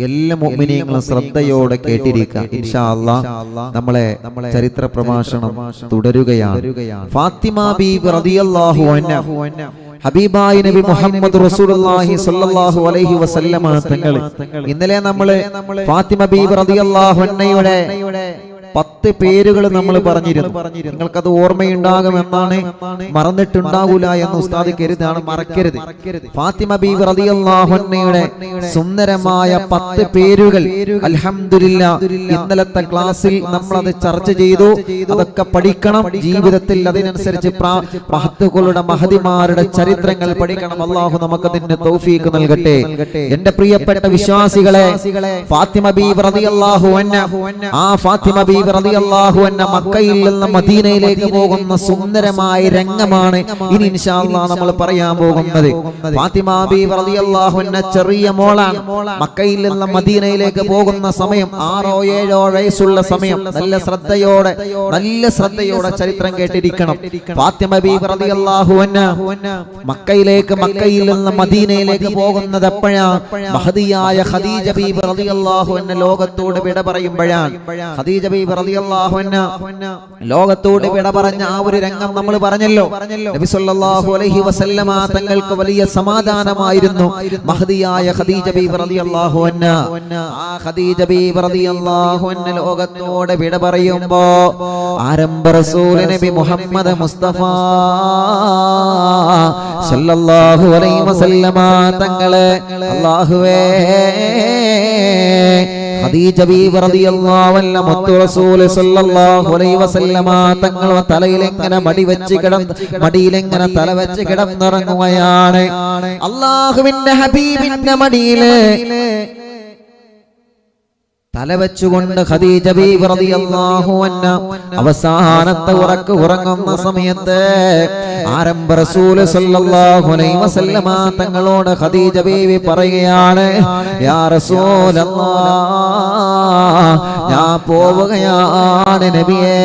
എല്ലാ മുഅ്മിനീങ്ങളും ശ്രദ്ധയോടെ കേട്ടിരിക്കുക. ഇൻഷാ അല്ലാഹ് നമ്മളെ ചരിത്ര പ്രഭാഷണം തുടരുകയാണ്. ഫാത്തിമ ബീവി റളിയല്ലാഹു അൻഹ ഹബീബായ നബി മുഹമ്മദ് റസൂലുള്ളാഹി സ്വല്ലല്ലാഹു അലൈഹി വസല്ലമ തങ്ങൾ ഇന്നലെ നമ്മൾ ഫാത്തിമ ബീവി റളിയല്ലാഹു അൻഹയുടെ 10 പേരുകൾ നമ്മൾ പറഞ്ഞിരുന്നു. നിങ്ങൾക്കത് ഓർമ്മയുണ്ടാകുമെന്നാണ്, മറന്നിട്ടുണ്ടാകൂല എന്ന് ഉസ്താദ് കരുതാണ്, മറക്കരുത്. ഫാത്തിമ ബീവി റളിയല്ലാഹു അൻഹയുടെ സുന്ദരമായ 10 പേരുകൾ അൽഹംദുലില്ലാഹ് ഇന്നലത്തെ ക്ലാസ്സിൽ നമ്മൾ അത് ചർച്ച ചെയ്തു. അതൊക്കെ പഠിക്കണം, ജീവിതത്തിൽ അതിനനുസരിച്ച് മഹത്തുക്കളുടെ മഹതിമാരുടെ ചരിത്രങ്ങൾ പഠിക്കണം. അല്ലാഹു നമുക്കതിന്റെ തൗഫീഖ് നൽകട്ടെ. എന്റെ പ്രിയപ്പെട്ട വിശ്വാസികളെ, ഫാത്തിമ ബീവി റളിയല്ലാഹു അൻഹ, ആ ഫാത്തിമ ബീവി റളിയല്ലാഹു അൻഹ മക്കയിൽ നിന്ന് മദീനയിലേക്ക് പോകുന്ന സുന്ദരമായ രംഗമാണ് ഇനി ഇൻഷാ അല്ലാഹ് നമ്മൾ പറയാൻ പോകുന്നത്. ഫാത്തിമ ബീവി റളിയല്ലാഹു അൻഹ ചെറിയ മോളാണ്. മക്കയിൽ നിന്ന് മദീനയിലേക്ക് പോകുന്ന സമയം 6 or 7 വയസ്സുള്ള സമയം. നല്ല ശ്രദ്ധയോടെ ചരിത്രം കേട്ടിരിക്കണം. ഫാത്തിമ ബീവി റളിയല്ലാഹു അൻഹ മക്കയിൽ നിന്ന് മദീനയിലേക്ക് പോകുന്നത് എപ്പോഴാണ്? മഹദിയായ ഖദീജ ബീവി റളിയല്ലാഹു അൻഹ ലോകത്തോട് വിട പറയുമ്പോഴാണ്. ഖദീജ ബീവി റളിയല്ലാഹു അൻഹ ലോകത്തോട് വിട പറഞ്ഞ ആ ഒരു രംഗം നമ്മൾ പറഞ്ഞല്ലോ. നബി സല്ലല്ലാഹു അലൈഹി വസല്ലമ തങ്ങൾക്ക് വലിയ സമാധാനമായിരുന്നു മഹദിയായ ഖദീജ ബീവി റളിയല്ലാഹു അൻഹ. ആ ഖദീജ ബീവി റളിയല്ലാഹു അൻഹ ലോകത്തോട് വിട പറയുമ്പോ ആരംഭ റസൂൽ നബി മുഹമ്മദ് മുസ്തഫ സല്ലല്ലാഹു അലൈഹി വസല്ലമ തങ്ങളെ അല്ലാഹുവേ ഖദീജ ബീവി റളിയല്ലാഹു അൻഹ മുത്തു റസൂൽ സല്ലല്ലാഹു അലൈഹി വസല്ലമ തങ്ങൾ തലയിലെങ്ങനെ മടിയിലെങ്ങനെ തല വെച്ച് കിടന്നുറങ്ങുകയാണ്. അല്ലാഹുവിന്റെ ഹബീബിന്റെ മടിയില് തല വെച്ചുകൊണ്ട് ഖദീജ ബീവി റളിയല്ലാഹു അൻഹ അവസാനത്തെ ഉറങ്ങുന്ന സമയത്ത് ആരംഭ റസൂൽ സല്ലല്ലാഹു അലൈഹി വസല്ലമ തങ്ങളോട് ഖദീജ ബീവി പറയുകയാണ്, യാ റസൂലല്ലാഹ്, ഞാൻ പോവുകയാണ് നബിയേ.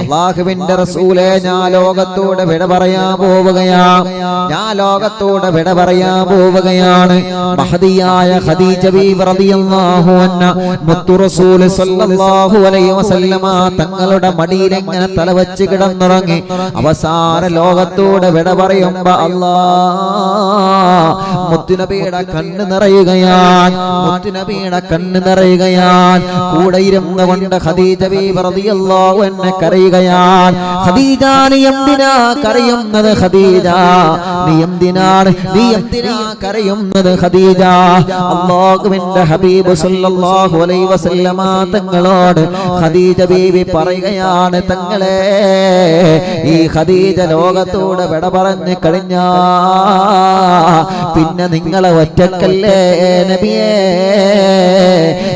അല്ലാഹുവിന്റെ റസൂലേ, ഞാൻ ലോകത്തോട് വിട പറയാൻ പോവുകയാണ്. മഹദിയായ ഖദീജ ബീവി റളിയല്ലാഹു അൻഹ മുത്തു റസൂൽ സല്ലല്ലാഹു അലൈഹി വസല്ലമ തങ്ങളുടെ മടിയിൽ എങ്ങനെ തലവച്ച് കിടന്നുറങ്ങി അവസാന ലോകത്തോട് വിട പറയുമ്പോ അല്ലാഹ് മുത്തുനബിയുടെ കണ്ണ് നിറയുകയാണ്. കൂടെ ഇരുന്ന് കൊണ്ട് ഖദീജ ബീവി റളിയല്ലാഹു അൻഹ കരയുകയാണ്. ഖദീജ, നീ എന്തിനാ കരയുന്നത്? ഖദീജ, നീ എന്തിനാ കരയുന്നത്? ഖദീജ, അല്ലാഹുവിന്റെ ഹബീബ് സല്ലല്ലാഹു അലൈഹി വസല്ലമ തങ്ങളോട് ഖദീജ ബീവി പറയുകയാണ്, തങ്ങളെ, ഈ ഖദീജ ലോകത്തോട് വിട പറഞ്ഞു കഴിഞ്ഞാ പിന്നെ നിങ്ങളെ ഒറ്റക്കല്ലേ നബിയേ,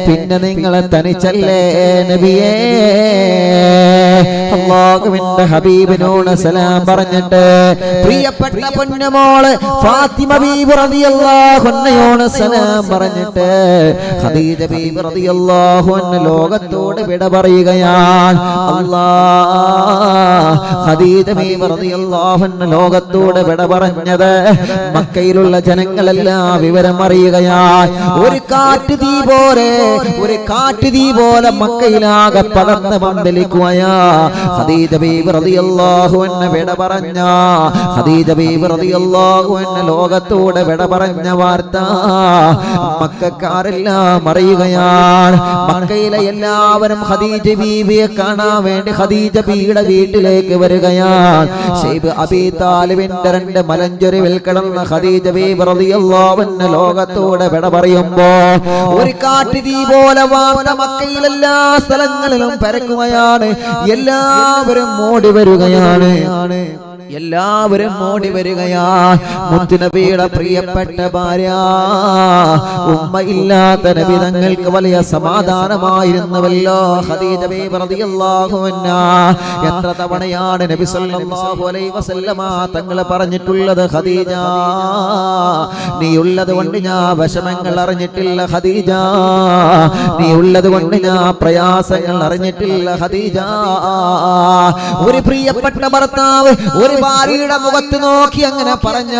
പിന്നെ നിങ്ങളെ തനിച്ചല്ലേ നബിയേ. അല്ലാഹുവിന്റെ ഹബീബിനോട് സലാം പറഞ്ഞിട്ട് പ്രിയപ്പെട്ട പൊന്നുമോള് ഫാത്തിമ ബീവി റളിയല്ലാഹു അൻഹയോട് സലാം പറഞ്ഞിട്ട് ഖദീജ ബീവി റളിയല്ലാഹു അൻഹ ലോകത്തോട് വിട പറയുകയാണ്. അല്ലാഹ് ഖദീജ ബീവി റളിയല്ലാഹു അൻഹ ലോകത്തോട് വിട പറഞ്ഞത് മക്കയിലുള്ള ജനങ്ങളെല്ലാം വിവരം അറിയുകയാണ്. ഒരു കാട്ടുതീ പോലെ മക്കയിലാകെ പടർന്ന് പന്തലിക്കുകയാ. ഖദീജ ബീവി റളിയല്ലാഹു അൻഹ വിട പറഞ്ഞ ഖദീജ ബീവി റളിയല്ലാഹു അൻഹ ലോകത്തോട് വിട പറഞ്ഞ വാർത്ത മക്കക്കാരെല്ലാം അറിയുകയാണ്. മക്കയിലെ എല്ലാവരും ഖദീജ ബീവിയെ കാണാൻ വേണ്ടി ഖദീജ ബീവിയുടെ വീട്ടിലേക്ക് വരികയാണ്. ശൈബ് അബീ താലിബിന്റെ 2 മലഞ്ചൊരിവിൽ കിടന്ന ഖദീജ ബീവി റളിയല്ലാഹു അൻഹ ലോകത്തോട് വിട പറയുമ്പോ ഒരു കാട്ടുതീ പോലെ വാർത്ത മക്കയിലെല്ലാ സ്ഥലങ്ങളിലും പരക്കുകയാണ്. എല്ലാവരും ഓടി വരികയാണ്. മുത്തുനബിയുടെ പ്രിയപ്പെട്ട ഭാര്യ ഉമ്മയില്ലാത്ത നബി തങ്ങൾക്ക് വലിയ സമാധാനമായിരുന്നുവല്ലോ ഖദീജ ബീവി റളിയല്ലാഹു അൻഹ. എത്ര തവണയാണ് നബി സല്ലല്ലാഹു അലൈഹി വസല്ലമ തങ്ങൾ പറഞ്ഞിട്ടുള്ളത്, ഖദീജ, നീ ഉള്ളത് കൊണ്ട് ഞാൻ വിഷമങ്ങൾ അറിഞ്ഞിട്ടില്ല ഖദീജ, നീ ഉള്ളത് കൊണ്ട് ഞാൻ പ്രയാസങ്ങൾ അറിഞ്ഞിട്ടില്ല ഖദീജ. ഒരു പ്രിയപ്പെട്ട ഭർത്താവ്, ഒരു ഭാര്യയുടെ മുഖത്ത് നോക്കി അങ്ങനെ പറഞ്ഞ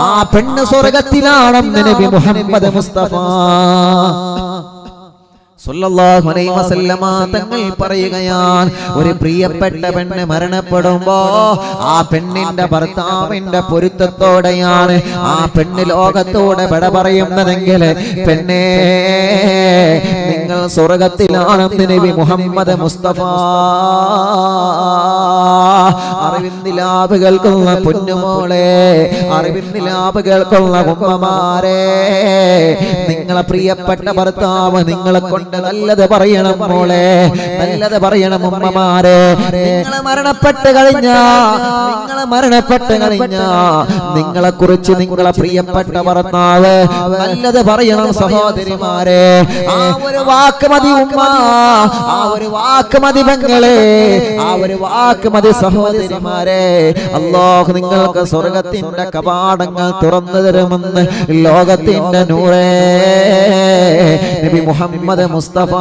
ആ പെണ്ണ് സ്വർഗത്തിലാണെന്ന് നബി മുഹമ്മദ് മുസ്തഫ സല്ലല്ലാഹു അലൈഹി വസല്ലമ തങ്ങൾ പറയുകയാണ്, ഒരു പ്രിയപ്പെട്ട പെണ്ണ് മരണപ്പെടുമ്പോ ആ പെണ്ണിന്റെ ഭർത്താവിന്റെ പൊരുത്തത്തോടെയാണ് ആ പെണ്ണ് ലോകത്തോടെ വിട പറയുന്നതെങ്കിൽ പെണ്ണേ നിങ്ങൾ സ്വർഗത്തിലാണെന്ന് നബി മുഹമ്മദ് മുസ്തഫ. അറിവിന്ദിലാപ് കേൾക്കുന്ന പൊന്നുമോളെ, അറിവിന്ദിലാപ് കേൾക്കുന്ന ഉമ്മമാരെ, നിങ്ങളെ പ്രിയപ്പെട്ട ഭർത്താവ് നിങ്ങളെ കൊണ്ട് നല്ലത് പറയണം മോളെ, നല്ലത് പറയണം ഉമ്മമാരെ. നിങ്ങളെ മരണപ്പെട്ട് കഴിഞ്ഞാ നിങ്ങളെ കുറിച്ച് നിങ്ങളെ പ്രിയപ്പെട്ട ഭർത്താവ് നല്ലത് പറയണം സഹോദരിമാരെ. ആ ഒരു വാക്ക് മതി ഉമ്മ, ആ ഒരു വാക്ക് മതി പെങ്ങളെ, ആ ഒരു വാക്ക് മതി സഹോദരിമാരെ. അല്ലാഹു നിങ്ങൾക്ക് സ്വർഗത്തിന്റെ കവാടങ്ങൾ തുറന്നു തരുമെന്ന് ലോകത്തിന്റെ നൂറേ നബി മുഹമ്മദ് മുസ്തഫ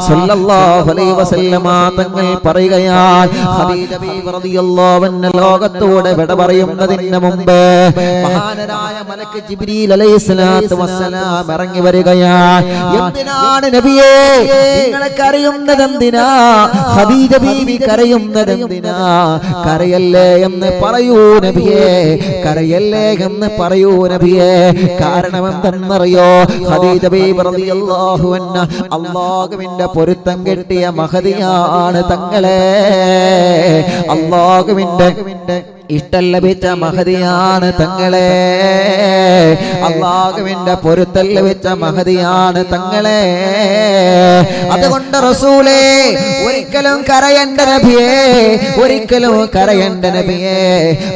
സല്ലല്ലാഹു അലൈഹി വസല്ലമ തങ്ങൾ പറയുകയാണ്, ഖദീജ ബീവി റളിയല്ലാഹു അൻഹ ലോകത്തോടെ വിട പറയുന്നതിന് മുമ്പ് മഹാനായ മലക്ക് ജിബ്രീൽ അലൈഹിസ്സലാത്തു വസ്സലാം ഇറങ്ങി വരികയാണ്. എന്തിനാണ് നബിയേ നിങ്ങൾ കരയുന്നത്? എന്തിനാ ഖദീജ ബീവി കരയുന്നത്? എന്തിനാ? കരയല്ലേ എന്ന് പറയൂ നബിയേ, കരയല്ലേ എന്ന് പറയൂ നബിയേ. കാരണം എന്തെന്നറിയോ? ഖദീജ ബീവി റളിയല്ലാഹു അൻഹ അല്ലാഹുവിന്റെ പൊരുത്തം കിട്ടിയ മഹദിയാണ് തങ്ങളെ, അല്ലാഹുവിന്റെ ഇഷ്ടം ലഭിച്ച മഹദിയാണ് തങ്ങളെ, അല്ലാഹുവിന്റെ പൊരുത്തം ലഭിച്ച മഹദിയാണ് തങ്ങളെ. അതുകൊണ്ട് റസൂലേ ഒരിക്കലും കരയണ്ട നബിയേ, ഒരിക്കലും കരയണ്ട നബിയേ.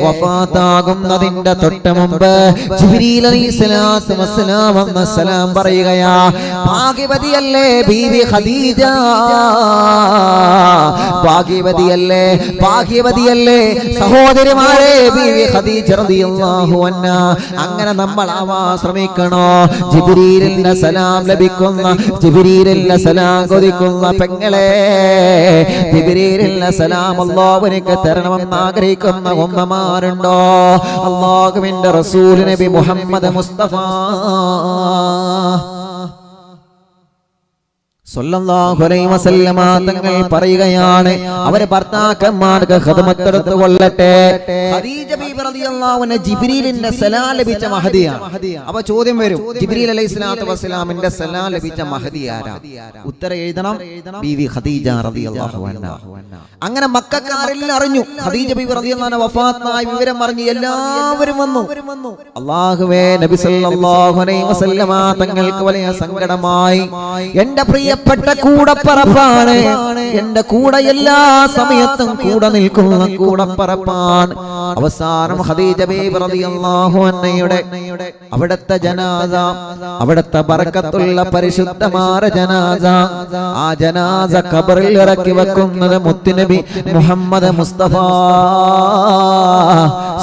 വഫാത്താകുന്നതിന്റെ തൊട്ട് മുമ്പ് ജിബ്രീൽ അലൈഹിസ്സലാത്തു വസ്സലാം വന്ന സലാം പറയുകയാ, ഭാഗ്യവതിയല്ലേ ബീവി ഖദീജ, ഭാഗ്യവതിയല്ലേ, ഭാഗ്യവതിയല്ലേ സഹോദരിമാരെ ബീവി ഖദീജ റളിയല്ലാഹു അൻഹ. അങ്ങനെ നമ്മൾ ആവാൻ ശ്രമിക്കണോ? ജിബ്രീലിന്റെ സലാം ലഭിക്കുന്ന, ജിബ്രീലിന്റെ സലാം കൊതിക്കുന്ന പെങ്ങളെ, ജിബ്രീലിന്റെ സലാം അല്ലാഹുവിനേക്ക് തരണമെന്ന് ആഗ്രഹിക്കുന്ന ഉമ്മമാരുണ്ടോ? അല്ലാഹുവിന്റെ റസൂൽ നബി മുഹമ്മദ് മുസ്തഫ സല്ലല്ലാഹു അലൈഹി വസല്ലമ തങ്ങൾ പറയുകയാണ്, അവരെ ഭർത്താക്കന്മാർക്ക് ഖിദ്മത്ത് കൊള്ളട്ടെ. ഖദീജ ബീവി റളിയല്ലാഹു അൻഹ ജിബ്രീലിന്റെ സലാം ലഭിച്ച മഹദിയാണ്. അപ്പോൾ ചോദ്യം വരും, ജിബ്രീൽ അലൈഹിസ്സലാത്തു വസ്സലാമിന്റെ സലാം ലഭിച്ച മഹദി ആരാ? ഉത്തരം എഴുതണം, ബീവി ഖദീജ റളിയല്ലാഹു അൻഹ. അങ്ങനെ മക്കക്കാരെല്ലാം അറിഞ്ഞു, ഖദീജ ബീവി റളിയല്ലാഹു അൻഹ വഫാത്തായ വിവരം അറിഞ്ഞ് എല്ലാവരും വന്നു. അല്ലാഹുവേ, നബി സല്ലല്ലാഹു അലൈഹി വസല്ലമ തങ്ങൾക്ക് വലിയ സങ്കടമായി. എന്റെ പ്രിയപ്പെട്ട കൂടപ്പറപ്പാണ്, എന്റെ കൂടെ എല്ലാ സമയത്തും കൂടെ നിൽക്കുന്ന കൂടപ്പറപ്പാണ്. അവസാനം ഖദീജ ബീവി റളിയല്ലാഹു അൻഹയുടെ അവിടുത്തെ ജനാസ, അവിടുത്തെ ബറക്കത്തുള്ള പരിശുദ്ധമായ ജനാസ, ആ ജനാസ ഖബറിൽ ഇറക്കി വെക്കുന്നത് മുത്തുനബി മുഹമ്മദ് മുസ്തഫ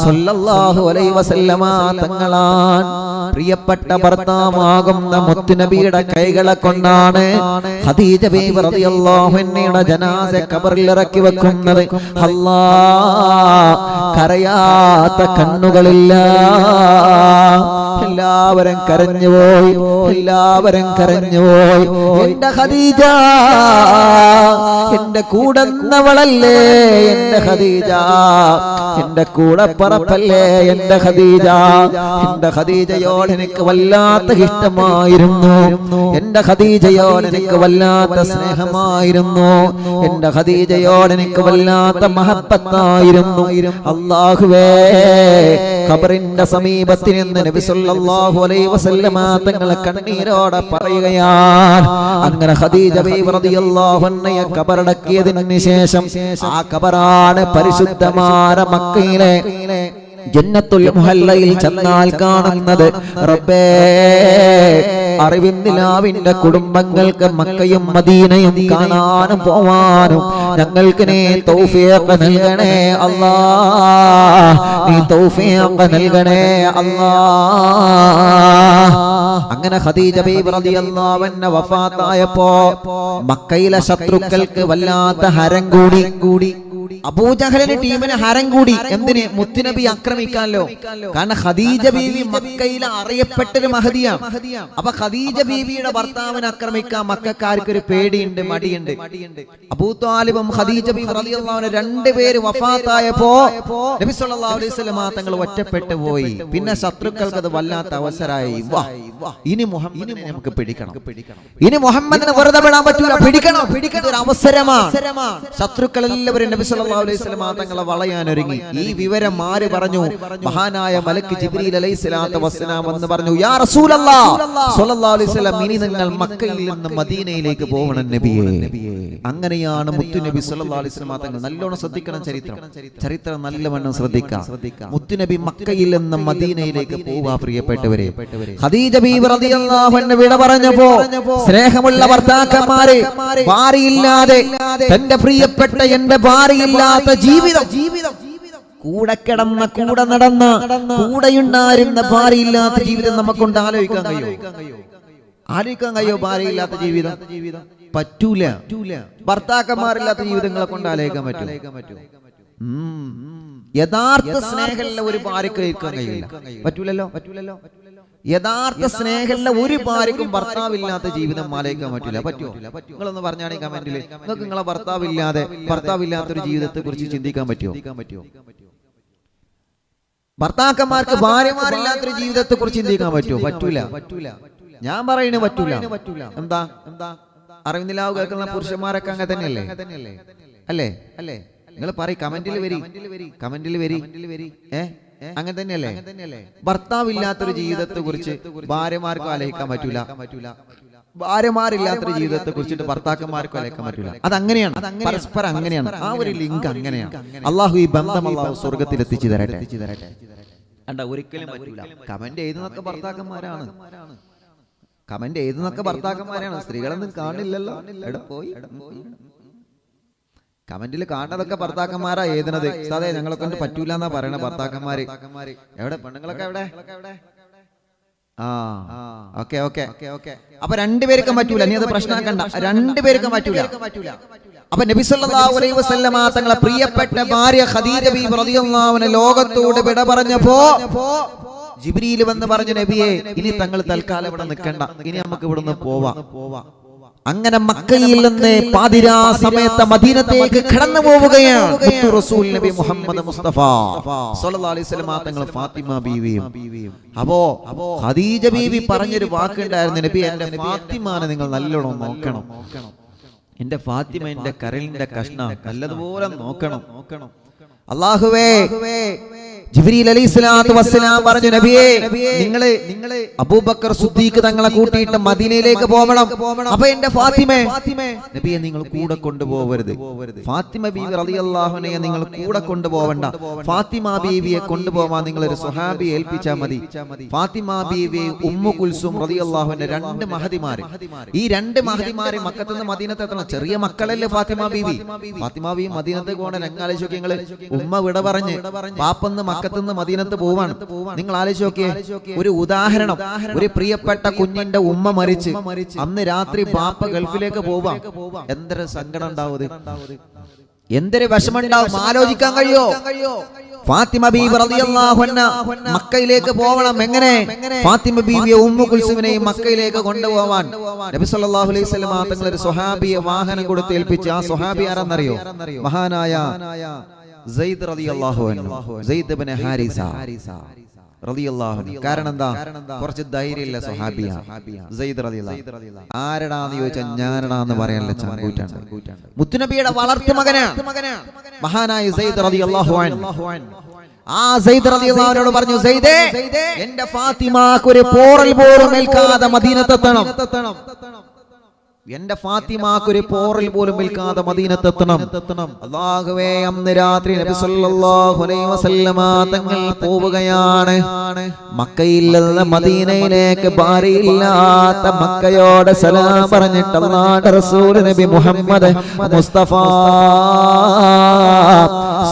സല്ലല്ലാഹു അലൈഹി വസല്ലമ തങ്ങളാണ്. പ്രിയപ്പെട്ട ഭർത്താവാകുന്ന മുത്തുനബിയുടെ കൈകളെ കൊണ്ടാണ് ഖദീജ ബീവി റളിയല്ലാഹു അൻഹയുടെ ജനാസ ഖബറിൽ ഇറക്കി വെക്കുന്നത്. അല്ലാഹ് കരയാത്ത കണ്ണുകളില്ല, എല്ലാവരും കരഞ്ഞുപോയി, എല്ലാവരും കരഞ്ഞുപോയി. എന്റെ ഖദീജ, എന്റെ കൂടെന്നവളല്ലേ എന്റെ ഖദീജ, എന്റെ കൂടെ പറപ്പല്ലേ എന്റെ ഖദീജ. എന്റെ ഖദീജയോട് എനിക്ക് വല്ലാത്ത ഇഷ്ടമായിരുന്നു, എന്റെ ഖദീജയോട് എനിക്ക് വല്ലാത്ത സ്നേഹമായിരുന്നു, എന്റെ ഖദീജയോട് എനിക്ക് വല്ലാത്ത മഹബത്തായിരുന്നു. അല്ലാഹുവേ, ഖബറിന്റെ സമീപത്തിൽ നിന്ന് നബി സല്ലല്ലാഹു അലൈഹി വസല്ലമ തങ്ങൾ കണ്ണീരോടെ പറയുകയാണ്. അങ്ങനെ ഖദീജ ബീവി റളിയല്ലാഹു അൻഹയെ ഖബറടക്കിയതിന് ശേഷം ആ ഖബറാണ് പരിശുദ്ധമായ മക്കയിലെ ജന്നത്തുൽ മുഹല്ലയിൽ ചെന്നാൽ കാണുന്നത്. റബ്ബേ, അറിവിന്ദിലാവിന്റെ കുടുംബങ്ങൾക്ക് മക്കയും മദീനയും കാണാനും പോവാനും ഞങ്ങൾക്ക് നീ തൗഫീഖ് നൽകണേ അല്ലാഹ്, നീ തൗഫീഖ് നൽകണേ അല്ലാഹ്. അങ്ങനെ ഖദീജ ബീവി റളിയല്ലാഹു അൻഹ വഫാത്തായപ്പോ മക്കയിലെ ശത്രുക്കൾക്ക് വല്ലാത്ത ഹരം കൂടി. അബൂജഹലിന്റെ ടീമിന് ഹരം കൂടി. എന്തിന്? മുത്തുനബി ആക്രമിക്കാനല്ലോ. കാരണം ഖദീജ ബീവി മക്കയിലെ അറിയപ്പെട്ടൊരു മഹദിയാണ്. അപ്പൊ ഖദീജ ബീവിയുടെ ഭർത്താവിനെ ആക്രമിക്കാൻ മക്കക്കാർക്ക് ഒരു പേടിയുണ്ട്, മടിയുണ്ട്. അബൂ ത്വാലിബും ഖദീജ ബീവി റളിയല്ലാഹു അൻഹ രണ്ടുപേര് വഫാത്തായപ്പോ നബി സല്ലല്ലാഹു അലൈഹി വസല്ലം തങ്ങൾ ഒറ്റപ്പെട്ടു പോയി. പിന്നെ ശത്രുക്കൾക്ക് അത് വല്ലാത്ത അവസരമായി. ഇനി മുഹമ്മദിനെ നമുക്ക് പിടിക്കണം, ഇനി മുഹമ്മദിനെ വെറുതെ വിടാൻ പറ്റൂല, പിടിക്കണം, ഒരു അവസരമാണ്. ശത്രുക്കൾ എല്ലാവരും നബി സല്ലല്ലാഹു അലൈഹി വസല്ലം തങ്ങളെ വളയാൻ ഒരുങ്ങി. ഈ വിവരം ആര് പറഞ്ഞു? മഹാനായ മലക്ക് ജിബ്രീൽ അലൈഹിസ്സലാത്തു വസ്സലാം എന്ന് പറഞ്ഞു, യാ റസൂലല്ലാഹ് സ്വല്ലല്ലാഹു അലൈഹി വസല്ലം, ഇനി നിങ്ങൾ മക്കയിൽ നിന്ന് മദീനയിലേക്ക് പോകണം നബിയേ. അങ്ങനെയാണ് മുത്തുനബി സ്വല്ലല്ലാഹു അലൈഹി വസല്ലം തങ്ങൾ. നല്ലോണം ശ്രദ്ധിക്കണം, ചരിത്രം നല്ലവണ്ണം ശ്രദ്ധിക്കാം. മുത്തുനബി മക്കയിൽ നിന്ന് മദീനയിലേക്ക് പോവാ. പ്രിയപ്പെട്ടവരെ, ഖദീജ ബീവി റളിയല്ലാഹു അൻഹ വിട പറഞ്ഞപ്പോ സ്നേഹമുള്ള ഭർത്താക്കന്മാരെ, ഭാര്യയില്ലാതെ തന്റെ പ്രിയപ്പെട്ട എന്റെ ഭാര്യയില്ലാത്ത ജീവിതം, കൂടെ കിടന്ന, കൂടെ നടന്ന, കൂടെയുണ്ടായിരുന്ന ഭാര്യയില്ലാത്ത ജീവിതം നമുക്കൊണ്ട് ആലോചിക്കാൻ കഴിയോ? ഭാര്യയില്ലാത്ത ജീവിതം പറ്റൂല. ഭർത്താക്കന്മാരില്ലാത്ത ജീവിതങ്ങളെ കൊണ്ട് ആലോചിക്കാൻ പറ്റൂ? യഥാർത്ഥ സ്നേഹമുള്ള ഒരു ഭാര്യക്ക് കഴിക്കാൻ കഴിയില്ല, പറ്റൂലല്ലോ. യഥാർത്ഥ സ്നേഹമുള്ള ഒരു ഭാര്യക്കും ഭർത്താവില്ലാത്ത ജീവിതം ആലോചിക്കാൻ പറ്റൂല. പറ്റുമോ? നിങ്ങളൊന്ന് പറഞ്ഞാണെങ്കിൽ കമന്റിൽ, നിങ്ങൾക്ക് നിങ്ങളെ ഭർത്താവില്ലാത്തൊരു ജീവിതത്തെ കുറിച്ച് ചിന്തിക്കാൻ പറ്റുമോ? ഭർത്താക്കന്മാർക്ക് ഭാര്യമാരില്ലാത്തൊരു ജീവിതത്തെ കുറിച്ച് ചിന്തിക്കാൻ പറ്റുമോ? പറ്റൂല. ഞാൻ പറയുന്നത് പറ്റൂല. എന്താ? അറിവിന്ദിലാവ് കേൾക്കുന്ന പുരുഷന്മാരൊക്കെ അങ്ങനെ തന്നെയല്ലേ? അല്ലേ? നിങ്ങൾ പറയും, കമന്റിൽ വരി. അങ്ങനെ തന്നെയല്ലേ? ഭർത്താവില്ലാത്തൊരു ജീവിതത്തെ കുറിച്ച് ഭാര്യമാർക്ക് ആലോചിക്കാൻ പറ്റൂല, ഭാര്യമാരില്ലാത്തൊരു ജീവിതത്തെ കുറിച്ചിട്ട് ഭർത്താക്കന്മാർക്ക് ആലോചിക്കാൻ പറ്റൂല. അതങ്ങനെയാണ്, പരസ്പരം അങ്ങനെയാണ്. ആ ഒരു ലിങ്ക് അങ്ങനെയാണ്. അള്ളാഹു ഈ ബന്ധം അള്ളാഹു സ്വർഗത്തിൽ എത്തിച്ചു തരട്ടെ. അണ്ട, ഒരിക്കലും പറ്റൂല. കമന്റ് എഴുതുന്നൊക്കെ ഭർത്താക്കന്മാരാണ്. സ്ത്രീകളൊന്നും കാണില്ലല്ലോ. കമന്റിൽ കാണുന്നതൊക്കെ ഭർത്താക്കന്മാരാ എഴുതുന്നത്. സാധേ ഞങ്ങളെ കൊണ്ട് പറ്റൂല എന്നാ പറയണ ഭർത്താക്കന്മാര്. എവിടെ പെണ്ണുങ്ങളൊക്കെ എവിടെ? ഓക്കെ. അപ്പൊ രണ്ടുപേർക്കും പറ്റൂല. നീ അത് പ്രശ്നമാക്കണ്ട, രണ്ടുപേർക്കും പറ്റൂല. അപ്പൊ നബി സല്ലല്ലാഹു അലൈഹി വസല്ലം തങ്ങളെ പ്രിയപ്പെട്ട ഭാര്യ ഖദീജ ബീവി റളിയല്ലാഹു അൻഹ ലോകത്തോട് വിട പറഞ്ഞപ്പോ ജിബ്രീൽ വന്ന് പറഞ്ഞു, നബിയെ, ഇനി തങ്ങൾ തൽക്കാലം ഇവിടെ നിൽക്കണ്ട, ഇനി നമുക്ക് ഇവിടുന്ന് പോവാം. അങ്ങനെ മക്കയിൽ നിന്ന് പാതിരാ സമയത്ത് മദീനത്തേക്ക് കടന്നു പോവുകയാണ് റസൂൽ നബി മുഹമ്മദ് മുസ്തഫ സ്വല്ലല്ലാഹു അലൈഹി വസല്ലം തങ്ങൾ ഫാത്തിമ ബീവിയും. അപ്പോ ഖദീജ ബീവി പറഞ്ഞൊരു വാക്കുണ്ടായിരുന്നു, നബി, എന്റെ ഫാത്തിമാനെ നിങ്ങൾ നല്ലോണം നോക്കണം. എന്റെ ഫാത്തിമ എന്റെ കരളിന്റെ കഷ്ണം, നല്ലതുപോലെ നോക്കണം. അല്ലാഹുവേ, ജിബ്രീൽ അലൈഹിസ്സലാത്തു വസ്സലാം പറഞ്ഞു, നബിയേ, നിങ്ങള് അബൂബക്കർ സിദ്ദീഖ് തങ്ങളെ കൂട്ടിയിട്ട് മദീനയിലേക്ക് പോകണം. അപ്പൊ എന്റെ ഫാത്തിമ നബിയെ നിങ്ങൾ കൂടെ കൊണ്ടുപോകരുത്. ഫാത്തിമ ബീവി റളിയല്ലാഹു അൻഹയെ നിങ്ങൾ കൂടെ കൊണ്ടുപോകണ്ട. ഫാത്തിമ ബീവിയെ കൊണ്ടുപോകാൻ നിങ്ങൾ ഒരു സ്വഹാബിയെ ഏൽപ്പിച്ചാൽ മതി. ഫാത്തിമ ബീവി, ഉമ്മു കുൽസും റളിയല്ലാഹു അൻഹ, രണ്ട് മഹദിമാര്. ഈ രണ്ട് മഹദിമാര് മക്കത്തുനിന്ന് മദീനത്തെത്തണം. ചെറിയ മക്കളല്ലേ ഫാത്തിമ ബീവി. ഫാത്തിമ ബീവി മദീനത്തേക്ക് പോകണ രംഗാലോചിച്ച് നിങ്ങള്. ഉമ്മ വിട പറഞ്ഞ് പാപ്പന്ന് മക്കത്തുനിന്ന് മദീനത്ത് പോവാണ്. നിങ്ങൾ ആലോചിച്ച് നോക്കിയേ, ഒരു ഉദാഹരണം. ഒരു പ്രിയപ്പെട്ട കുഞ്ഞിന്റെ ഉമ്മ മരിച്ച് അന്ന് രാത്രി ബാപ്പ ഗൾഫിലേക്ക് പോവാം. എന്തൊരു സങ്കടം ഉണ്ടാവും, എന്തൊരു വിഷമം ഉണ്ടാവും, ആലോചിക്കാൻ കഴിയോ? ഫാത്തിമ ബീവി റളിയല്ലാഹു അൻഹ മക്കയിലേക്ക് പോകണം. എങ്ങനെ? ഫാത്തിമ ബീവിയെ ഉമ്മു കുൽസുമിനെയും മക്കയിലേക്ക് കൊണ്ടുപോവാൻ നബി സല്ലല്ലാഹു അലൈഹി വസല്ലം തങ്ങൾ ഒരു സ്വഹാബിയെ വാഹനം കൊടുത്ത് ഏൽപ്പിച്ചു. ആ സ്വഹാബി ആരെന്നറിയോ? മഹാനായ സെയ്ദ് റളിയല്ലാഹു അൻഹു, സെയ്ദ് ഇബ്നു ഹാരിസ റളിയല്ലാഹു അൻഹു. കാരണം എന്താ? കുറച്ച് ധൈര്യമുള്ള സ്വഹാബിയാ സെയ്ദ് റളിയല്ലാഹു. ആരടാന്ന് ചോദിച്ചാൽ ഞാനടാന്ന് പറയാനുള്ള ചങ്കൂറ്റാണ്. മുത്തുനബിയുടെ വളർത്തു മകനാണ് മഹാനായ സെയ്ദ് റളിയല്ലാഹു അൻഹു. ആ സെയ്ദ് റളിയല്ലാഹു അൻഹു പറഞ്ഞു, സെയ്ദേ, എന്റെ ഫാത്തിമാക്ക് ഒരു പോറൽ പോലും ഏൽക്കാതെ മദീനത്തെത്തണം. എന്റെ ഫാത്തിമാക്ക് ഒരു പോറൽ പോലും ഏൽക്കാതെ മദീനത്തെത്തണം. അല്ലാഹുവേ, അന്ന് രാത്രി നബി സല്ലല്ലാഹു അലൈഹി വസല്ലമ തങ്ങൾ പോവുകയാണ്. മക്കയിൽ നിന്ന് മദീനയിലേക്ക് ഭാര്യയില്ലാത്ത മക്കയോട് സലാം പറഞ്ഞിട്ട് അല്ലാഹുവിന്റെ റസൂൽ നബി മുഹമ്മദ് മുസ്തഫ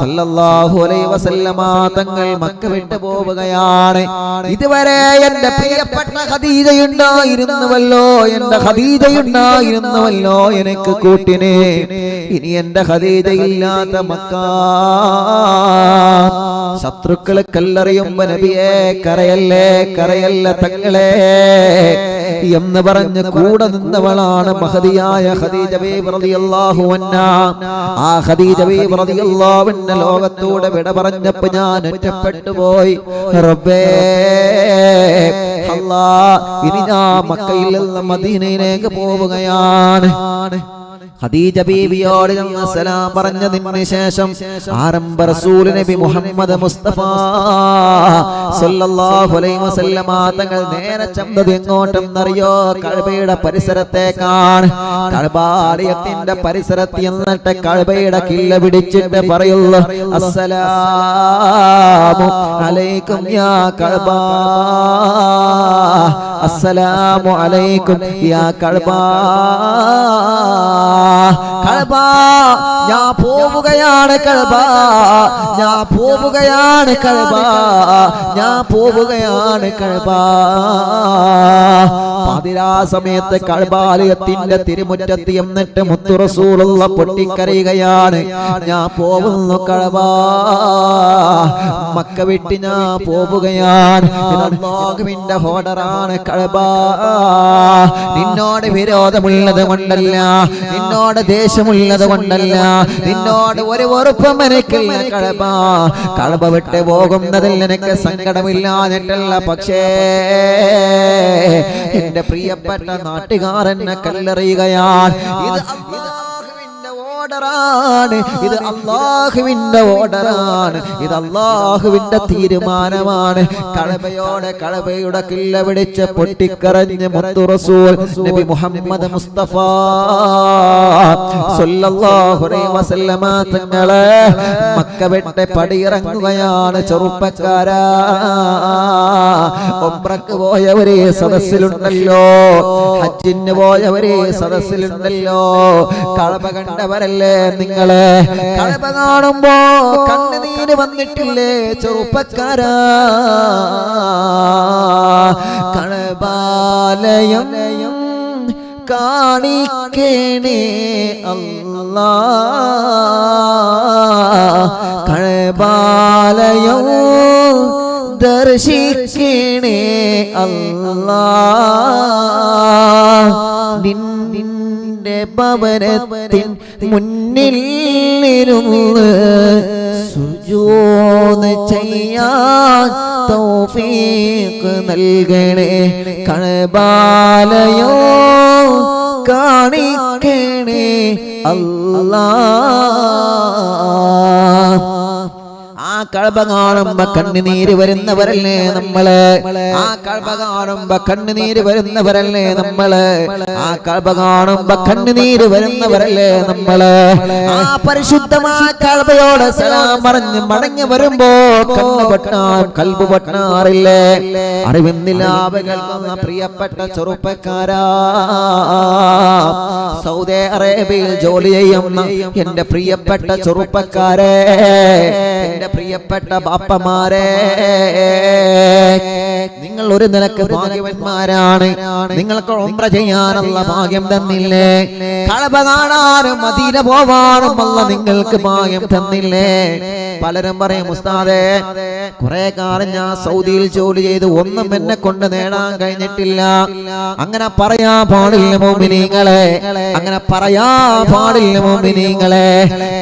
സല്ലല്ലാഹു അലൈഹി വസല്ലമ തങ്ങൾ മക്ക വിട്ടു പോവുകയാണ്. ഇതുവരെ എന്റെ പ്രിയപ്പെട്ട ഖദീജയുണ്ടായിരുന്നുവല്ലോ, എന്റെ ഖദീജയുണ്ടായിരുന്നു പെണ്ണായിരുന്നുവല്ലോ എനിക്ക് കൂട്ടിനെ. ഇനി എന്റെ ഖദീജ ഇല്ലാത്ത മക്ക ശത്രുക്കളെ കല്ലെറിയുമ്പോ നബിയെ കരയല്ലേ കരയല്ലേ തങ്ങളെ എന്ന് പറഞ്ഞ് കൂടെ നിന്നവളാണ് മഹദിയായ ഖദീജ ബീവി റളിയല്ലാഹു അൻഹാ. ആ ഖദീജ ബീവി റളിയല്ലാഹു അൻഹ ലോകത്തോട് വിട പറഞ്ഞപ്പോ ഞാൻ ഒറ്റപ്പെട്ടു പോയി. റബ്ബേ അല്ലാഹ്, ഇനി ഞാൻ മക്കയിൽ നിന്ന് മദീനയിലേക്ക് പോവുകയാണ്. ഖദീജ ബീവിയോട് ഞങ്ങൾ സലാം പറഞ്ഞതിന് ശേഷം ആരംഭ റസൂൽ നബി മുഹമ്മദ് മുസ്തഫ സല്ലല്ലാഹു അലൈഹി വസല്ലമ തങ്ങൾ നേരെ ചെന്നത് എങ്ങോട്ടെന്നറിയോ? കഅബയുടെ പരിസരത്തേക്കാണ്. കഅബാലയത്തിന്റെ പരിസരത്ത് എന്നിട്ട് കഅബയുടെ കില്ല പിടിച്ചിട്ട് പറയുള്ളൂ, അസ്സലാമു അലൈക്കും യാ കഅബ, അസ്സലാമു അലൈക്കും യാ കഅബ. കഅബ, ഞാൻ പോവുകയാണ് കഅബ, ഞാൻ പോവുകയാണ് കഅബ, ഞാൻ പോവുകയാണ് കഅബ. പാതിരാ സമയത്ത് കഅബാലയത്തിന്റെ തിരുമുറ്റത്ത് എന്നിട്ട് മുത്തു റസൂലുള്ള പൊട്ടിക്കരയുകയാണ്, ഞാൻ പോകുന്നു കഅബ, മക്ക വിട്ട് ഞാൻ പോവുകയാണ്. അല്ലാഹുവിന്റെ ഓർഡറാണ് കഅബ. നിന്നോട് വിരോധമുള്ളത് കൊണ്ടല്ല, നിന്നോട് ദേഷ്യമുള്ളത് കൊണ്ടല്ല, നിന്നോട് ഒരു വെറുപ്പും എനിക്കില്ല കഅബ. കഅബ വിട്ട് പോകുന്നതിൽ എനിക്ക് സങ്കടമില്ലാഞ്ഞിട്ടല്ല, പക്ഷേ എന്റെ പ്രിയപ്പെട്ട നാട്ടുകാരനെ കല്ലെറിയുകയാണ്. ഇത് അല്ലാഹുവിന്റെ ഓർഡറാണ്, ഇത് അല്ലാഹുവിന്റെ ഓർഡറാണ്, ഇത് അല്ലാഹുവിന്റെ തീരുമാനമാണ്. കഅബയുടെ കില്ല പിടിച്ച് പൊട്ടിക്കരഞ്ഞ് മുത്തു റസൂൽ നബി മുഹമ്മദ് മുസ്തഫ സല്ലല്ലാഹു അലൈഹി വസല്ലമ തങ്ങളെ മക്ക വിട്ട് പടിയിറങ്ങുകയാണ്. ചെറുപ്പക്കാരാ, ഉംറക്ക് പോയവരെ സദസ്സിലുണ്ടല്ലോ, ഹജ്ജിന് പോയവരെ സദസ്സിലുണ്ടല്ലോ, കഅബ കണ്ടവരല്ലേ നിങ്ങളെ? കഅബ കാണുമ്പോ കണ്ണുനീര് വന്നിട്ടില്ലേ ചെറുപ്പക്കാരാ? കഅബാലയം കാണിക്കണേ അല്ലാഹ്, കഅബാലയം ദർശിക്കണേ അല്ലാഹ്. നിന്റെ ഭവനത്തിൻ മുന്നിൽ ഇരുന്ന് സുജൂദ് ചെയ്യാൻ തൗഫീഖ് നൽകണേ. കഅബാലയം കാണിക്കണേ അല്ലാഹ്. ആ കഅബ കാണുമ്പോ കണ്ണുനീര് വരുന്നവരല്ലേ നമ്മള്? ആ കഅബ കാണുമ്പോ കണ്ണുനീര് വരുന്നവരല്ലേ നമ്മള്? ആ കഅബ കാണുമ്പോ കണ്ണുനീര് വരുന്നവരല്ലേ നമ്മള്? ആ പരിശുദ്ധമായ കഅബയോട് സലാം പറഞ്ഞ് മടങ്ങി വരുമ്പോ കണ്ണ് പൊട്ടാൻ കൽബ് പൊട്ടാറില്ലേ? അറിവിന്നിലാവ് കേൾക്കുന്ന പ്രിയപ്പെട്ട ചെറുപ്പക്കാരാ, സൗദി അറേബ്യയിൽ ജോലി ചെയ്യുന്ന എന്റെ പ്രിയപ്പെട്ട ചെറുപ്പക്കാരെ, എന്റെ പ്രിയപ്പെട്ട ബാപ്പമാരെ, നിങ്ങൾ ഒരു നിലക്ക് ഭാഗ്യവന്മാരാണ്. നിങ്ങൾക്ക് ഉംറ ചെയ്യാനുള്ള ഭാഗ്യം തന്നില്ലേ? കഅബ കാണാനും മദീന പോവാനും അല്ലാഹ് നിങ്ങൾക്ക് ഭാഗ്യം തന്നില്ലേ? പലരും പറയും, ഉസ്താദേ കുറെ കാലം ഞാൻ സൗദിയിൽ ജോലി ചെയ്ത് ഒന്നും എന്നെ കൊണ്ട് നേടാൻ കഴിഞ്ഞിട്ടില്ല. അങ്ങനെ പറയാൻ പാടില്ല മോമിനീങ്ങളെ, അങ്ങനെ പറയാൻ പാടില്ല മോമിനീങ്ങളെ.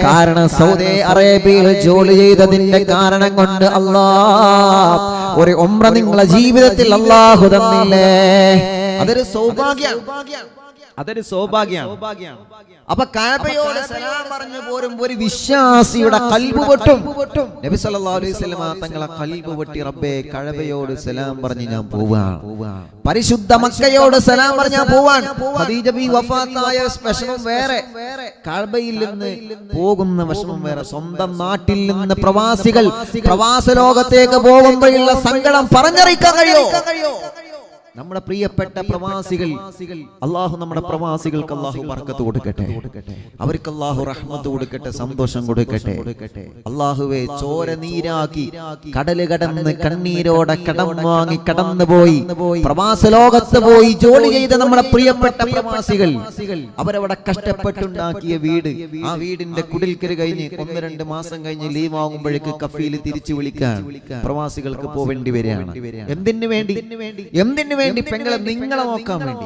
കാരണം സൗദി അറേബ്യയിൽ ജോലി ചെയ്തതിന്റെ കാരണം കൊണ്ട് അല്ലാഹ് ഒരു ഉംറ നിങ്ങളെ ജീവിതത്തിൽ അല്ലാഹു തന്നില്ലേ? അതൊരു സൗഭാഗ്യമാണ്, അതൊരു സൗഭാഗ്യമാണ്. അപ്പൊ കഅബയോട് സലാം പറഞ്ഞു പോരുമ്പോ ഒരു വിശ്വാസിയുടെ ഖൽബ് പൊട്ടും. നബി സല്ലല്ലാഹു അലൈഹി വസല്ലം തങ്ങളെ ഖൽബ് പൊട്ടി, റബ്ബേ കഅബയോട് സലാം പറഞ്ഞു ഞാൻ പോവാണ്, പരിശുദ്ധ മക്കയോട് സലാം പറഞ്ഞു ഞാൻ പോവാണ്. ഖദീജ ബി വഫാത്തായ വിഷമം വേറെ, കഅബയിൽ നിന്ന് പോകുന്ന വിഷമം വേറെ. സ്വന്തം നാട്ടിൽ നിന്ന് പ്രവാസികൾ പ്രവാസ ലോകത്തേക്ക് പോകുമ്പോഴുള്ള സങ്കടം പറഞ്ഞറിയിക്കാൻ കഴിയോ? നമ്മുടെ പ്രിയപ്പെട്ട പ്രവാസികൾ, അള്ളാഹു നമ്മുടെ പ്രവാസികൾക്ക് അള്ളാഹു ബർക്കത്ത് കൊടുക്കട്ടെ, അവർക്ക് അള്ളാഹു റഹ്മത്ത് കൊടുക്കട്ടെ, സന്തോഷം കൊടുക്കട്ടെ. അള്ളാഹുവേ, ചോര നീരാക്കി കടല് കടന്ന് കണ്ണീരോടെ കടം വാങ്ങി കടന്നുപോയി പ്രവാസ ലോകത്ത് പോയി ജോലി ചെയ്ത നമ്മുടെ പ്രിയപ്പെട്ട പ്രവാസികൾ, അവരവിടെ കഷ്ടപ്പെട്ടുണ്ടാക്കിയ വീട്, ആ വീടിന്റെ കുടിൽക്കല് കഴിഞ്ഞ് 1-2 മാസം കഴിഞ്ഞ് ലീവ് ആകുമ്പോഴേക്ക് കഫീൽ തിരിച്ചു വിളിക്കാൻ പ്രവാസികൾക്ക് പോവേണ്ടി വരികയാണ്. എന്തിനു വേണ്ടി? പെങ്ങളെ നിങ്ങളെ നോക്കാൻ വേണ്ടി,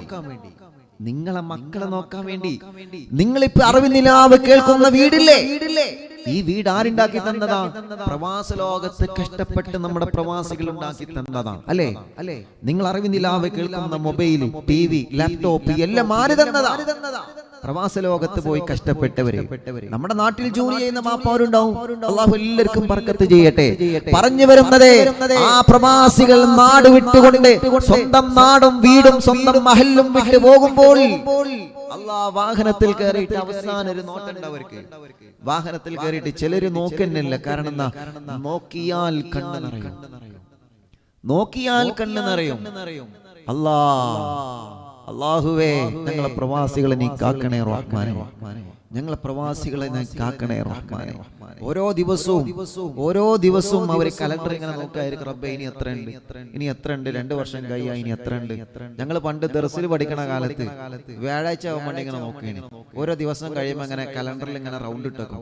നിങ്ങളെ മക്കളെ നോക്കാൻ വേണ്ടി. നിങ്ങളിപ്പോ അറിവിനിലാവ് കേൾക്കുന്ന വീടില്ലേ, ഈ വീട് ആരുണ്ടാക്കി തന്നതാണ്? പ്രവാസ ലോകത്ത് കഷ്ടപ്പെട്ട് നമ്മുടെ പ്രവാസികൾ ഉണ്ടാക്കി തന്നതാണ്, അല്ലേ? നിങ്ങൾ അറിവിനിലാവ് കേൾക്കുന്ന മൊബൈൽ, TV, ലാപ്ടോപ്പ് എല്ലാം ആര് തന്നതാ? പ്രവാസ ലോകത്ത് പോയി കഷ്ടപ്പെട്ടവര്. നമ്മുടെ നാട്ടിൽ ജോലി ചെയ്യുന്ന മാപ്പാരുണ്ടാവും, അള്ളാഹു എല്ലാവർക്കും ബർക്കത്ത് ചെയ്യട്ടെ. പറഞ്ഞു വരുന്നത്, ആ പ്രവാസികൾ നാട് വിട്ടുകൊണ്ട് സ്വന്തം നാടും വീടും സ്വന്തം മഹല്ലും വിട്ടു പോകുമ്പോൾ അള്ളാഹ് വാഹനത്തിൽ കയറിയിട്ട് അവസാനം ഒരു നോട്ടുണ്ട് അവർക്ക്. വാഹനത്തിൽ കയറിയിട്ട് ചിലര് നോക്കുന്നില്ല. കാരണം എന്താ? നോക്കിയാൽ കണ്ണ് നിറയും. അല്ലാഹുവേ, ഞങ്ങളെ പ്രവാസികളെ നീ കാക്കണേ റഹ്മാനേ, ഞങ്ങളെ പ്രവാസികളെ നീ കാക്കണേ റഹ്മാനേ. ഓരോ ദിവസവും അവർ കലണ്ടർ ഇങ്ങനെ നോക്കായിരിക്കും, റബ്ബേ ഇനി എത്ര ഉണ്ട് 2 വർഷം കഴിയാ, ഇനി എത്ര ഉണ്ട്. ഞങ്ങൾ പണ്ട് ദർസിൽ പഠിക്കണ കാലത്ത് വ്യാഴാഴ്ച ആവുമ്പോൾ ഇങ്ങനെ നോക്കുകയാണ്. ഓരോ ദിവസം കഴിയുമ്പോൾ ഇങ്ങനെ കലണ്ടറിൽ ഇങ്ങനെ റൗണ്ട് ഇട്ടേക്കും.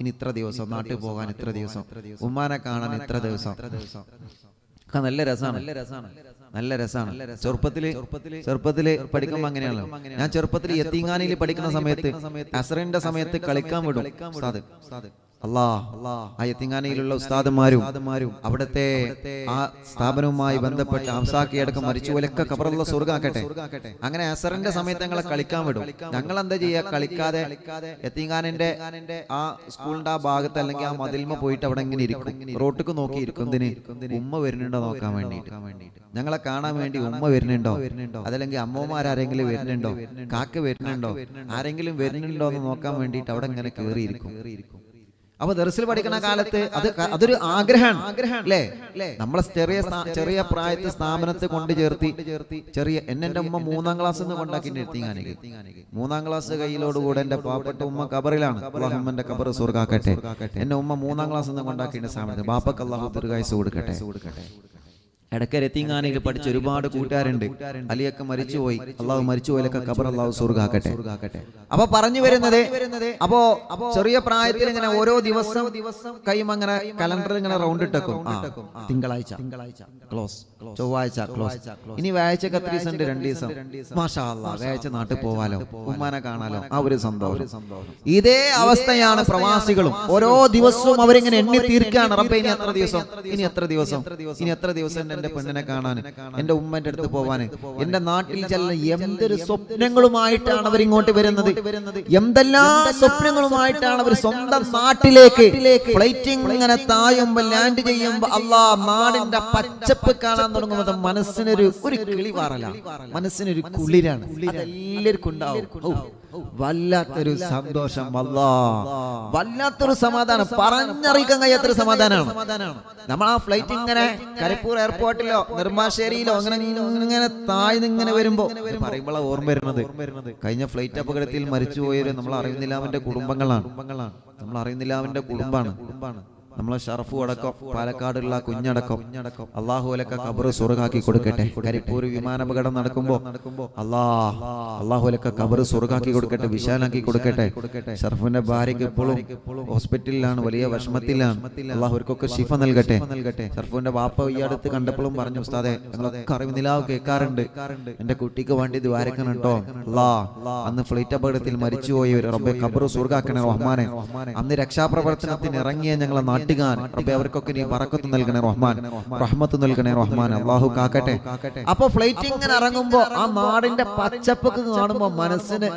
ഇനി ഇത്ര ദിവസം, നാട്ടിൽ പോകാൻ ഇത്ര ദിവസം, ഉമ്മാനെ കാണാൻ ഇത്ര ദിവസം. നല്ല രസമാണ്. ചെറുപ്പത്തില് പഠിക്കുമ്പോ അങ്ങനെയാണല്ലോ. ഞാൻ ചെറുപ്പത്തിൽ യത്തീംഖാനയിൽ പഠിക്കുന്ന സമയത്ത് അസ്റിന്റെ സമയത്ത് കളിക്കാൻ വിടും ഉസ്താദ്. ആ യത്തീംഖാനയിലുള്ള ഉസ്താദുമാരും അവിടുത്തെ ആ സ്ഥാപനവുമായി ബന്ധപ്പെട്ട് അംസാക്കിയടക്കം മരിച്ചുപോലൊക്കെ ഖബറുള്ള സ്വർഗ്ഗാക്കട്ടെ. അങ്ങനെ അസറിന്റെ സമയത്ത് ഞങ്ങളെ കളിക്കാൻ വിടും. ഞങ്ങൾ എന്താ ചെയ്യാ? കളിക്കാതെ യത്തീംഖാനന്റെ ആ സ്കൂളിന്റെ ആ ഭാഗത്ത് അല്ലെങ്കിൽ ആ മതിൽമ പോയിട്ട് അവിടെ ഇങ്ങനെ ഇരിക്കും, റോട്ടിക്ക് നോക്കിയിരിക്കും. എന്തിന്? ഉമ്മ വരുന്നുണ്ടോ നോക്കാൻ വേണ്ടിയിട്ട്, ഞങ്ങളെ കാണാൻ വേണ്ടി ഉമ്മ വരുന്നുണ്ടോ, അതല്ലെങ്കിൽ അമ്മമാരെങ്കിലും വരുന്നുണ്ടോ, കാക്ക വരുന്നുണ്ടോ, ആരെങ്കിലും വരുന്നുണ്ടോ എന്ന് നോക്കാൻ വേണ്ടിയിട്ട് അവിടെ ഇങ്ങനെ കയറിയിരിക്കും. അപ്പൊ ദർസിൽ പഠിക്കുന്ന കാലത്ത് അതൊരു ആഗ്രഹമാണ്, അല്ലേ? നമ്മളെ ചെറിയ പ്രായത്തിൽ സ്ഥാപനത്തെ കൊണ്ട് ചേർത്തി എന്റെ ഉമ്മ 3-ാം ക്ലാസ് കൊണ്ടാക്കി യത്തീംഖാനയിൽ. 3-ാം ക്ലാസ് കയ്യിലോടുകൂടെ എന്റെ പാവപ്പെട്ട ഉമ്മ ഖബറിലാണ്, അല്ലാഹുമ്മന്റെ ഖബർ സ്വർഗ്ഗാക്കട്ടെ. എന്നെ ഉമ്മ 3-ാം ക്ലാസ് കൊണ്ടാക്കി സ്ഥാപനത്തിൽ. ബാപ്പക്ക് അല്ലാഹു ദീർഘായുസ്സ് കൊടുക്കട്ടെ. ഇടയ്ക്ക് യത്തീംഖാനയിൽ പഠിച്ച ഒരുപാട് കൂട്ടുകാരുണ്ട്. അലിയൊക്കെ മരിച്ചുപോയി, അള്ളാഹു മരിച്ചുപോയിലൊക്കെ ഖബർ അള്ളാഹു സ്വർഗ്ഗാക്കട്ടെ. അപ്പൊ പറഞ്ഞു വരുന്നത്, അപ്പോ ചെറിയ പ്രായത്തിൽ ഇങ്ങനെ ഓരോ ദിവസം കഴിയുമ്പോ അങ്ങനെ കലണ്ടറിൽ ഇങ്ങനെ റൗണ്ട് ഇട്ടേക്കും. തിങ്കളാഴ്ച ക്ലോസ്, ചൊവ്വാഴ്ച ക്ലോസ്, ഇനി വ്യാഴ്ചക്ക് എത്ര ദിവസം ഉണ്ട്? 2 ദിവസം. മാഷാ അല്ലാഹ്, വ്യാഴ്ച നാട്ടിൽ പോവാലോ, ഉമ്മാനെ കാണാലോ, ആ ഒരു സന്തോഷം. ഇതേ അവസ്ഥയാണ് പ്രവാസികളും. ഓരോ ദിവസവും അവരിങ്ങനെ എണ്ണി തീർക്കാണ്. റബ്ബേ ഇനി എത്ര ദിവസം, ഇനി എത്ര ദിവസം എന്റെ പെണ്ണിനെ കാണാൻ, എന്റെ ഉമ്മന്റെ അടുത്ത് പോവാന്, എന്റെ നാട്ടിൽ ചെല്ലുന്ന എന്തൊരു സ്വപ്നങ്ങളുമായിട്ടാണ് അവർ ഇങ്ങോട്ട് വരുന്നത്. എന്തെല്ലാം സ്വപ്നങ്ങളുമായിട്ടാണ് അവർ സ്വന്തം നാട്ടിലേക്ക് ഫ്ലൈറ്റിംഗ് ഇങ്ങനെ താഴുമ്പോ ലാൻഡ് ചെയ്യുമ്പോ നാടിന്റെ പച്ചപ്പ് കാണാൻ തുടങ്ങുമ്പോൾ മനസ്സിനൊരു കിളി പാറല, മനസ്സിനൊരു കുളിരാണ്. എല്ലാവർക്കും ഉണ്ടാവും. വല്ലാത്തൊരു സന്തോഷം, വല്ലാത്തൊരു സമാധാനം, പറഞ്ഞറിയിക്കാൻ കഴിയാത്തൊരു സമാധാനമാണ്. നമ്മൾ ആ ഫ്ലൈറ്റ് ഇങ്ങനെ കരിപ്പൂർ എയർപോർട്ടിലോ നെടുമ്പാശ്ശേരിയിലോ അങ്ങനെ താഴ്ന്നിങ്ങനെ വരുമ്പോ പറയുമ്പോഴാണ് ഓർമ്മ വരുന്നത് കഴിഞ്ഞ ഫ്ലൈറ്റ് അപകടത്തിൽ മരിച്ചുപോയവര് നമ്മൾ അറിയുന്നില്ല അവന്റെ കുടുംബങ്ങളാണ്. നമ്മൾ അറിയുന്നില്ല അവന്റെ കുടുംബാണ്. നമ്മളെ ഷറഫു അടക്കം, പാലക്കാടുള്ള കുഞ്ഞടക്കം, അള്ളാഹുലൊക്കെ ഖബർ സ്വർഗ്ഗാക്കി കൊടുക്കട്ടെ. കരിപ്പൂർ വിമാനാപകടം നടക്കുമ്പോ അള്ളാഹുലൊക്കെ ഖബർ സ്വർഗ്ഗാക്കി കൊടുക്കട്ടെ, വിശാലാക്കി കൊടുക്കട്ടെ. ഷറഫിന്റെ ഭാര്യയ്ക്ക് ഇപ്പോഴും ഹോസ്പിറ്റലിലാണ്, വലിയ വിഷമത്തിലാണ്. അള്ളാഹുവർക്കൊക്കെ ശിഫ നൽകട്ടെ. ഷറഫിന്റെ വാപ്പ ഈ അടുത്ത് കണ്ടപ്പോഴും പറഞ്ഞു, ഉസ്താദെ ഞങ്ങളൊക്കെ അറിവിനിലാവ് കേൾക്കാറുണ്ട്, എന്റെ കുട്ടിക്ക് വേണ്ടി ദ്വാരക്കണം കേട്ടോ. അന്ന് ഫ്ലൈറ്റ് അപകടത്തിൽ മരിച്ചുപോയവർ റബ്ബേ ഖബർ സ്വർഗ്ഗാക്കണേ റഹ്മാനെ. അന്ന് രക്ഷാപ്രവർത്തനത്തിന് ഇറങ്ങിയ ഞങ്ങളെ നാട്ടുകാർ റബ്ബേ അവർക്കൊക്കെ നീ ബറക്കത്ത് നൽകണേ റഹ്മാൻ, റഹ്മത്ത് നൽകണേ റഹ്മാൻ, അല്ലാഹു കാക്കട്ടെ. അപ്പൊ ഫ്ലൈറ്റ് ഇങ്ങനെ ഇറങ്ങുമ്പോ ആ നാടിന്റെ പച്ചപ്പൊക്കെ കാണുമ്പോ മനസ്സിന്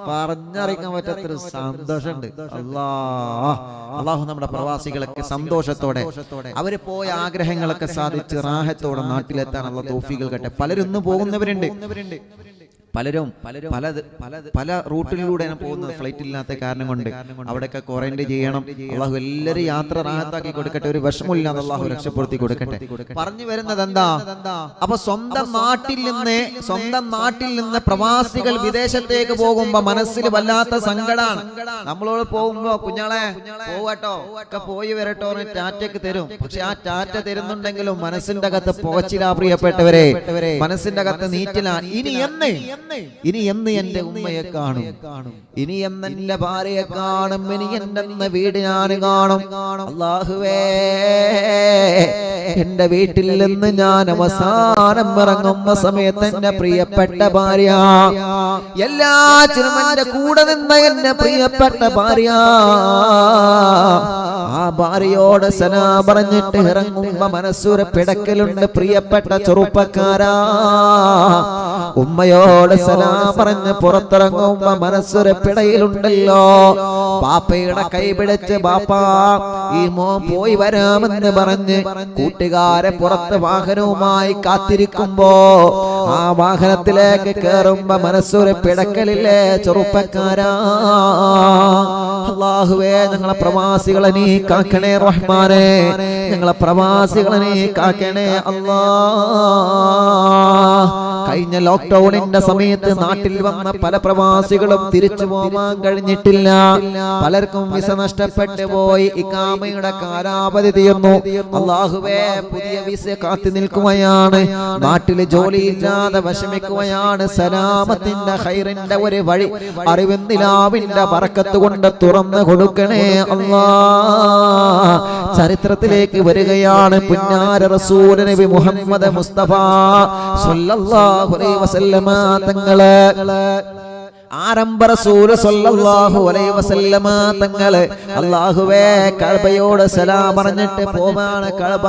പറഞ്ഞറിയിക്കാൻ പറ്റാത്തൊരു സന്തോഷമുണ്ട്. അല്ലാഹു നമ്മുടെ പ്രവാസികളൊക്കെ സന്തോഷത്തോടെ അവര് പോയ ആഗ്രഹങ്ങളൊക്കെ സാധിച്ച് റാഹത്തോടെ നാട്ടിലെത്താൻ അല്ലാഹു തൗഫീഖ് നൽകട്ടെ. പലരും ഇന്ന് പോകുന്നവരുണ്ട്, പലരും പല റൂട്ടിലൂടെയാണ് പോകുന്നത്. ഫ്ലൈറ്റ് ഇല്ലാത്ത കാരണം കൊണ്ട് അവിടെയൊക്കെ ക്വാറന്റൈൻ ചെയ്യണം. അള്ളാഹു എല്ലാവരും യാത്ര റാഹത്താക്കി കൊടുക്കട്ടെ, ഒരു വിഷമമില്ലാതെ അള്ളാഹു രക്ഷപ്പെടുത്തി കൊടുക്കട്ടെ. പറഞ്ഞു വരുന്നത് എന്താ? അപ്പൊ സ്വന്തം നാട്ടിൽ നിന്ന് പ്രവാസികൾ വിദേശത്തേക്ക് പോകുമ്പോ മനസ്സിൽ വല്ലാത്ത സങ്കടാണ്. നമ്മളോട് പോകുമ്പോ കുഞ്ഞാളെ പോവട്ടോ ഒക്കെ പോയി വരട്ടോ ടാറ്റയ്ക്ക് തരും. പക്ഷെ ആ ടാറ്റ തരുന്നുണ്ടെങ്കിലും മനസ്സിന്റെ അകത്ത് പോച്ചിലാ പ്രിയപ്പെട്ടവരെ, മനസ്സിന്റെ അകത്ത് നീറ്റിലാണ്. ഇനി എന്ന് എന്റെ ഉമ്മയെ കാണും, ഇനി എന്നെ ഭാര്യയെ കാണും, ഇനി എന്നെ വീട് ഞാൻ കാണും. അല്ലാഹുവേ, എന്റെ വീട്ടിൽ നിന്ന് ഞാൻ അവസാനം ഇറങ്ങുന്ന സമയത്ത് എന്റെ പ്രിയപ്പെട്ട ഭാര്യ, എല്ലാറ്റിനും എന്റെ കൂടെ നിന്ന എന്റെ പ്രിയപ്പെട്ട ഭാര്യ, ആ ഭാര്യയോട് സലാം പറഞ്ഞിട്ട് ഇറങ്ങുമ്പോ മനസ്സൊരു പിടക്കലുണ്ട്. പ്രിയപ്പെട്ട ചെറുപ്പക്കാരാ, ഉമ്മയോട് സലാം പറഞ്ഞ് പുറത്തിറങ്ങുമ്പോ മനസ്സൊരു പിടയിലുണ്ടല്ലോ. ബാപ്പയുടെ കൈ പിടിച്ച് ബാപ്പാ ഈ മോൻ പോയി വരാമെന്ന് പറഞ്ഞ് കൂട്ടുകാരെ പുറത്ത് വാഹനവുമായി കാത്തിരിക്കുമ്പോ ആ വാഹനത്തിലേക്ക് കേറുമ്പോ മനസ്സൊരു പിടക്കലില്ലേ ചെറുപ്പക്കാരാ? അല്ലാഹുവേ, ഞങ്ങളെ പ്രവാസികളെ നീ കാക്കണേ റഹ്മാനേ, ഞങ്ങളെ പ്രവാസികളെ നീ കാക്കണേ അല്ലാ. കഴിഞ്ഞ ലോക്ക്ഡൌണിന്റെ സമയത്ത് നാട്ടിൽ വന്ന പല പ്രവാസികളും തിരിച്ചു പോകാൻ കഴിഞ്ഞിട്ടില്ല. പലർക്കും വിസ നഷ്ടപ്പെട്ടു പോയി, ഇഖാമയുടെ കാലാവധി തീർന്നു. അല്ലാഹുവേ, പുതിയ വിസ കാത്തു നിൽക്കുകയാണ്. നാട്ടിൽ ജോലിയില്ലാതെ വിഷമിക്കുകയാണ്. സലാമത്തിന്റെ ഖൈറിന്റെ ഒരു വഴി അറിവിന്ദിലാവിന്റെ ബറക്കത്ത് കൊണ്ട് തുറന്നു കൊടുക്കണേ അല്ലാ. ചരിത്രത്തിലേക്ക് വരികയാണ് പുന്നാര റസൂൽ നബി മുഹമ്മദ് മുസ്തഫ സ്വല്ലല്ലാഹു അലൈഹി വസല്ലമ തങ്ങളെ. ആരംഭ റസൂൽ സ്വല്ലല്ലാഹു അലൈഹി വസല്ലമ തങ്ങളെ അല്ലാഹുവേ കഅബയോട് സലാം പറഞ്ഞിട്ട് പോവാണ്. കഅബ,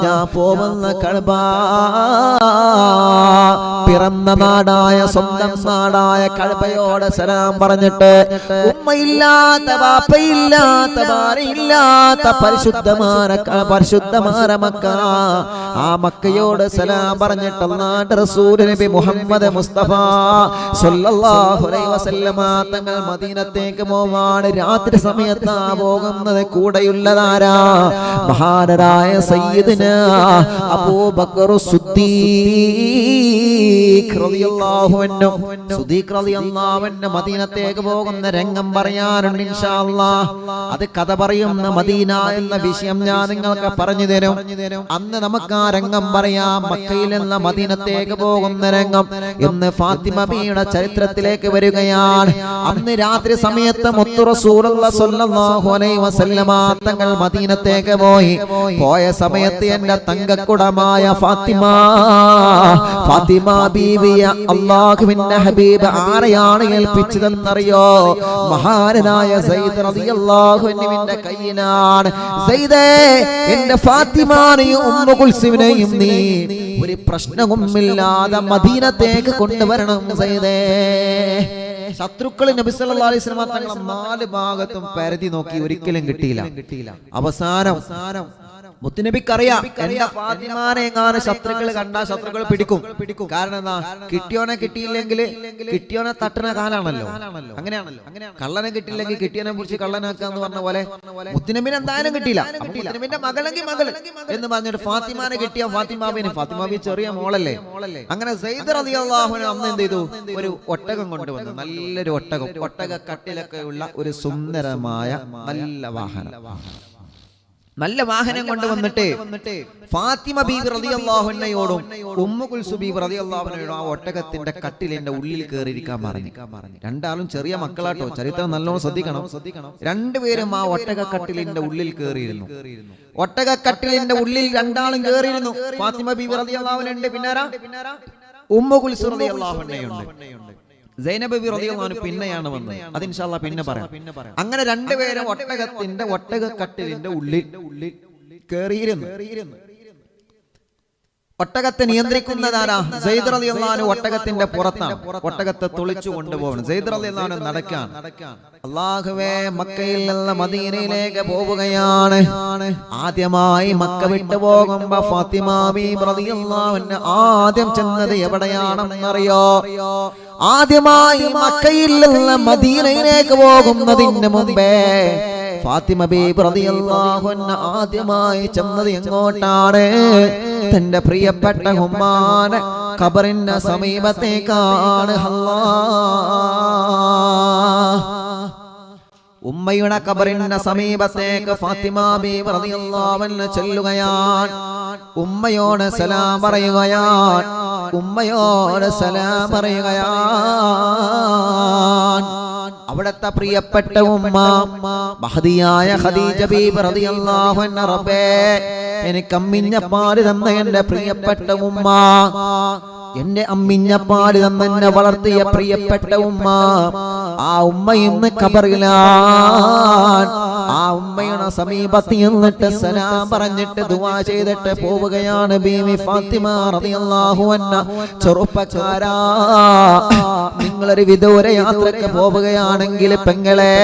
ഞാൻ പോകുന്ന കഅബ, പിറന്ന നാടായ സ്വന്തം നാടായ കഅബയോട് സലാം പറഞ്ഞിട്ട് ഉമ്മയില്ലാത്ത ബാപ്പയില്ലാത്ത ഭാര്യയില്ലാത്ത പരിശുദ്ധമായ മക്ക, ആ മക്കയോട് സലാം പറഞ്ഞിട്ട് അല്ലാഹുവിന്റെ റസൂൽ നബി മുഹമ്മദ് മുസ്തഫ സ്വല്ലല്ലാഹു അലൈഹി വസല്ലമ തങ്ങൾ മദീനത്തേക്ക് പോവാണ്. രാത്രി സമയത്താ പോകുന്നത്. കൂടെയുള്ളതാരാ? മഹാനരായ സയ്യിദുനാ അബൂബക്കർ സിദ്ദീഖ് റളിയല്ലാഹു അൻഹു. സിദ്ദീഖ് റളിയല്ലാഹു അൻഹു മദീനത്തേക്ക് പോകുന്ന രംഗം പറയാനുണ്ട് ഇൻഷാ അല്ലാഹ്. അത് കഥ പറയുന്ന മദീന എന്ന വിഷയം ഞാൻ നിങ്ങൾക്ക് പറഞ്ഞു തരും. അന്ന് നമുക്ക് ആ രംഗം പറയാം. മക്കയിൽ നിന്ന് മദീനത്തേക്ക് പോകുന്ന രംഗം എന്ന് ഫാത്തിമ ബിയുടെ ചരിത്രത്തിലേക്ക് വരികയാണ്. അന്ന് രാത്രി സമയത്ത് മുത്തു റസൂലുള്ളാഹി സ്വല്ലല്ലാഹു അലൈഹി വസല്ലമ തങ്ങൾ മദീനത്തേക്ക് പോയ സമയത്ത് എന്റെ തങ്കക്കുടമായ ഫാത്തിമ ബീവിയെ അല്ലാഹുവിന്റെ ഹബീബ് ആരെയാണ് ഏൽപ്പിച്ചതെന്നറിയോ? മഹാനായ സയ്യിദ് റളിയല്ലാഹു അൻഹുവിന്റെ കയ്യിലാണ്. സയ്യിദേ, എന്റെ ഫാത്തിമയെയും ഉമ്മു കുൽസുമിനെയും നീ ഒരു പ്രശ്നവുമില്ലാതെ മദീനത്തേക്ക് കൊണ്ടുവരണം സയ്യിദേ. ശത്രുക്കൾ നബി സല്ലല്ലാഹു അലൈഹി വസല്ലം തങ്ങൾ നാല് ഭാഗത്തും പരതി നോക്കി, ഒരിക്കലും കിട്ടിയില്ല. അവസാനം മുത്തുനബിക്കറിയാം എന്റെ ഫാത്തിമാനെ എങ്ങാനും ശത്രുക്കൾ കണ്ടാൽ ശത്രുക്കൾ പിടിക്കും. കാരണം എന്താ? കിട്ടിയോനെ കിട്ടിയില്ലെങ്കിൽ കിട്ടിയോനെ തട്ടുന്ന കാലാണല്ലോ. അങ്ങനെയാണല്ലോ. കള്ളനെ കിട്ടിയില്ലെങ്കിൽ കിട്ടിയോനെ കുറിച്ച് കള്ളനാക്കാന്ന് പറഞ്ഞ പോലെ മുത്തുനബിനെ എന്തായാലും കിട്ടിയില്ല. മുത്തുനബിന്റെ മകളെങ്കിൽ മകൾ എന്ന് പറഞ്ഞിട്ട് ഫാത്തിമാനെ കിട്ടിയ ഫാത്തിമാബി ചെറിയ മോളല്ലേ. അങ്ങനെ സയ്യിദ് റളിയല്ലാഹു അൻഹു അന്ന് എന്ത് ചെയ്തു? ഒരു ഒട്ടകം കൊണ്ടുവന്നു. നല്ലൊരു ഒട്ടക കട്ടിലൊക്കെ ഉള്ള ഒരു സുന്ദരമായ നല്ല വാഹനം കൊണ്ടുവന്നിട്ട് ഫാത്തിമ ബീവി റളിയല്ലാഹു അൻഹയോടും ഉമ്മു കുൽസും ബീവി റളിയല്ലാഹു അൻഹയോടും ആ ഒട്ടകത്തിന്റെ കട്ടിലിന്റെ ഉള്ളിൽ കയറിയിരിക്കാൻ പറഞ്ഞു. രണ്ടാളും ചെറിയ മക്കളാട്ടോ, ചരിത്രം നല്ലോണം ശ്രദ്ധിക്കണം. രണ്ടുപേരും ആ ഒട്ടക കട്ടിലിന്റെ ഉള്ളിൽ കയറിയിരുന്നു. ഒട്ടക കട്ടിലിന്റെ ഉള്ളിൽ രണ്ടാളും കയറിയിരുന്നു. ഫാത്തിമ ബീവി റളിയല്ലാഹു അൻഹ ഉണ്ട്, പിന്നാരാ ഉമ്മു കുൽസും റളിയല്ലാഹു അൻഹയുണ്ട്. സൈനബ് ബിബി റളിയല്ലാഹു അൻഹ പിന്നെയാണ് വന്നത്. അത് ഇൻഷാ അല്ലാഹ് പിന്നെ പറയാം. അങ്ങനെ രണ്ടുപേരും ഒട്ടകക്കട്ടിലിന്റെ ഉള്ളിൽ കയറിയിരുന്നു. ഒട്ടകത്തെ നിയന്ത്രിക്കുന്നതാരാ? സയ്യിദ് റളിയല്ലാഹു അൻഹു ഒട്ടകത്തിന്റെ പുറത്താണ്. ഒട്ടകത്തെ തുളിച്ചു കൊണ്ടുപോകണം. സയ്യിദ് റളിയല്ലാഹു അൻഹു നടക്കാൻ അല്ലാഹുവേ മക്കയിൽ നിന്ന് മദീനയിലേക്ക് പോവുകയാണ്. ആദ്യമായി മക്ക വിട്ടു പോകുമ്പോ ഫാത്തിമ ബീബി റളിയല്ലാഹു അൻഹ ആദ്യം ചെന്നത് എവിടെയാണെന്നറിയോ? ആദ്യമായി മക്കയിൽ നിന്ന് മദീനയിലേക്ക് പോകുന്നതിന് മുമ്പേ ഫാത്തിമ ബീബി റളിയല്ലാഹു അൻഹ ആദ്യമായി ചെന്നത് എങ്ങോട്ടാണ്? തന്റെ പ്രിയപ്പെട്ട ഉമ്മാനെ ഖബറിന്റെ സമീപത്തേക്കാണ്. ഉമ്മയുടെ ഖബറിന്റെ സമീപത്തേക്ക് ഫാത്തിമ ബീബി റളിയല്ലാഹു അൻഹ ചെല്ലുകയാണ്. ഉമ്മയോട് സലാം പറയുകയാണ്. ഉമ്മയോട് സലാം പറയുകയാണ്. അവിടുത്തെ പ്രിയപ്പെട്ട ഉമ്മ മഹദിയായ ഖദീജ ബീബി റളിയല്ലാഹു അൻഹ, റബ്ബേ എനിക്ക് അമ്മിഞ്ഞ പാല് തന്ന എന്റെ പ്രിയപ്പെട്ട ഉമ്മ, എന്റെ അമ്മിഞ്ഞ പാല് തന്ന എന്നെ വളർത്തിയ പ്രിയപ്പെട്ട ഉമ്മ, ആ ഉമ്മ ഇന്ന് ഖബറിലാണ്. ആ ഉമ്മയുടെ സമീപത്ത് നിന്നിട്ട് സലാം പറഞ്ഞിട്ട് ദുആ ചെയ്തിട്ട് പോവുകയാണ് ബീവി ഫാത്തിമ റളിയല്ലാഹു അൻഹ. ചെറുപ്പക്കാരാ, നിങ്ങളൊരു വിദൂര യാത്രക്ക് പോവുകയാണെങ്കിൽ പെങ്ങളെ,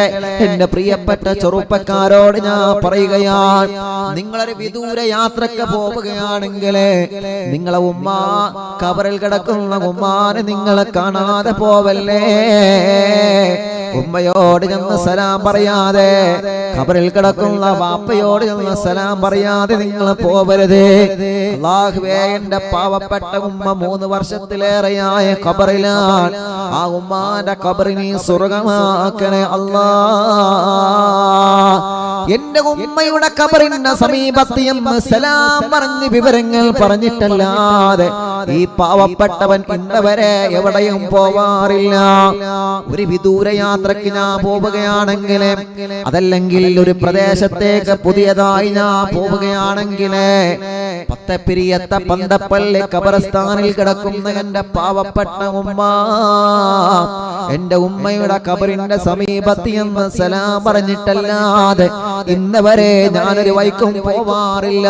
എന്റെ പ്രിയപ്പെട്ട ചെറുപ്പക്കാരോട് ഞാൻ പറയുകയാണ്, നിങ്ങളൊരു വിദൂര യാത്രക്ക് പോവുകയാണെങ്കിൽ നിങ്ങളെ ഉമ്മ ഖബറിൽ കിടക്കുന്ന ഉമ്മാനെ നിങ്ങളെ കാണാതെ പോവല്ലേ. ഉമ്മയോട് ചെന്ന് സലാം പറയാതെ, ഖബറിൽ കിടക്കുന്ന വാപ്പയോട് ചെന്ന് സലാം പറയാതെ നിങ്ങൾ പോവരുത്. അല്ലാഹുവേ, എന്റെ പാവപ്പെട്ട ഉമ്മ 3 വർഷത്തിലേറെയായ ഖബറിലാണ്. ആ ഉമ്മാന്റെ ഖബറിനെ സ്വർഗ്ഗമാക്കണേ അല്ലാ. എന്റെ ഉമ്മയുടെ ഖബറിന്റെ സമീപത്ത് എന്ന് സലാം പറഞ്ഞ് വിവരങ്ങൾ പറഞ്ഞിട്ടല്ലാതെ ഈ പാവപ്പെട്ടവൻ ഇന്നവരെ എവിടെയും പോവാറില്ല. ഒരു വിദൂര യാത്രക്ക് ഞാൻ പോവുകയാണെങ്കിൽ, അതല്ലെങ്കിൽ ഒരു പ്രദേശത്തേക്ക് പുതിയതായി ഞാൻ പോവുകയാണെങ്കിൽ, പത്തപ്പിരിയത്തെ പന്തപ്പള്ളി ഖബർസ്ഥാനിൽ കിടക്കുന്ന എന്റെ പാവപ്പെട്ട ഉമ്മ, എന്റെ ഉമ്മയുടെ ഖബറിന്റെ സമീപത്ത് എന്ന് സലാം പറഞ്ഞിട്ടല്ലാതെ ഇന്നവരെ ഞാനൊരു വൈക്കും പോവാറില്ല.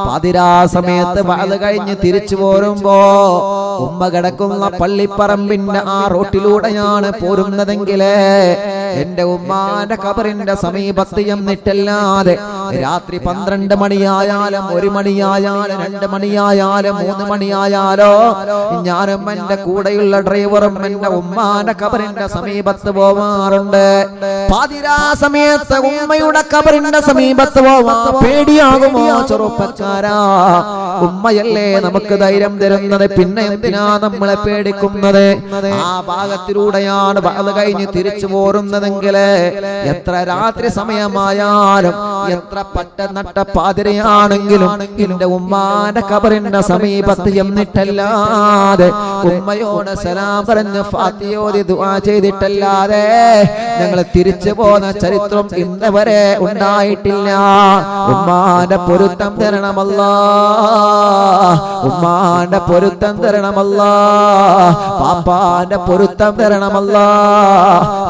പാതിരാ സമയത്ത് വഅദ് കഴിഞ്ഞ് തിരിച്ചു പോരുമ്പോ ഉമ്മ കിടക്കുന്ന പള്ളിപ്പറമ്പിന്റെ ആ റോട്ടിലൂടെയാണ് പോരുന്നതെങ്കിൽ എന്റെ ഉമ്മാന്റെ ഖബറിന്റെ സമീപത്ത് എന്നിട്ടല്ലാതെ രാത്രി 12 മണിയായാലും 1 മണിയായാലും 2 മണിയായാലും 3 മണിയായാലോ ഞാനും എന്റെ കൂടെയുള്ള ഡ്രൈവറും എന്റെ ഉമ്മാന്റെ ഖബറിന്റെ സമീപത്ത് പോവാറുണ്ട്. പാതിരാ സമയത്ത് ഉമ്മയുടെ ഖബറിന്റെ സമീപത്ത് പോവാൻ പേടിയാകുമോ ചെറുപ്പക്കാരാ? ഉമ്മയല്ലേ നമുക്ക് ധൈര്യം തരുന്നത്, പിന്നെ എന്തിനാ നമ്മളെ പേടിക്കുന്നത്? ആ ഭാഗത്തിലൂടെയാണ് വഅദ് കഴിഞ്ഞ് തിരിച്ചു പോരുന്നതെങ്കിൽ എത്ര രാത്രി സമയമായാലും എത്ര പട്ടനട്ട പാതിരയാണെങ്കിലും എന്റെ ഉമ്മാന്റെ ഖബറിന്റെ സമീപത്ത് എന്നിട്ടല്ലാതെ ഉമ്മയോട് സലാം പറഞ്ഞ് ഫാത്തിഹയോട് ദുആ ചെയ്തിട്ടല്ലാതെ ഞങ്ങൾ തിരിച്ചു പോന്ന ചരിത്രം ഇന്നവരെ ഉണ്ടായിട്ടില്ല. ഉമ്മാന്റെ പൊരുത്തം തരണമല്ലാ, ഉമ്മാന്റെ പൊരുത്തം തരണമല്ലാ, പാപ്പാന്റെ പൊരുത്തം തരണമല്ലാ.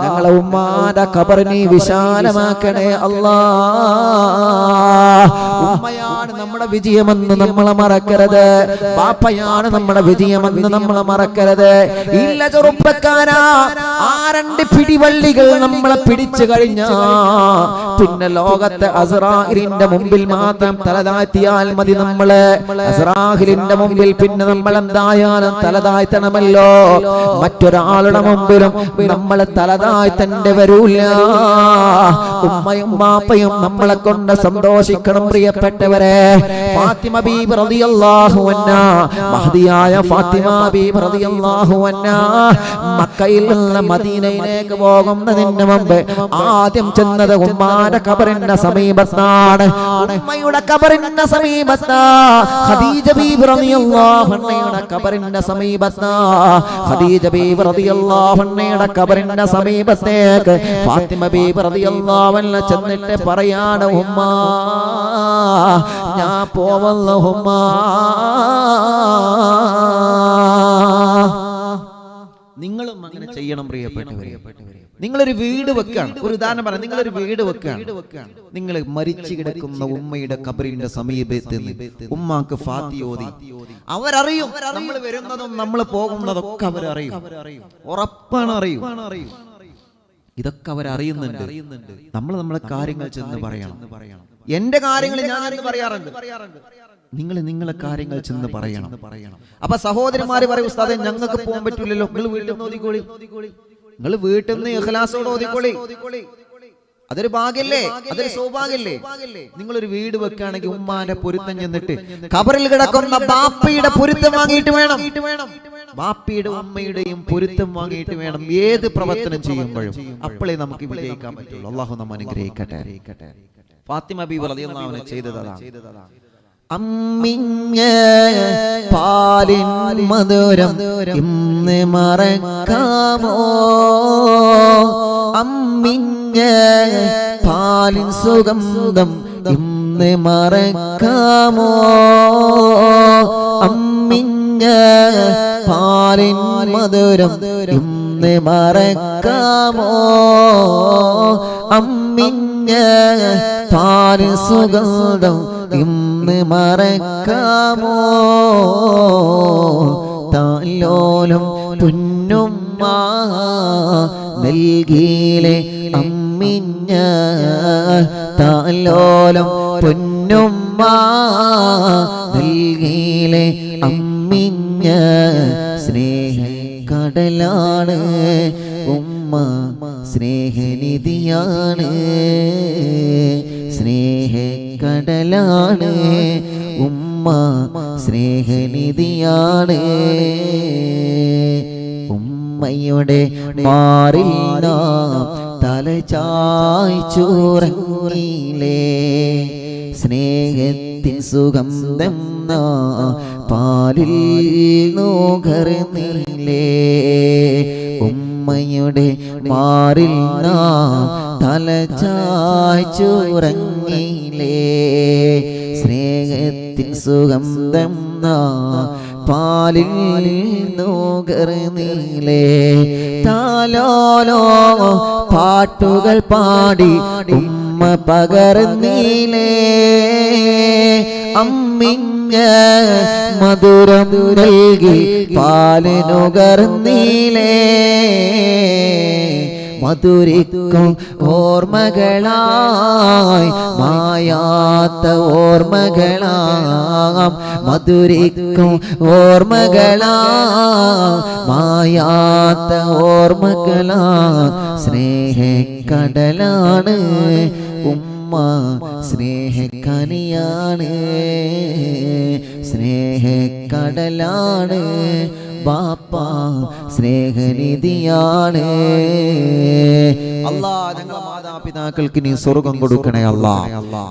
ഞങ്ങളെ ഉമ്മാന്റെ ഖബറിനെ വിശാലമാക്കണേ അല്ലാ. ഉമ്മയാണ് നമ്മുടെ വിജയമെന്ന് നമ്മളെ മറക്കരുത്, പാപ്പയാണ് നമ്മുടെ വിജയമെന്ന് നമ്മളെ മറക്കരുത്. ഇല്ല ചെറുപ്പക്കാരാ, ആ 2 പിടിവള്ളികൾ നമ്മളെ പിടിച്ചു കഴിഞ്ഞാ പിന്നെ ലോകത്തെ അസ്റാഹിലിന്റെ മുമ്പിൽ മാത്രം തലതാഴ്ത്തിയാൽ മതി. നമ്മള് അസ്റാഹിലിന്റെ മുമ്പിൽ പിന്നെ നമ്മൾ എന്തായാലും തലതാഴ്ത്തണമല്ലോ. മറ്റൊരാളുടെ മുമ്പിലും നമ്മൾ തലതാഴ്ത്തേണ്ടി വരൂല. ഉമ്മയും ബാപ്പയും നമ്മളെ കൊണ്ട് സന്തോഷിക്കണം പ്രിയപ്പെട്ടവരെ. ഫാത്തിമ ബീബി റളിയല്ലാഹു അൻഹ, മഹദിയായ ഫാത്തിമ ബീബി റളിയല്ലാഹു അൻഹ മക്കയിൽ നിന്ന് മദീനയിലേക്ക് പോകുന്നതിന് മുമ്പ് ആദ്യം ചെന്നത് ഉമ്മാന്റെ ഖബറിന്റെ സമീപത്താണ്. ഉമ്മയുടെ ഖബറിന്റെ സമീപത്താ ഖദീജ ബീബി റളിയല്ലാഹു അൻഹയുടെ ഖബറിന്റെ സമീപത്താ. ഖദീജ ബീബി റളിയല്ലാഹു അൻഹയുടെ ഖബറിന്റെ സമീപത്തേക്ക് ഫാത്തിമ ബീബി റളിയല്ലാഹു അൻഹ ചെന്നിട്ട് പറയാണ്, ഉമ്മ ഞാൻ പോവല്ല ഉമ്മ. നിങ്ങളും അങ്ങനെ ചെയ്യണം പ്രിയപ്പെട്ടവരെ. നിങ്ങളൊരു വീട് വെക്കാണ്, ഒരു ഉദാഹരണം പറയാം, നിങ്ങളൊരു വീട് വെക്കാണ്. നിങ്ങൾ മരിച്ചു കിടക്കുന്ന ഉമ്മയുടെ ഖബറിന്റെ സമീപത്ത് ഉമ്മാക്ക് ഫാത്തിഹ ഓതി അവരറിയും. നമ്മൾ വരുന്നതും നമ്മൾ പോകുന്നതൊക്കെ അവരറിയും, ഉറപ്പാണ് അറിയും. ഇതൊക്കെ അവരറിയുന്നുണ്ട്. നമ്മൾ നമ്മളെ കാര്യങ്ങൾ ചെന്ന് പറയണം. എന്റെ കാര്യങ്ങൾ ഞാൻ പറയാറുണ്ട്, നിങ്ങൾ നിങ്ങളെ കാര്യങ്ങൾ ചെന്ന് പറയണം. അപ്പൊ സഹോദരന്മാര് പറയും, ഉസ്താദേ ഞങ്ങൾക്ക് പോകാൻ പറ്റില്ലല്ലോ, നിങ്ങൾ വീട്ടിൽ നിന്ന് ഓതിക്കോളി, നിങ്ങൾ വീട്ടിൽ നിന്ന് ഇഖ്ലാസോടെ ഓതിക്കോളി. അതൊരു ഭാഗ്യല്ലേ, അതൊരു സൗഭാഗ്യല്ലേ. നിങ്ങളൊരു വീട് വെക്കുകയാണെങ്കിൽ ഉമ്മാന്റെ പൊരുത്തം ചെന്നിട്ട് ഖബറിൽ കിടക്കുന്ന ബാപ്പയുടെ പൊരുത്തം വാങ്ങിയിട്ട് വേണം, ബാപ്പയുടെ ഉമ്മയുടെയും പൊരുത്തം വാങ്ങിയിട്ട് വേണം ഏത് പ്രവർത്തനം ചെയ്യുമ്പോഴും. അപ്പോഴേ നമുക്ക് വിജയിക്കാൻ പറ്റുള്ളൂ. അള്ളാഹു നമ്മ അനുഗ്രഹിക്കട്ടെ. ഫാത്തിമ ബീവി റളിയല്ലാഹു അൻഹ ചെയ്തതാണ്. അമ്മിഞ്ഞ പാലിൻ മധുരം ഇന്ന് മറക്കാമോ, അമ്മിഞ്ഞ പാലിൻ സുഗന്ധം ഇന്ന് മറക്കാമോ, അമ്മിഞ്ഞ പാലിൻ മധുരം ഇന്ന് മറക്കാമോ, അമ്മിഞ്ഞ പാലിൻ സുഗന്ധം ഇന്ന് മറക്കാമോ, താലോലം പൊന്നുമ്മ നൽകിയിലെ അമ്മിഞ്ഞ, താലോലം പൊന്നുമ്മ നൽകിയിലെ അമ്മിഞ്ഞ, സ്നേഹക്കടലാണ് ഉമ്മ സ്നേഹനിധിയാണ്, സ്നേഹക്കടലാണ് ഉമ്മ സ്നേഹനിധിയാണ്. ഉമ്മയുടെ മാറിൽ നാം തല ചായ്ച്ചുറങ്ങിയില്ലേ, സ്നേഹത്തിൻ സുഗന്ധം പാലിൽ നുകർന്നില്ലേ, ഉമ്മയുടെ മാറിൽ നാം തല ചായ്ച്ചുറങ്ങിയില്ലേ, സ്നേഹത്തിൻ സുഗന്ധം പാലിൽ നുകർന്നില്ലേ, താലോലോ പാട്ടുകൾ പാടി ഉമ്മ പകർന്നില്ലേ, അമ്മിഞ്ഞ മധുരം നൽകി പാല് നുകർന്നില്ലേ, മധുരിക്കും ഓർമ്മകളായി മായാത്ത ഓർമ്മകളാം, മധുരിക്കും ഓർമ്മകളാം മായാത്ത ഓർമ്മകളാം, സ്നേഹക്കടലാണ് ഉമ്മ സ്നേഹക്കനിയാണ്, സ്നേഹക്കടലാണ് ബാപ്പ സ്നേഹനിധിയാണ്. അല്ലാ, ഞങ്ങളെ മാതാപിതാക്കൾക്ക് നീ സ്വർഗം കൊടുക്കണേ അല്ലാ,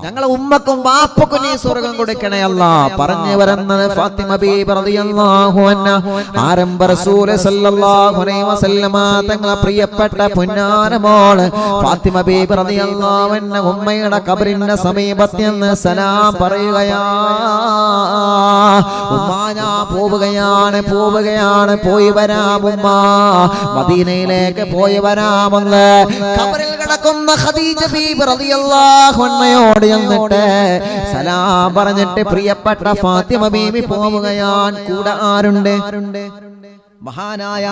ഞങ്ങളെ ഉമ്മക്കും ബാപ്പക്കും നീ സ്വർഗം കൊടുക്കണേ അല്ലാ. പറഞ്ഞു വരുന്നത് ഫാത്തിമ ബീബി റളിയല്ലാഹു അൻഹ, ആരംഭ റസൂൽ സല്ലല്ലാഹു അലൈഹി വസല്ലമ തങ്ങളെ പ്രിയപ്പെട്ട പൊന്നാര മോള് ഫാത്തിമ ബീബി റളിയല്ലാഹു അൻഹ ഉമ്മയുടെ ഖബറിന്റെ സമീപത്തിൽ നിന്ന് സലാം പറയുകയാ. ഉമ്മ ഞാൻ പോവുകയാണ്, പോയി വരാം ഉമ്മ, മദീനയിലേക്ക് പോയി വരാമെന്ന് ഖബറിൽ കിടക്കുന്ന ഖദീജ ബീബി റളിയല്ലാഹു അൻഹയോട് ചെന്നിട്ട് സലാം പറഞ്ഞിട്ട് പ്രിയപ്പെട്ട ഫാത്തിമ ബീബി പോവുകയാണ്. കൂടെ ആരുണ്ട്? മഹാനായ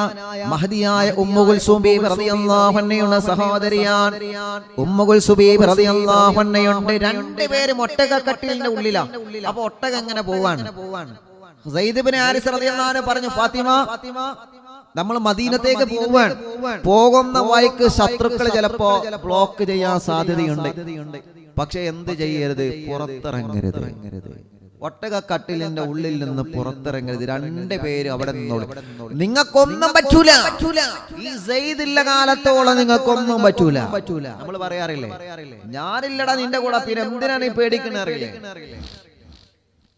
മഹദിയായ ഉമ്മു കുൽസൂം ബീബി റളിയല്ലാഹു അൻഹയുടെ സഹോദരിയാണ്. ഉമ്മു കുൽസൂം ബീബി റളിയല്ലാഹു അൻഹയുണ്ട്. രണ്ടുപേരും ഒട്ടകക്കട്ടിലിന്റെ ഉള്ളിലാണ്. അപ്പൊ ഒട്ടകം എങ്ങനെ പോവാണ്? സയ്യിദ് ഇബ്നു ഹാരിസ് റളിയല്ലാഹു അൻഹു പറഞ്ഞു, ഫാത്തിമ നമ്മൾ മദീനത്തേക്ക് പോവാണ്, പോകുന്ന വഴിക്ക് ശത്രുക്കൾ ചിലപ്പോ ബ്ലോക്ക് ചെയ്യാൻ സാധ്യതയുണ്ട്, പക്ഷെ എന്ത് ചെയ്യരുത്? പുറത്തിറങ്ങരുത്. ഒട്ടകക്കട്ടിലിന്റെ ഉള്ളിൽ നിന്ന് പുറത്തിറങ്ങരുത്. രണ്ടുപേരും അവിടെ നിന്നോളൂ. നിങ്ങൾക്കൊന്നും പറ്റൂല. ഈ സയ്യിദില്ല കാലത്തോളം നിങ്ങൾക്കൊന്നും പറ്റൂല. നമ്മൾ പറയാറില്ലേ, ഞാനില്ലടാ നിന്റെ കൂടെ, പിന്നെ എന്തിനാണ് ഈ പേടിക്കണ? അറിയില്ലേ,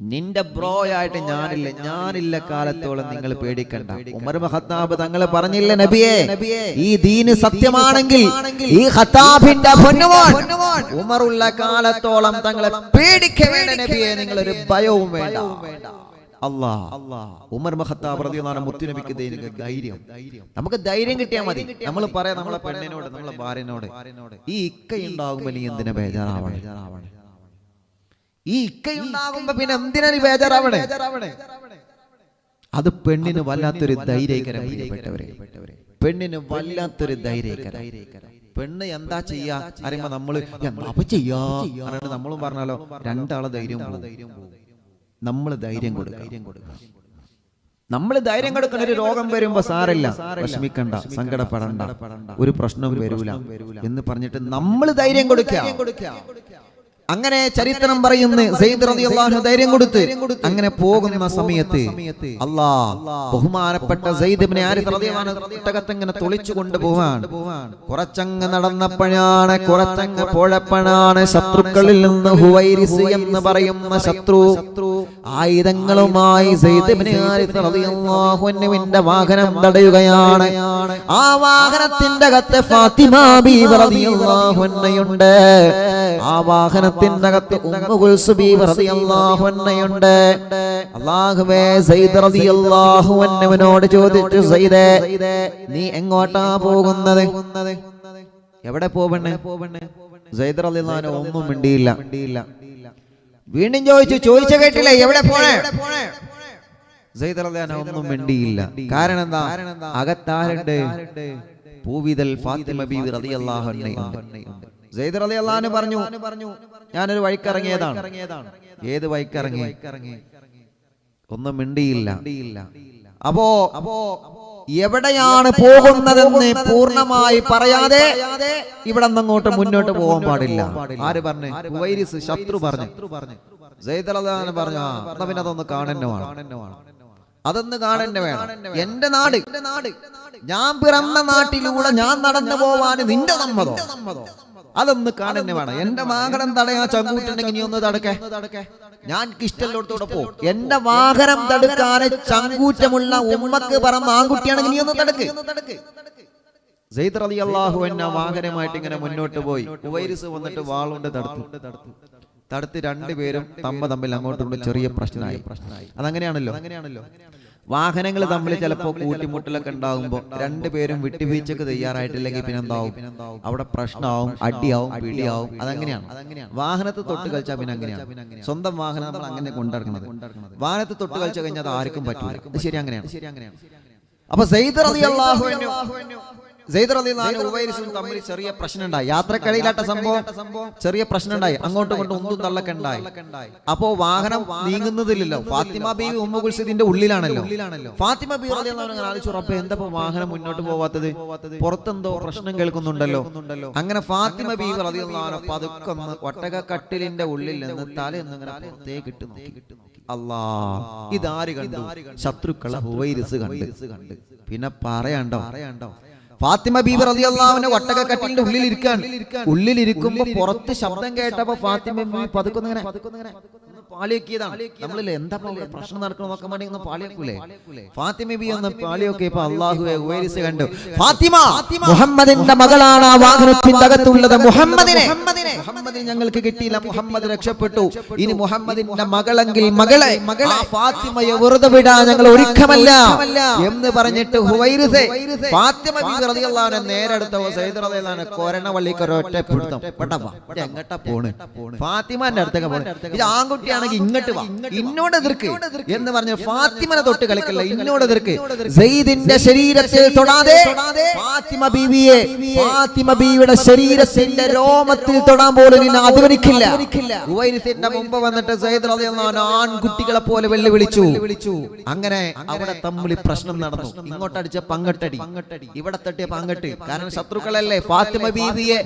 നിന്റെ ബ്രോ ആയിട്ട് ഞാനില്ല കാലത്തോളം നിങ്ങൾ പേടിക്കണ്ട. ഉമർ ഇബ്നു ഖത്താബ് തങ്ങൾ പറഞ്ഞില്ല, നബിയേ ഈ ദീന് സത്യമാണെങ്കിൽ ഈ ഖത്താബിന്റെ പൊന്നുമോൻ ഉമറുള്ള കാലത്തോളം തങ്ങളെ പേടിക്കേണ്ട നബിയേ, നിങ്ങൾ ഒരു ഭയവും വേണ്ട. ഉമർ ഇബ്നു ഖത്താബ് റളിയല്ലാഹു അൻഹു മുത്തുനബിക്ക് ധൈര്യം, നമുക്ക് ധൈര്യം കിട്ടിയാൽ മതി. നമ്മൾ പറയാം നമ്മളെ പെണ്ണിനോട്, നമ്മളെ ഭാര്യനോട്, ഈ ഇക്ക ഉണ്ടാകുമ്പോൾ നീ എന്തിനാ ബേജാറാവണേ? ഈ ഇക്കയുണ്ടാകുമ്പോ പിന്നെ എന്തിനാണ് ബേജാറാവണേ? അത് പെണ്ണിന് വല്ലാത്തൊരു ധൈര്യകരം. പെണ്ണിന് വല്ലാത്തൊരു ധൈര്യകരം. പെണ്ണ് എന്താ ചെയ്യാ അറിയുമ്പോ നമ്മള് അപ്പൊ ചെയ്യാ നമ്മളും പറഞ്ഞാലോ രണ്ടാളെ ധൈര്യം നമ്മള് ധൈര്യം കൊടുക്കുക. നമ്മൾ ധൈര്യം കൊടുക്കുന്ന ഒരു രോഗം വരുമ്പോ സാരല്ല, വിഷമിക്കണ്ട, സങ്കടപ്പെടണ്ട, ഒരു പ്രശ്നവും വരൂല എന്ന് പറഞ്ഞിട്ട് നമ്മൾ ധൈര്യം കൊടുക്കുക. അങ്ങനെ ചരിത്രം പറയുന്നു സയ്യിദ് റളിയല്ലാഹു അൻഹു ധൈര്യം കൊടുത്ത് അങ്ങനെ പോകുന്ന സമയത്ത് ബഹുമാനപ്പെട്ട സയ്യിദ് ഇബ്നു ഹാരിസ് റളിയല്ലാഹു അൻഹു ഒട്ടകത്തെ ഇങ്ങനെ തുളിച്ചു കൊണ്ടുപോവാൻ കുറച്ചങ്ങ് നടന്നപ്പോഴാണ്, കുറച്ചങ്ങ് പോഴപ്പോഴാണ് ശത്രുക്കളിൽ നിന്ന് ഹുവൈരിസ് എന്ന് പറയുന്ന ശത്രു ആയുധങ്ങളുമായി സയ്യിദ് ഇബ്നു ഹാരിസ് റളിയല്ലാഹു അൻഹുവിന്റെ വാഹനം തടയുകയാണ്. ആ വാഹനത്തിന്റെ അകത്ത് ഫാത്തിമ ബീവി റളിയല്ലാഹു അൻഹയുണ്ട്. ആ വാഹനത്തിന്റെ അകത്ത് ഉമ്മു കുൽസും ബീവി റളിയല്ലാഹു അൻഹയുണ്ട്. അല്ലാഹുവേ, സയ്യിദ് റളിയല്ലാഹു അൻഹുവിനോട് ചോദിച്ചു, സയ്യിദേ നീ എങ്ങോട്ടാ പോകുന്നത്? എവിടെ പോവണേ? സയ്യിദ് റളിയല്ലാഹു അൻഹു ഒന്നും മിണ്ടിയില്ല. വീണ്ടും ചോദിച്ച കേട്ടില്ലേ എവിടെ പോണേ? സയ്യിദ് റളിയല്ലാഹു അൻഹു ഒന്നും മിണ്ടിയില്ല. കാരണം എന്താ? അകത്താരുണ്ട്? പൂവിതൽ ഫാത്തിമ ബീവി റളിയല്ലാഹു അൻഹയുണ്ട്. സയ്യിദ് റളിയല്ലാഹു അൻഹു പറഞ്ഞു, ഞാനൊരു വഴിക്കിറങ്ങിയതാണ്. ഏത് വഴിക്കിറങ്ങി? ഒന്നും മിണ്ടിയില്ല. അപ്പോ എവിടെയാണ് പോകുന്നതെന്ന് പൂർണ്ണമായി പറയാതെ ഇവിടെ നിന്നങ്ങോട്ട് മുന്നോട്ട് പോകാൻ പാടില്ല. ആര് പറഞ്ഞു? ഹുവൈരിസ് ശത്രു പറഞ്ഞു. സയ്യിദ് റളിയല്ലാഹു അൻഹു പറഞ്ഞു, എന്നാ പിന്നെ അതൊന്ന് കാണന്നെ വേണം. എന്റെ നാട്, ഞാൻ പിറന്ന നാട്ടിലൂടെ ഞാൻ നടന്നു പോവാന് നിന്റെ സമ്മതോ? അതൊന്ന് കാണന്നെ വേണം. എന്റെ വാഹനം തടയാ ചങ്കൂറ്റുണ്ടെങ്കിൽ നീ ഒന്ന് തടക്കേ. ഞാൻ ഇഷ്ടത്തോടെ പോ. എന്റെ വാഹനം തടുക്കാന് ചങ്കൂറ്റമുള്ള ഉമ്മക്ക് പറന്ന ആൺകുട്ടിയാണെങ്കിൽ നീ ഒന്ന് തടക്ക്. സയ്യിദ് റളിയല്ലാഹു അൻഹു വാഹനമായിട്ട് ഇങ്ങനെ മുന്നോട്ട് പോയി. ഹുവൈരിസ് വന്നിട്ട് വാളുകൊണ്ട് തടുത്ത് രണ്ടുപേരും തമ്മിൽ അങ്ങോട്ടും ചെറിയ പ്രശ്നമായി. അതങ്ങനെയാണല്ലോ. വാഹനങ്ങൾ തമ്മിൽ ചിലപ്പോൾ കൂട്ടിമുട്ടലൊക്കെ ഉണ്ടാകുമ്പോൾ രണ്ടുപേരും വിട്ടുവീഴ്ചക്ക് തയ്യാറായിട്ടില്ലെങ്കിൽ പിന്നെ എന്താവും? അവിടെ പ്രശ്നമാവും, അടിയാവും, പിടിയാവും. അതങ്ങനെയാണ്. വാഹനത്തെ തൊട്ട് കളിച്ചാൽ പിന്നെ അങ്ങനെയാണ്. സ്വന്തം വാഹനം നമ്മൾ അങ്ങനെ കൊണ്ടിറങ്ങുന്നത്. വാഹനത്തെ തൊട്ട് കളിച്ചു കഴിഞ്ഞാൽ അത് ആർക്കും പറ്റില്ല. ഇത് ശരി, അങ്ങനെയാണ്. അപ്പൊ സയ്യിദ് റളിയല്ലാഹു അൻഹു ഹുവൈരിസും തമ്മിൽ ചെറിയ പ്രശ്നമുണ്ടായി. യാത്രക്കിടയിലാട്ട സംഭവം, ചെറിയ പ്രശ്നമുണ്ടായി. അങ്ങോട്ടും ഇങ്ങോട്ടും ഒന്നും തള്ളൊക്കെ ഉണ്ടായി. അപ്പോ വാഹനം നീങ്ങുന്നതില്ലല്ലോ. ഫാത്തിമ ബീവി ഉമ്മു കുൽസുമിന്റെ ഉള്ളിലാണല്ലോ. ഫാത്തിമ ബീവി റളിയല്ലാഹു അൻഹ ആലോചിച്ചു, റബ്ബേ എന്താ വാഹനം മുന്നോട്ട് പോവാത്തത്? പുറത്തെന്തോ പ്രശ്നം കേൾക്കുന്നുണ്ടല്ലോ. അങ്ങനെ ഫാത്തിമ ബീവി റളിയല്ലാഹു അൻഹ പതുക്കെ ഒന്ന് ഒട്ടകക്കട്ടിലിന്റെ ഉള്ളിൽ നിന്ന് തലയൊന്നിങ്ങനെ പുറത്തേക്ക് ഇട്ട് നോക്കി. അല്ലാഹ്, ഇതാര് കണ്ടു? ശത്രുക്കളെ ഹുവൈരിസ് കണ്ട്. പിന്നെ പറയണ്ടോ? ഫാത്തിമ ബീവി റളിയല്ലാഹു അൻഹ ഒട്ടകക്കട്ടിലിന്റെ ഉള്ളിലിരിക്കുമ്പോ പുറത്ത് ശബ്ദം കേട്ടപ്പോ ഫാത്തിമ ബീവി പതുക്കൊന്നിങ്ങനെ പാളിയൊക്കിയതാണ്. നമ്മളില്ലേ എന്താ പ്രശ്നം നടക്കണമെന്നൊക്കെ വേണ്ടി ഒന്ന് പാളിയൊക്കൂലേ? ഫാത്തിമ ബീവി ഒന്ന് പാളിയൊക്കെ അല്ലാഹുവേ, ഹുവൈരിസ് കണ്ടു. ഫാത്തിമ മുഹമ്മദിന്റെ മകളാണ്. ആ വാഹനത്തിന്റെ അകത്തുള്ളത് മുഹമ്മദിനെ ഞങ്ങൾക്ക് കിട്ടിയില്ല. മുഹമ്മദ് രക്ഷപ്പെട്ടു. ഇനി മുഹമ്മദിന്റെ മകളെങ്കിൽ മകളെ ഫാത്തിമയെ വെറുതെ വിടാൻ ഞങ്ങൾ ഒരുക്കമല്ല എന്ന് പറഞ്ഞിട്ട് ഹുവൈരിസ് ഫാത്തിമ ബീവി റളിയല്ലാഹു അൻഹ നേരെടുത്ത സയ്യിദ് റളിയല്ലാഹു അൻഹു കൊരണ വള്ളിക്ക് ഒരൊറ്റ പിടുത്തം. എങ്ങട്ടാ പോണ്? ഫാത്തിമന്റെ അടുത്തേക്ക് പോണ്. ഇത് ആൺകുട്ടിയാണെങ്കിൽ ഇങ്ങോട്ട് വാ, ഇന്നോട് എതിർക്ക് എന്ന് പറഞ്ഞ് ഫാത്തിമനെ തൊട്ട് കളിക്കല്ല, ഇന്നോട് എതിർക്ക്. സയ്യിദിന്റെ ശരീരത്തിൽ തൊടാതെ ഫാത്തിമ ബീവിയുടെ ശരീരത്തിന്റെ രോമത്തിൽ തൊടാൻ പോലും ആദരിക്കില്ല. ഹുവൈരിസിന്റെ മുമ്പ് വന്നിട്ട് സയ്യിദ് റളിയല്ലാഹു അൻഹു ആൺകുട്ടികളെ പോലെ വെല്ലുവിളിച്ചു. അങ്ങനെ അവിടെ തമ്മിൽ പ്രശ്നം നടന്നു. ഇങ്ങോട്ടടിച്ച പങ്കട്ടടി, ഇവിടെ തട്ടിയ പങ്കട്ട്. കാരണം ശത്രുക്കളല്ലേ. ഫാത്തിമ ബീവിയെ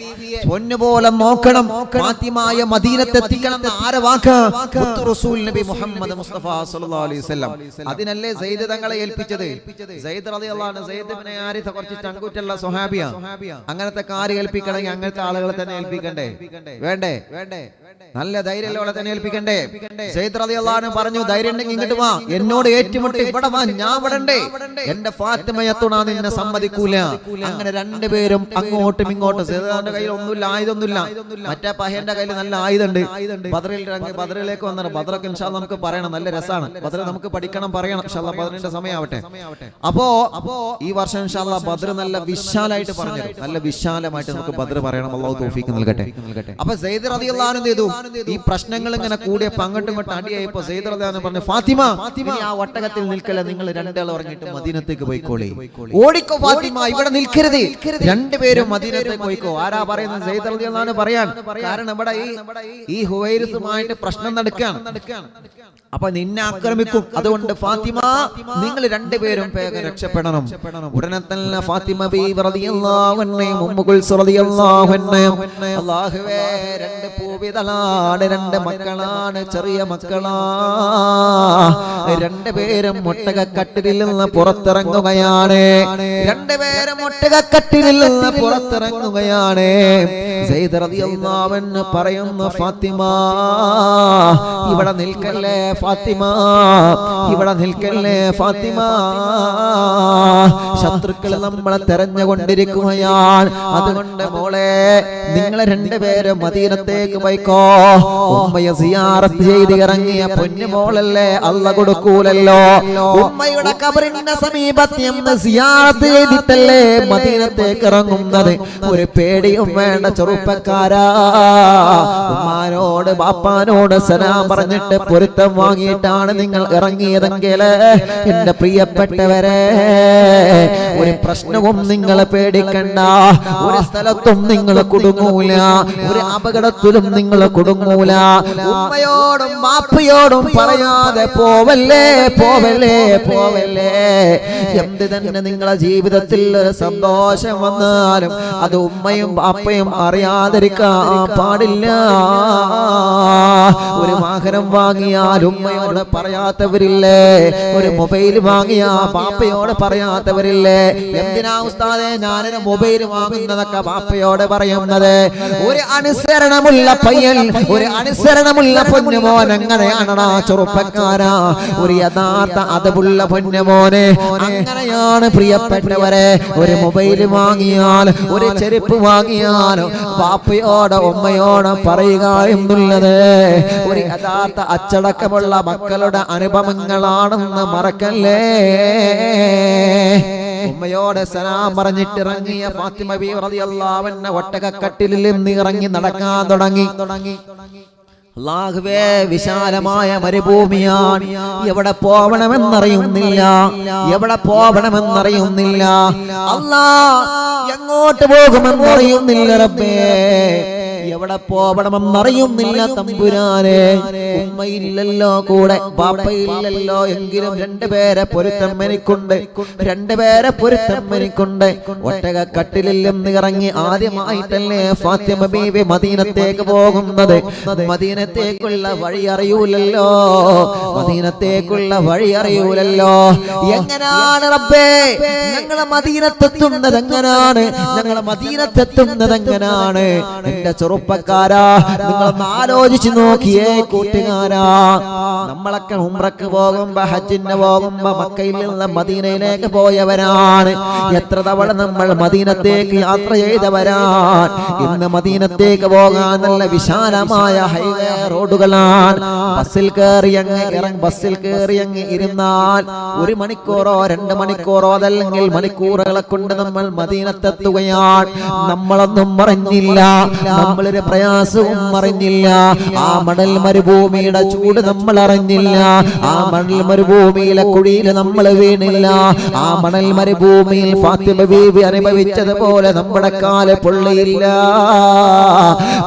പൊന്നുപോലെ നോക്കണം, ഫാത്തിമയെ മദീനത്തെത്തിക്കണം എന്ന ആരെ വാക്ക്? റസൂൽ നബി മുഹമ്മദ് മുസ്തഫ സല്ലല്ലാഹു അലൈഹി വസല്ലം. അതിനല്ലേ സയ്യിദ് തങ്ങളെ ഏൽപ്പിച്ചത്. സയ്യിദ് റളിയല്ലാഹു അൻഹു സയ്യിദ് ഇബ്നു ഹാരിസ കുറച്ച് ചങ്കൂറ്റുള്ള സ്വഹാബിയ. അങ്ങനത്തെ കാര്യം ഏൽപ്പിക്കണമെങ്കിൽ അങ്ങനത്തെ ആളുകളെ തന്നെ ഏൽപ്പിക്കണ്ടേ? വേണ്ടേ? നല്ല ധൈര്യമുള്ളവളെ തന്നെ ഏൽപ്പിക്കണ്ടേ? സയ്യിദ് റളിയല്ലാഹു അൻഹു പറഞ്ഞു, ധൈര്യം ഉണ്ടെങ്കിൽ ഇങ്ങോട്ട് വാ, എന്നോട് ഏറ്റുമുട്ടി ഇവിടെ വാ, ഞാൻ വിടണ്ടേ? എന്റെ ഫാത്തിമയെ തൊടാൻ നിന്നെ സമ്മതിക്കൂല. അങ്ങനെ രണ്ടുപേരും അങ്ങോട്ടും ഇങ്ങോട്ടും. സയ്യിദിന്റെ കയ്യിൽ ഒന്നുമില്ല, ആയുധമൊന്നുമില്ല. മറ്റേ പഹയന്റെ കയ്യിൽ നല്ല ആയുധമുണ്ട്. ബദറിലേക്ക് വന്നിട്ട് ബദറൊക്കെ ഇൻഷാ അല്ലാഹ് നമുക്ക് പറയണം. നല്ല രസമാണ് ബദർ, നമുക്ക് പഠിക്കണം, പറയണം ഇൻഷാ അല്ലാഹ്. ബദറിന്റെ സമയമാവട്ടെ. അപ്പോ ഈ വർഷം ഇൻഷാ അല്ലാഹ് ബദർ നല്ല വിശാലമായിട്ട് പറഞ്ഞു, നല്ല വിശാലമായിട്ട് നമുക്ക് ബദർ പറയണം. അല്ലാഹു തൗഫീഖ് നൽകട്ടെ. അപ്പൊ സയ്യിദ് റളിയല്ലാഹു അൻഹു ചെയ്തു, ഈ പ്രശ്നങ്ങൾ ഇങ്ങനെ കൂടിയപ്പോ അങ്ങോട്ടും ഇങ്ങോട്ടും അടിയായപ്പോ സെയ്ദ് റളിയല്ലാഹു പറഞ്ഞു, ഫാത്തിമ ഇനി ആ ഒട്ടകത്തിൽ നിൽക്കല്ല, നിങ്ങൾ രണ്ടാൾ ഇറങ്ങിയിട്ട് മദീനത്തേക്ക് പോയിക്കോളേ, ഓടിക്കോ ഫാത്തിമ, ഇവിടെ നിൽക്കരുത്, രണ്ടുപേരും മദീനത്തേക്ക് പോയിക്കോ. ആരാ പറയുന്നത്? സെയ്ദ് റളിയല്ലാഹു അൻഹു പറയാൻ. കാരണം ഇവിടെ ഈ ഹുവൈരിസുമായിട്ട് പ്രശ്നം നടക്കുകയാണ്. അപ്പൊ നിന്നെ ആക്രമിക്കും. അതുകൊണ്ട് ഫാത്തിമ നിങ്ങൾ രണ്ടുപേരും വേഗം രക്ഷപ്പെടണം. ഉടനെ തന്നെ ഫാത്തിമ ബീവി റളിയല്ലാഹു അൻഹയും ഉമ്മു കുൽസും റളിയല്ലാഹു അൻഹയും അല്ലാഹുവേ രണ്ട് പൂവിതളാണ്, രണ്ട് മക്കളാണ്, ചെറിയ മക്കളാ, രണ്ടുപേരും ഒട്ടകക്കട്ടിലിൽ നിന്ന് പുറത്തിറങ്ങുകയാണ്. രണ്ടുപേരും ഒട്ടകക്കട്ടിലിൽ നിന്ന് പുറത്തിറങ്ങുകയാണ്. സെയ്ദ് റളിയല്ലാഹു അൻഹു പറയുന്നു, ഫാത്തിമ ഇവിടെ നിൽക്കല്ലേ ഫാത്തിമ, ഇവിടെ നിൽക്കല്ലേ ഫാത്തിമ, ശത്രുക്കൾ നമ്മളെ തെരഞ്ഞുകൊണ്ടിരിക്കുകയാണ്. അതുകൊണ്ട് മോളെ നിങ്ങളെ രണ്ടുപേരും മദീനത്തേക്ക് പോയിക്കോ. ഉമ്മയെ സിയാറത്ത് ചെയ്ത് ഇറങ്ങിയ പൊന്നു മോളല്ലേ, അല്ലാഹു കൊടുക്കൂലല്ലോ. ഉമ്മയുടെ ഖബറിന്റെ സമീപത്ത് നിന്ന് സിയാറത്ത് ചെയ്തിട്ടല്ലേ മദീനത്തേക്ക് ഇറങ്ങുന്നത്. ഒരു പേടിയും വേണ്ട ചെറുപ്പക്കാരാ. ഉമ്മാനോട് ബാപ്പാനോട് സലാം പറഞ്ഞിട്ട് പൊരുത്തം വാങ്ങിയിട്ടാണ് നിങ്ങൾ ഇറങ്ങിയതെങ്കിൽ എന്റെ പ്രിയപ്പെട്ടവരെ ഒരു പ്രശ്നവും നിങ്ങൾ പേടിക്കണ്ട. ഒരു സ്ഥലത്തും നിങ്ങൾ കുടുങ്ങൂല, ഒരു അപകടത്തിലും നിങ്ങൾ കുടുങ്ങൂല. ഉമ്മയോടും ബാപ്പയോടും പറയാതെ പോവല്ലേ പോവല്ലേ പോവല്ലേ. എന്ത് തന്നെ നിങ്ങളെ ജീവിതത്തിൽ ഒരു സന്തോഷം വന്നാലും അത് ഉമ്മയും ബാപ്പയും അറിയാതിരിക്കാൻ പാടില്ല. ഒരു വാഹനം വാങ്ങിയാൽ ഉമ്മയോട് പറയാത്തവരില്ലേ? ഒരു മൊബൈൽ വാങ്ങിയ ബാപ്പയോട് പറയാത്തവരില്ലേ? എന്തിനാ ഉസ്താദേ ഞാനൊരു മൊബൈൽ വാങ്ങുന്നതൊക്കെ ബാപ്പയോട് പറയുന്നത്? ഒരു അനുസരണമുള്ള പയ്യൻ, ഒരു അനുസരണമുള്ള പൊന്നുമോൻ എങ്ങനെയാണടാ ചെറുപ്പക്കാരാ? ഒരു യഥാർത്ഥ അതവുള്ള പൊന്നുമോനെ അങ്ങനെയാണ് പ്രിയപ്പെട്ടവരെ. ഒരു മൊബൈൽ വാങ്ങിയാൽ, ഒരു ചെരുപ്പ് വാങ്ങിയാൽ ബാപ്പയോട് ഉമ്മയോട് പറയുക എന്നുള്ളത് ഒരു യഥാർത്ഥ അച്ചടക്കമുള്ള മക്കളുടെ അനുഭവങ്ങളാണെന്ന് മറക്കല്ലേ. ഉമ്മയോട് സലാം പറഞ്ഞിട്ടിറങ്ങിയ ഫാത്തിമ ബീവി റളിയല്ലാഹു അൻഹ ഒട്ടകക്കട്ടിലിൽ നിന്ന് ഇറങ്ങി നടക്കാൻ തുടങ്ങി. അല്ലാഹുവേ വിശാലമായ മരുഭൂമിയാണ്, എവിടെ പോവണമെന്നറിയുന്നില്ല, എവിടെ പോവണമെന്നറിയുന്നില്ല. അല്ലാഹ് എങ്ങോട്ട് പോകുമെന്നറിയുന്നില്ല. റബ്ബേ എവിടെ പോവണമെന്നറിയുന്നില്ല തമ്പുരാനെ. ഉമ്മയില്ലല്ലോ കൂടെ, ബാപ്പയില്ലല്ലോ, എങ്കിലും രണ്ടുപേരെ പൊരുത്തം എനിക്കുണ്ട്, രണ്ടുപേരെ പൊരുത്തം എനിക്കുണ്ട്. ഒട്ടകക്കട്ടിലിൽ നിന്ന് ഇറങ്ങി ആദ്യമായിട്ടല്ലേ ഫാത്തിമ ബീവി മദീനത്തേക്ക് പോകുന്നത്. മദീനത്തേക്കുള്ള വഴി അറിയൂലല്ലോ, മദീനത്തേക്കുള്ള വഴി അറിയൂലല്ലോ. എങ്ങനാണ് റബ്ബേ ഞങ്ങളെ മദീനത്തെത്തുന്നത്? എങ്ങനാണ് ഞങ്ങളെ മദീനത്തെത്തുന്നത്? എങ്ങനാണ്? എന്റെ ചെറുപ്പക്കാരാ നിങ്ങളൊന്ന് ആലോചിച്ച് നോക്കിയേ കൂട്ടുകാരാ. നമ്മളൊക്കെ ഉംറക്ക് പോകുമ്പോ, ഹജ്ജിന് പോകുമ്പോ മക്കയിൽ നിന്ന് മദീനയിലേക്ക് പോയവരാണ്. എത്ര തവണ നമ്മൾ മദീനത്തേക്ക് യാത്ര ചെയ്തവരാണ്. ഇന്ന് മദീനത്തേക്ക് പോകാൻ നല്ല വിശാലമായ ഹൈവേ റോഡുകളാണ്. ബസ്സിൽ കയറി അങ്ങ് ഇരുന്നാൽ 1 മണിക്കൂറോ 2 മണിക്കൂറോ അതല്ലെങ്കിൽ മണിക്കൂറുകളെ കൊണ്ട് നമ്മൾ മദീനത്തെത്തുകയാണ്. നമ്മളൊന്നും അറിഞ്ഞില്ല, നമ്മളൊരു പ്രയാസവും അറിഞ്ഞില്ല. ആ മണൽ മരുഭൂമിയുടെ ചൂട് നമ്മൾ അറിഞ്ഞില്ല. ആ മണൽ മരുഭൂമിയിലെ കുഴിയിൽ നമ്മൾ വീണില്ല. ആ മണൽ മരുഭൂമിയിൽ ഫാത്തിമ ബീവി അനുഭവിച്ചതുപോലെ നമ്മുടെ കാല് പൊള്ളിയില്ല.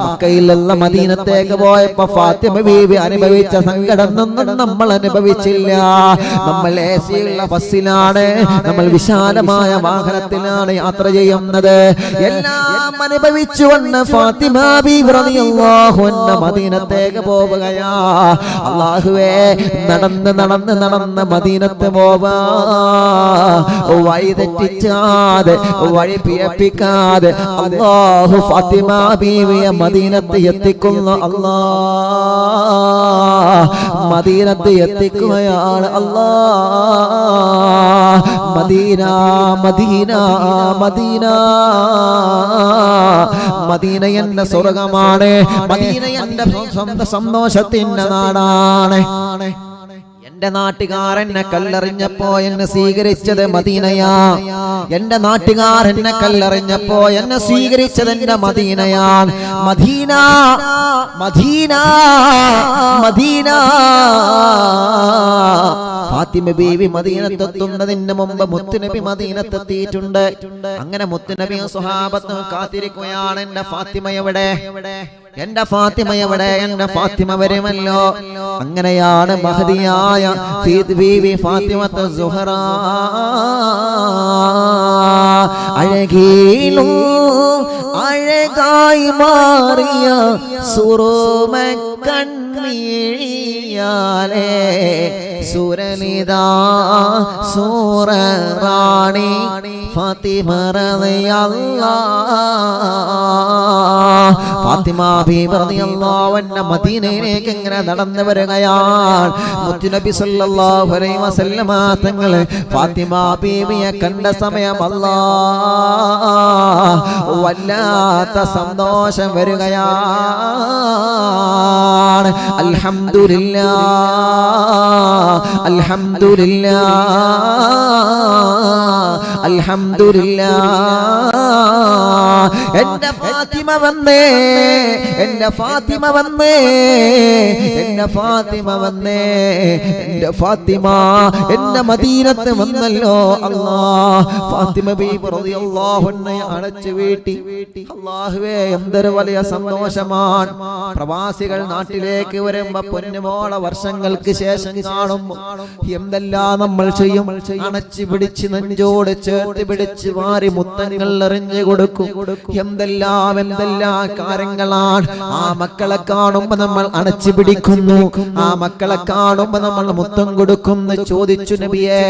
മക്കയിലുള്ള മദീനത്തേക്ക് പോയപ്പോ ഫാത്തിമ ബീവി അനുഭവിച്ച സങ്കടം ഒന്നും നമ്മൾ അനുഭവിച്ചില്ല. നമ്മൾ എസിയുള്ള ബസ്സിലാണ്, നമ്മൾ വിശാലമായ വാഹനത്തിലാണ് യാത്ര ചെയ്യുന്നത്. എല്ലാം അനുഭവിച്ചു വന്ന ഫാത്തിമ ബീവി റളിയല്ലാഹു അൻഹ മദീനത്തേക്ക് പോവുകയാ. അല്ലാഹുവേ നടന്ന് നടന്ന് നടന്ന് മദീനത്ത് പോവാ. വഴി തെറ്റിച്ചാതെ, വഴി പിഴപ്പിക്കാതെ അല്ലാഹു ഫാത്തിമ ബീവിയെ മദീനത്ത് എത്തിക്കുന്നു. മദീനത്ത് എത്തിക്കുകയാണ്. മദീന മദീന മദീന മദീന എന്റെ സ്വർഗമാണ്. മദീന എന്റെ സന്തോഷത്തിന്റെ നാടാണ്. എന്റെ നാട്ടുകാർ എന്നെ കല്ലെറിഞ്ഞപ്പോ എന്നെ സ്വീകരിച്ചത് മദീനയാ. എന്റെ നാട്ടുകാർ എന്നെ കല്ലെറിഞ്ഞപ്പോ എന്നെ സ്വീകരിച്ചത് എന്റെ മദീനയാണ്. മദീന മദീന മദീന. ഫാത്തിമ ബീവി മദീനത്തെത്തുന്നതിന് മുമ്പ് മുത്തുനബി മദീനത്തെത്തിയിട്ടുണ്ട്. അങ്ങനെ മുത്തുനബിയും സ്വഹാബത്തും കാത്തിരിക്കുകയാണ്. എന്റെ ഫാത്തിമ എവിടെ, എന്റെ ഫാത്തിമ എവിടെ, എന്റെ ഫാത്തിമ വരുമല്ലോ. അങ്ങനെയാണ് മഹദിയായ ബീവി ഫാത്തിമത്ത് സുഹറ അഴകീലും അഴകായി മാറിയ സുറുമ കൺമീഴിയാലേ സുരനിതാ സൂറ റാണി ഫാത്തിമ റളിയല്ലാഹ്. ഫാത്തിമ ബീവി റളിയല്ലാഹു അൻഹ മദീനയിലേക്ക് ഇങ്ങനെ നടന്നു വരികയാണ്. മുത്തുനബി സല്ലല്ലാഹു അലൈഹി വസല്ലമ തങ്ങൾ ഫാത്തിമ ബീവിയെ കണ്ട സമയം അല്ലാഹ് വല്ലാത്ത സന്തോഷം വരികയാണ്. അൽഹംദുലില്ലാഹ് അൽഹംദുലില്ലാഹ് അൽഹംദുലില്ലാഹ്. എന്റെ ഫാത്തിമ വന്നേ, എന്റെ ഫാത്തിമ വന്നേ, എന്റെ ഫാത്തിമ വന്നേ, എന്റെ ഫാത്തിമ എന്റെ മദീനത്ത് വന്നല്ലോ. അല്ലാഹ് ഫാത്തിമ ബീവി റളിയല്ലാഹു അൻഹയെ അടച്ചു വീട്ടി. അല്ലാഹുവേ എന്തൊരു വലിയ സന്തോഷമാണ്. പ്രവാസികൾ നാട്ടിലേക്ക് വരുമ്പോ പൊന്നുമോളെ വർഷങ്ങൾക്ക് ശേഷം കാണുമ്പോ എന്തെല്ലാം നമ്മൾ ചെയ്യും. അണച്ചു പിടിച്ച് നെഞ്ചോട് ചേർത്ത് പിടിച്ച് വാരി മുത്തങ്ങൾ എറിഞ്ഞു കൊടുക്കും. എന്തെല്ലാം കാര്യങ്ങളാണ്. ആ മക്കളെ കാണുമ്പോ നമ്മൾ അണച്ചു പിടിക്കുന്നു, ആ മക്കളെ കാണുമ്പോ നമ്മൾ മുത്തം കൊടുക്കുന്നു. ചോദിച്ചു നബിയേ,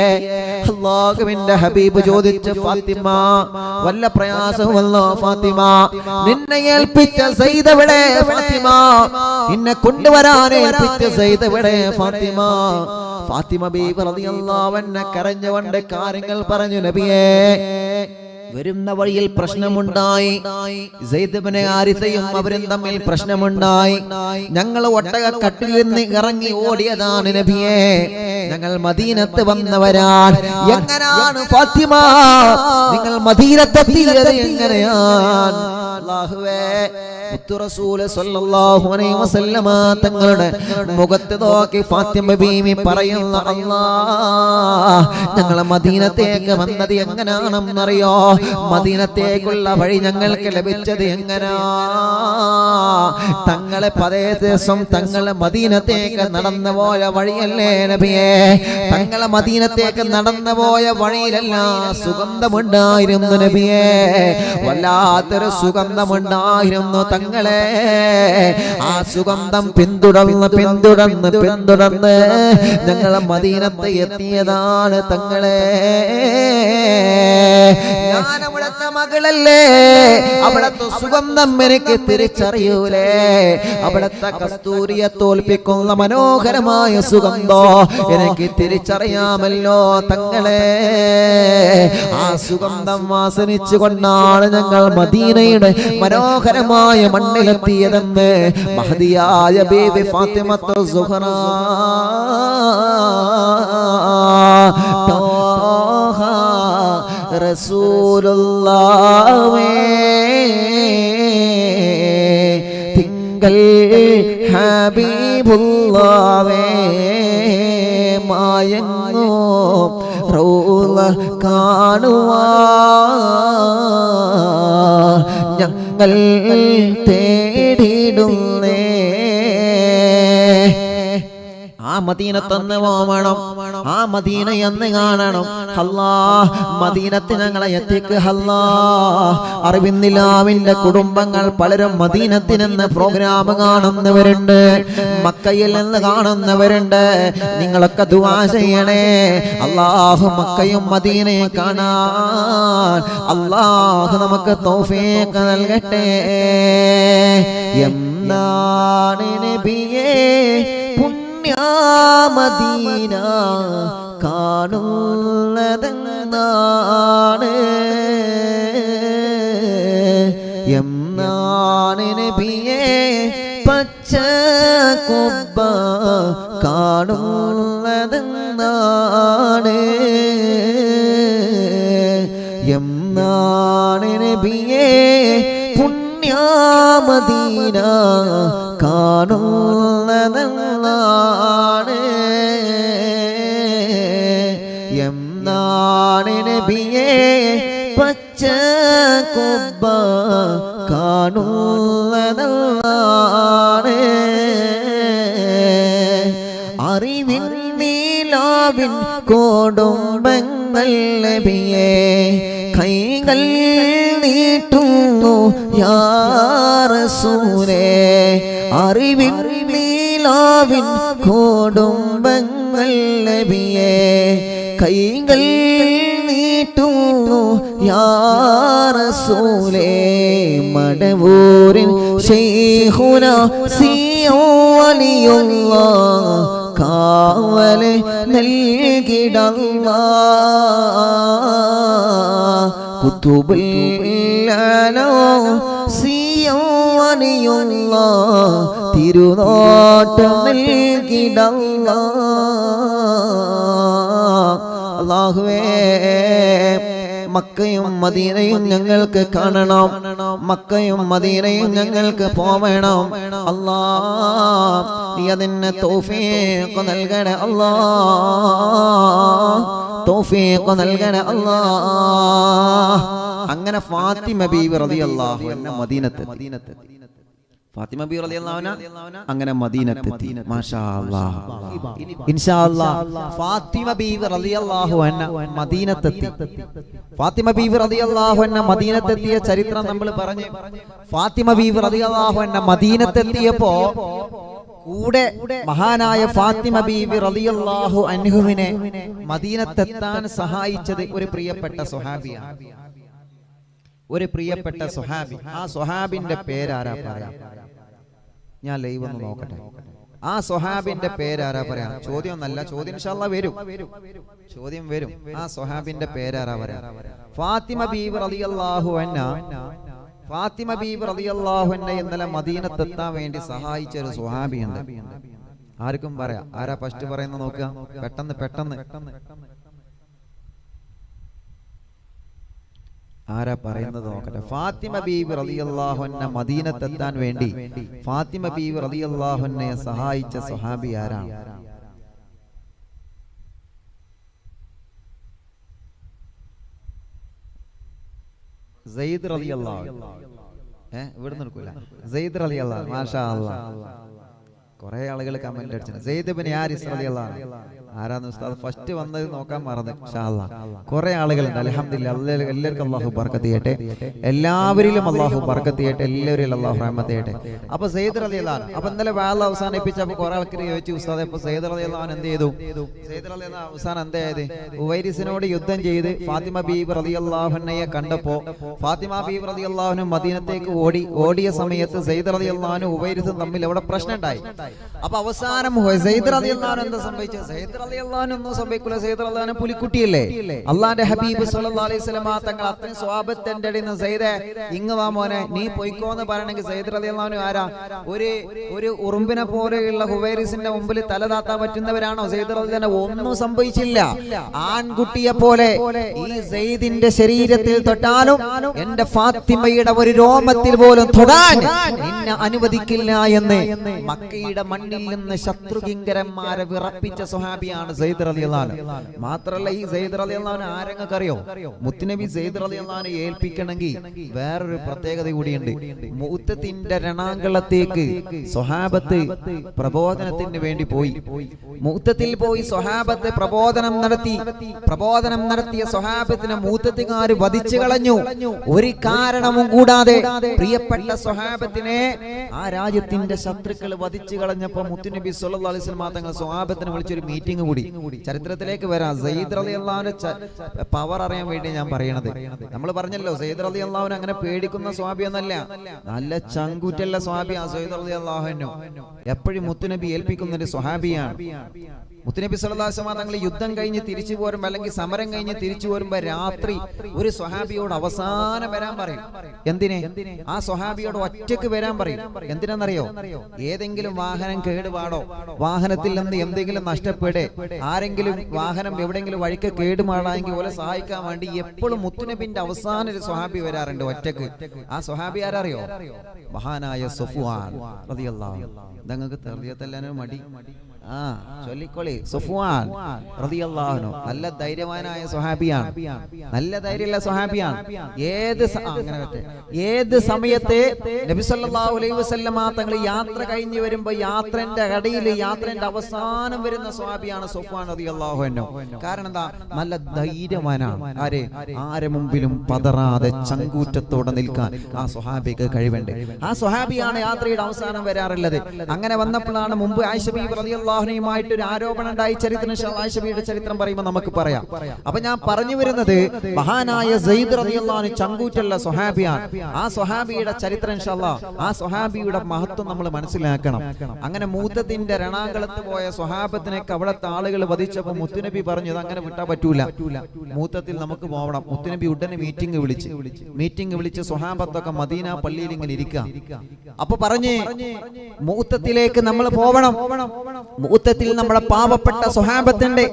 അല്ലാഹുവിന്റെ ഹബീബ് ചോദിച്ചു, ഫാത്തിമ വല്ല പ്രയാസമല്ലോ ഫാത്തിമ, നിന്നെ ഏൽപ്പിച്ച സയ്യിദ് എവിടെ ഫാത്തിമ, നിന്നെ കൊണ്ടുവരാൻ ഏൽപ്പിച്ച സയ്യിദ് എവിടെ ഫാത്തിമ. ഫാത്തിമ ബീവി റളിയല്ലാഹു അൻഹ കരഞ്ഞുകൊണ്ട് കാര്യങ്ങൾ പറഞ്ഞു. നബിയേ, വരുന്ന വഴിയിൽ പ്രശ്നമുണ്ടായി. സെയ്ദ് ഇബ്നു ഹാരിസയും അവരും തമ്മിൽ പ്രശ്നമുണ്ടായി. ഞങ്ങൾ ഒട്ടക കട്ടിൽ നിന്ന് ഇറങ്ങി ഓടിയതാണ് നബിയേ. ഞങ്ങൾ മദീനത്ത് വന്നവരാണ്. എങ്ങനെയാണ് ഫാത്തിമ നിങ്ങൾ മദീനത്തെത്തിയത്, എങ്ങനെയാണ്? അല്ലാഹുവേ, മുത്തു റസൂൽ സല്ലല്ലാഹു അലൈഹി വസല്ലമ തങ്ങളുടെ മുഖത്ത് നോക്കി ഫാത്തിമ ബീവി പറയുന്ന, അല്ലാഹ് ഞങ്ങൾ മദീനത്തേക്ക് വന്നത് എങ്ങനെയാണെന്നറിയോ? മദീനത്തേക്കുള്ള വഴി ഞങ്ങൾക്ക് ലഭിച്ചത് എങ്ങനാ? തങ്ങളെ പതേ ദിവസം തങ്ങളെ മദീനത്തേക്ക് നടന്നു പോയ വഴിയല്ലേ നബിയേ? തങ്ങളെ മദീനത്തേക്ക് നടന്നു പോയ വഴിയിലെല്ലാം സുഗന്ധമുണ്ടായിരുന്നു നബിയേ. വല്ലാത്തൊരു സുഗന്ധമുണ്ടായിരുന്നു തങ്ങളെ. ആ സുഗന്ധം പിന്തുടർന്ന് ഞങ്ങൾ മദീനത്ത് എത്തിയതാണ് തങ്ങളെ. ഞാൻ അവിടുത്തെ മകളല്ലേ, അവിടുത്തെ സുഗന്ധം എനിക്ക് തിരിച്ചറിയൂലേ? അവിടുത്തെ കസ്തൂരിയെ തോൽപ്പിക്കുന്ന മനോഹരമായ സുഗന്ധം എനിക്ക് തിരിച്ചറിയാമല്ലോ തങ്ങളെ. ആ സുഗന്ധം ആസ്വദിച്ചു കൊണ്ടാണ് ഞങ്ങൾ മദീനയുടെ മനോഹരമായ മണ്ണിലെത്തിയതെന്ന് മഹദിയായ ബീവി ഫാത്തിമത്ത് സുഹറ റസൂലുള്ളാഹി തിങ്കൾ ഹബീബുള്ളാഹി മായങ്ങോ റൗള കാണുവാൻ ഞങ്ങൾ തേടിടുന്നേ. ആ മദീനത്തൊന്ന് പോവണം, ആ മദീന എന്ന് കാണണം. അല്ലാഹ് മദീനത്ത് ഞങ്ങളെ എത്തിക്ക് അല്ലാഹ്. അറിവിന്നിലാവിന്റെ കുടുംബങ്ങൾ പലരും മദീനത്തിനെന്ന് പ്രോഗ്രാം കാണുന്നവരുണ്ട്, മക്കയിൽ നിന്ന് കാണുന്നവരുണ്ട്. നിങ്ങളൊക്കെ ദുആ ചെയ്യണേ. അല്ലാഹു മക്കയും മദീനയും കാണാൻ അല്ലാഹു നമുക്ക് തൗഫീഖ് നൽകട്ടെ. എന്താണ് നബിയേ മദീന കാണുന്നതെന്നാണ്, എന്നാണ് നബിയേ പച്ച കുബ്ബ കാണുന്നത് എന്നാണ് നബിയേ പുണ്യമദീന കാണുന്നതെന്നാണ് എന്നാണ് നബിയേ പച്ച കൊബ്ബ കാണുന്നതെന്നാണ് അറിവിൻ നീലാവിൻ കോടുംബങ്ങൾ നബിയേ കൈകൾ നീട്ടുന്നു യാ റസൂലേ അറിവിൻ നീലാവിൻ കോടുംബങ്ങൾ നബിയേ കൈകൾ നീട്ടുന്നു യാ റസൂലേ മടവൂരിൻ ശൈഖുന സിയവലിയുള്ളാഹ് കാവല് നൽകിടല്ലാഹ് കുതുബില്ലാലോ സിയവലിയുള്ളാഹ് തിരുനോട്ടം നൽകിടല്ലാഹ് അല്ലാഹുവേ മക്കയും മദീനയും ഞങ്ങൾക്ക് കാണണം മക്കയും മദീനയും ഞങ്ങൾക്ക് പോവണം അല്ലാഹ് നീ അതിന് തൗഫീഖ് നൽകണേ അല്ലാഹ് തൗഫീഖ് നൽകണേ അല്ലാഹ് അങ്ങനെ ഫാത്തിമ ബീവി റളിയല്ലാഹു അൻഹ മദീനത്ത് ഫാത്തിമ ബീവി റളിയല്ലാഹു അൻഹ അങ്ങനെ മദീനത്തെത്തി മാഷാ അല്ലാഹ് ഇൻഷാ അല്ലാഹ് ഫാത്തിമ ബീവി റളിയല്ലാഹു അൻഹ മദീനത്തെത്തി ഫാത്തിമ ബീവി റളിയല്ലാഹു അൻഹ മദീനത്തെത്തിയ ചരിത്രം നമ്മൾ പറഞ്ഞു ഫാത്തിമ ബീവി റളിയല്ലാഹു അൻഹ മദീനത്തെത്തിയപ്പോ കൂടെ മഹാനായ ഫാത്തിമ ബീവി റളിയല്ലാഹു അൻഹുവിനെ മദീനത്തെത്താൻ സഹായിച്ചത് ഒരു പ്രിയപ്പെട്ട സ്വഹാബിയാണ് ഒരു പ്രിയപ്പെട്ട സ്വഹാബി ആ സ്വഹാബിന്റെ പേരാരാ പറയാം ഞാൻ ലൈവ് ഒന്ന് നോക്കട്ടെ ആ സ്വഹാബിന്റെ പേരാരാ പറയാം ചോദ്യം ഒന്നല്ല ചോദ്യം ഇൻഷാ അല്ലാഹ് വരും ചോദ്യം വരും ആ സ്വഹാബിന്റെ പേരാരാ പറയാം ഫാത്തിമ ബീവി റളിയല്ലാഹു അൻഹ ഫാത്തിമ ബീവി റളിയല്ലാഹു അൻഹ ഇന്നലെ മദീനത്തെത്താൻ വേണ്ടി സഹായിച്ച ഒരു സ്വഹാബിയുണ്ട് ആർക്കും പറയാം ആരാ ഫസ്റ്റ് പറയുന്ന നോക്കുക പെട്ടെന്ന് ആരാ പറയുന്നത് നോക്കട്ടെ ഫാത്തിമ ബീവി റളിയല്ലാഹു അൻഹ മദീനത്തെത്താൻ വേണ്ടി ഫാത്തിമ ബീവി റളിയല്ലാഹു അൻഹയെ സഹായിച്ച സ്വഹാബി ആരാണ് സെയ്ദ് റളിയല്ലാഹു ഇവിടെ നിൽക്കൂല സെയ്ദ് റളിയല്ലാഹു മാഷാ അല്ലാഹ് കുറെ ആളുകൾ കമന്റ് അടിച്ചു സെയ്ദ് ഇബ്നു ഹാരിസ് റളിയല്ലാഹു ആരാന്ന് ഉസ്താദ് ഫസ്റ്റ് വന്നത് നോക്കാൻ മറന്നു ഇൻഷാ അല്ലാഹ് കുറെ ആളുകളുണ്ട് അൽഹംദുലില്ലാഹ് എല്ലാവർക്കും അല്ലാഹു ബർക്കത്ത് ചെയ്യട്ടെ എല്ലാവരിലും അല്ലാഹു ബർക്കത്ത് ചെയ്യട്ടെ എല്ലാവരിലും അല്ലാഹു റഹ്മത്ത് ചെയ്യട്ടെ അപ്പോൾ സെയ്ദ് റളിയല്ലാഹു അപ്പോൾ ഇന്നലെ വാള് അവസാനിപ്പിച്ചപ്പോൾ കുറെ ആൾക്കാർ ചോദിച്ചു ഉസ്താദേ അപ്പോൾ സെയ്ദ് റളിയല്ലാഹു എന്ത് ചെയ്തു സെയ്ദ് റളിയല്ലാഹു അവസാനം എന്താ ചെയ്തു ഉവൈരിസിനോട് യുദ്ധം ചെയ്ത് ഫാത്തിമ ബീവി റളിയല്ലാഹു അൻഹയെ കണ്ടപ്പോൾ ഫാത്തിമ ബീവി റളിയല്ലാഹു അൻഹ മദീനത്തേക്ക് ഓടിയ സമയത്ത് സെയ്ദ് റളിയല്ലാഹു അൻഹു ഉവൈരിസും തമ്മിൽ അവിടെ പ്രശ്നം ഉണ്ടായി അപ്പോൾ അവസാനം സെയ്ദ് റളിയല്ലാഹു അൻഹു എന്താ സംഭവിച്ചത് സെയ്ദ് റളിയല്ലാഹു അൻഹു ഒന്നും സംഭവിക്കില്ല സെയ്ദ് റളിയല്ലാഹു അൻഹു പുലിക്കുട്ടിയല്ലേ അല്ലാഹുവിന്റെ ഹബീബ് സ്വല്ലല്ലാഹു അലൈഹി വസല്ലം തങ്ങൾ അത്രയും സ്വഹാബത്തിന്റെ ഇടയിൽ നിന്ന് സെയ്ദേ ഇങ്ങ് വാ മോനെ നീ പോയിക്കോ എന്ന് പറയണമെങ്കിൽ സെയ്ദ് റളിയല്ലാഹു അൻഹു ആരാ ഒരു ഉറുമ്പിനെ പോലെയുള്ള ഹുവൈരിസിന്റെ മുമ്പിൽ തല താത്താൻ പറ്റുന്നവരാണോ സെയ്ദ് റളിയല്ലാഹു അൻഹു ഒന്നും സംഭവിച്ചില്ല ആൺകുട്ടിയെ പോലെ ഈ സെയ്ദിന്റെ ശരീരത്തിൽ തൊട്ടാലും എന്റെ ഫാത്തിമയുടെ ഒരു രോമത്തിൽ പോലും തൊടാൻ നിന്നെ അനുവദിക്കില്ല എന്ന് മക്കയുടെ മണ്ണിൽ നിന്ന് ശത്രുകിങ്കരന്മാരെ വിറപ്പിച്ച സ്വഹാബിയാണ് സെയ്ദ് റളിയല്ലാഹു അൻഹു മാത്രമല്ല ഈ സെയ്ദ് റളിയല്ലാഹു അൻഹു ആരെങ്ങൾക്ക് അറിയോ മുത്തുനബി സെയ്ദ് റളിയല്ലാഹു അൻഹു ഏൽപ്പിക്കണമെങ്കിൽ വേറൊരു പ്രത്യേകത കൂടിയുണ്ട് മുഅ്തത്തിന്റെ രണാങ്കളത്തേക്ക് സ്വഹാബത്ത് പ്രബോധനത്തിന് വേണ്ടി പോയി മുഅ്തത്തിൽ പോയി സ്വഹാബത്ത് പ്രബോധനം നടത്തിയ സ്വഹാബത്തിനെ മുഅ്തത്തുകാർ വധിച്ചു കളഞ്ഞു ഒരു കാരണവും കൂടാതെ പ്രിയപ്പെട്ട സ്വഹാബത്തിനെ ആ രാജ്യത്തിന്റെ ശത്രുക്കൾ വധിച്ചു കളഞ്ഞപ്പോൾ മുത്തുനബി സ്വല്ലല്ലാഹു അലൈഹി വസല്ലം തങ്ങൾ സ്വഹാബത്തിനെ വിളിച്ചൊരു മീറ്റിംഗ് കൂടി ചരിത്രത്തിലേക്ക് വരാം സെയ്ദ് റളിയല്ലാഹു അൻഹു പവർ അറിയാൻ വേണ്ടി ഞാൻ പറയണത് നമ്മൾ പറഞ്ഞല്ലോ സെയ്ദ് റളിയല്ലാഹു അൻഹു അങ്ങനെ പേടിക്കുന്ന സ്വഹാബി ഒന്നല്ല നല്ല ചങ്കൂറ്റുള്ള സ്വഹാബിയാണ് സെയ്ദ് റളിയല്ലാഹു അൻഹു എപ്പോഴും മുത്തുനബി ഏൽപ്പിക്കുന്ന ഒരു സ്വഹാബിയാണ് മുത്തുനബി സല്ലല്ലാഹു അലൈഹി വസല്ലം തങ്ങൾ യുദ്ധം കഴിഞ്ഞ് തിരിച്ചു പോരുമ്പോൾ അല്ലെങ്കിൽ സമരം കഴിഞ്ഞ് തിരിച്ചു പോരുമ്പോൾ രാത്രി ഒരു സ്വഹാബിയോട് അവസാനം വരാൻ പറയും. എന്തിനെ? ആ സ്വഹാബിയോട് ഒറ്റയ്ക്ക് വരാൻ പറയും. എന്തിനാണെന്നറിയോ? ഏതെങ്കിലും വാഹനം കേടുപാടോ, വാഹനത്തിൽ നിന്ന് എന്തെങ്കിലും നഷ്ടപ്പെടേ, ആരെങ്കിലും വാഹനം എവിടെയെങ്കിലും വഴിക്ക് കേടുപാടായെങ്കിൽ ഓലെ സഹായിക്കാൻ വേണ്ടി എപ്പോഴും മുത്തുനബിന്റെ അവസാനം ഒരു സ്വഹാബി വരാറുണ്ട് ഒറ്റക്ക്. ആ സ്വഹാബി ആരറിയോ? മഹാനായ സഫ്വാൻ റളിയല്ലാഹു അൻഹു. നിങ്ങൾക്ക് തെറിയത്തല്ലാനും മടി ചൊല്ലിക്കൊളി. സഫ്വാൻ റളിയല്ലാഹു അൻഹു നല്ല ധൈര്യവാനായ സ്വഹാബിയാണ്, നല്ല ധൈര്യമുള്ള സ്വഹാബിയാണ്. ഏത് സമയത്തെ നബി സല്ലല്ലാഹു അലൈഹി വസല്ലമ തങ്ങൾ യാത്ര കഴിഞ്ഞ് വരുമ്പോ യാത്രന്റെ ഇടയിൽ യാത്രന്റെ അവസാനം വരുന്ന സ്വഹാബിയാണ് സഫ്വാൻ റളിയല്ലാഹു അൻഹു. കാരണം എന്താ? നല്ല ധൈര്യവാനാണ്. ആരെ മുമ്പിലും പതറാതെ ചങ്കൂറ്റത്തോടെ നിൽക്കാൻ ആ സ്വഹാബിക്ക് കഴിവുണ്ട്. ആ സ്വഹാബിയാണ് യാത്രയുടെ അവസാനം വരാറുള്ളത്. അങ്ങനെ വന്നപ്പോഴാണ് മുമ്പ് ആയിഷ ബീവി റളിയല്ലാഹു അൻഹയുമായിട്ട് ഒരു ആരോപണം ഉണ്ടായി. ചരിത്രം ആയിഷ ബീവിയുടെ ചരിത്രം പറയുമ്പോൾ നമുക്ക് പറയാം. അപ്പൊ ഞാൻ പറഞ്ഞു വരുന്നത് മഹാനായ സെയ്ദ് റളിയല്ലാഹു അൻഹു ചങ്കൂറ്റുള്ള സ്വഹാബിയാണ്. ആ സ്വഹാബിയുടെ ചരിത്രം ഇൻഷാല്ലാഹ്, ആ സ്വഹാബിയുടെ മഹത്വം നമ്മൾ മനസ്സിലാക്കണം. അങ്ങനെ മൂത്തത്തിന്റെ രണാങ്കളത്ത് പോയ സ്വഹാബത്തിനൊക്കെ അവിടുത്തെ ആളുകൾ വധിച്ചപ്പോൾ മുത്തുനബി പറഞ്ഞു അങ്ങനെ വിട്ടാ പറ്റൂല, മൂത്തത്തിൽ നമുക്ക് പോകണം. മുത്തുനബി ഉടനെ മീറ്റിംഗ് വിളിച്ച് സ്വഹാബത്തൊക്കെ മദീന പള്ളിയിൽ ഇങ്ങനെ ഇരിക്കുക. അപ്പൊ പറഞ്ഞ് മൂത്തത്തിലേക്ക് നമ്മൾ പോകണം. മൂത്തത്തിൽ നമ്മുടെ പാവപ്പെട്ട സ്വഹാബത്തിന്റെ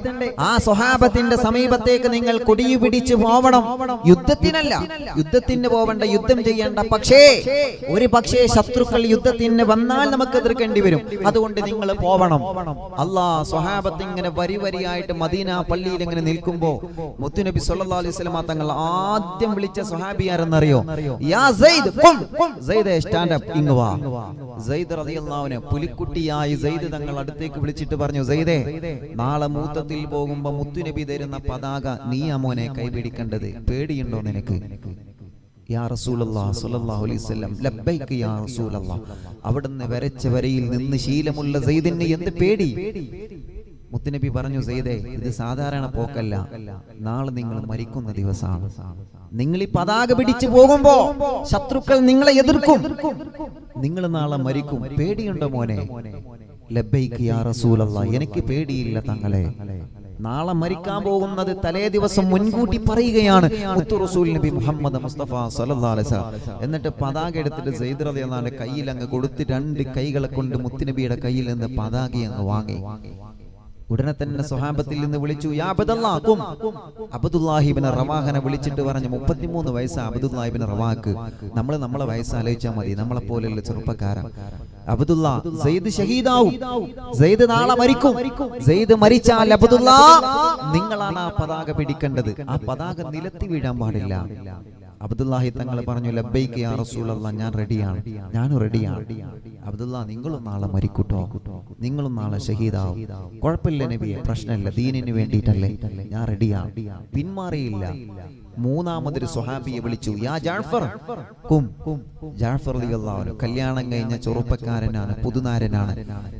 ആ സ്വഹാബത്തിന്റെ സമീപത്തേക്ക് നിങ്ങൾ കൊടിയു പിടിച്ച് പോവണം. യുദ്ധത്തിനല്ല, യുദ്ധത്തിന് പോവണ്ട, യുദ്ധം ചെയ്യേണ്ട. പക്ഷേ ശത്രുക്കൾ യുദ്ധത്തിന് വന്നാൽ നമുക്ക് എതിർക്കേണ്ടി വരും. അതുകൊണ്ട് നിങ്ങൾ പോവണം. അല്ലാഹ് സ്വഹാബത്ത് ഇങ്ങനെ വരി വരിയായിട്ട് മദീന പള്ളിയിൽ ഇങ്ങനെ നിൽക്കുമ്പോ മുത്തുനബി സല്ലല്ലാഹു അലൈഹി വസല്ലം തങ്ങൾ ആദ്യം വിളിച്ച സ്വഹാബി ആരെന്നറിയോ? യാ സെയ്ദ് ഖും, സെയ്ദേ സ്റ്റാൻഡ് അപ്പ്, ഇങ്ങ് വാ. സെയ്ദ് റളിയല്ലാഹു അൻഹു പുലിക്കുട്ടിയായി സെയ്ദ് തങ്ങൾ അടുത്തേക്ക് വിളിച്ചിട്ട് പറഞ്ഞു, സെയ്ദേ, നാളെ മൂത്തത്തിൽ പോകുമ്പോ മുത്തുനബി തരുന്ന പതാക നീ മോനെ കൈപിടിക്കേണ്ടത്. പേടിയുണ്ടോ നിനക്ക്? യാ റസൂലല്ലാഹ് സ്വല്ലല്ലാഹു അലൈഹി വസല്ലം ലബ്ബൈക യാ റസൂലല്ലാഹ്. അവിടുന്ന് വരച്ച വരയിൽ നിന്ന് ശീലമുള്ള സെയ്ദിന് എന്ത് പേടി? മുത്തുനബി പറഞ്ഞു, സെയ്ദേ, ഇത് സാധാരണ പോക്കല്ല, നാളെ നിങ്ങൾ മരിക്കുന്ന ദിവസമാണ്. നിങ്ങൾ ഈ പതാക പിടിച്ചു പോകുമ്പോ ശത്രുക്കൾ നിങ്ങളെ എതിർക്കും, നിങ്ങൾ നാളെ മരിക്കും. പേടിയുണ്ടോ മോനെ? ലബ്ബൈക യാ റസൂലല്ലാഹ്, എനിക്ക് പേടിയില്ല തങ്ങളെ. നാളെ മരിക്കാൻ പോകുന്നത് തലേ ദിവസം മുൻകൂട്ടി പറയുകയാണ് മുത്തു റസൂൽ നബി മുഹമ്മദ് മുസ്തഫ സല്ലല്ലാഹു അലൈഹി വസല്ലം. എന്നിട്ട് പതാക എടുത്തിട്ട് സെയ്ദ് റളിയല്ലാഹു അൻഹു കയ്യിൽ അങ്ങ് കൊടുത്ത് രണ്ട് കൈകളെ കൊണ്ട് മുത്തുനബിയുടെ കയ്യിൽ നിന്ന് പതാക അങ്ങ് വാങ്ങി. ഉടനെ തന്നെ സ്വഹാബത്തിൽ നിന്ന് വിളിച്ചു, യാ അബ്ദുല്ലാഹ് ഖും. അബ്ദുല്ലാഹി ഇബ്നു റവാഹനെ വിളിച്ചിട്ട് പറഞ്ഞു, 33 വയസ്സാ അബ്ദുല്ലാഹി ഇബ്നു റവാഹക്ക്. നമ്മളെ വയസ്സ് ആലോചിച്ചാൽ മതി, നമ്മളെ പോലെയുള്ള ചെറുപ്പക്കാരൻ. അബ്ദുല്ലാ, സെയ്ദ് ഷഹീദാവും, സെയ്ദ് നാളെ മരിക്കും. സെയ്ദ് മരിച്ചാൽ അബ്ദുല്ലാ നിങ്ങളാണ് ആ പതാക പിടിക്കേണ്ടത്. ആ പതാക നിലത്തി വീഴാൻ പാടില്ല. അബ്ദുല്ലാഹി തങ്ങൾ പറഞ്ഞു, ലബ്ബൈക യാ റസൂലല്ലാഹ്, ഞാൻ റെഡിയാണ്, ഞാനും റെഡിയാണ്. അബ്ദുല്ലാ, നിങ്ങളും നാളെ മരിക്കൂട്ടോ, നിങ്ങളും നാളെ ഷഹീദാവും. കുഴപ്പമില്ല നബിയെ, പ്രശ്നമില്ല, ദീനിന് വേണ്ടിയിട്ടല്ലേ, ഞാൻ റെഡിയാണ്, പിന്മാറിയില്ല. മൂന്നാമതൊരു സ്വഹാബിയെ വിളിച്ചു, യാ ജാഫർ ഖും. ജാഫർ റളിയല്ലാഹു അൻഹു കല്യാണം കഴിഞ്ഞ ചെറുപ്പക്കാരനാണ്, പുതുനാരനാണ്,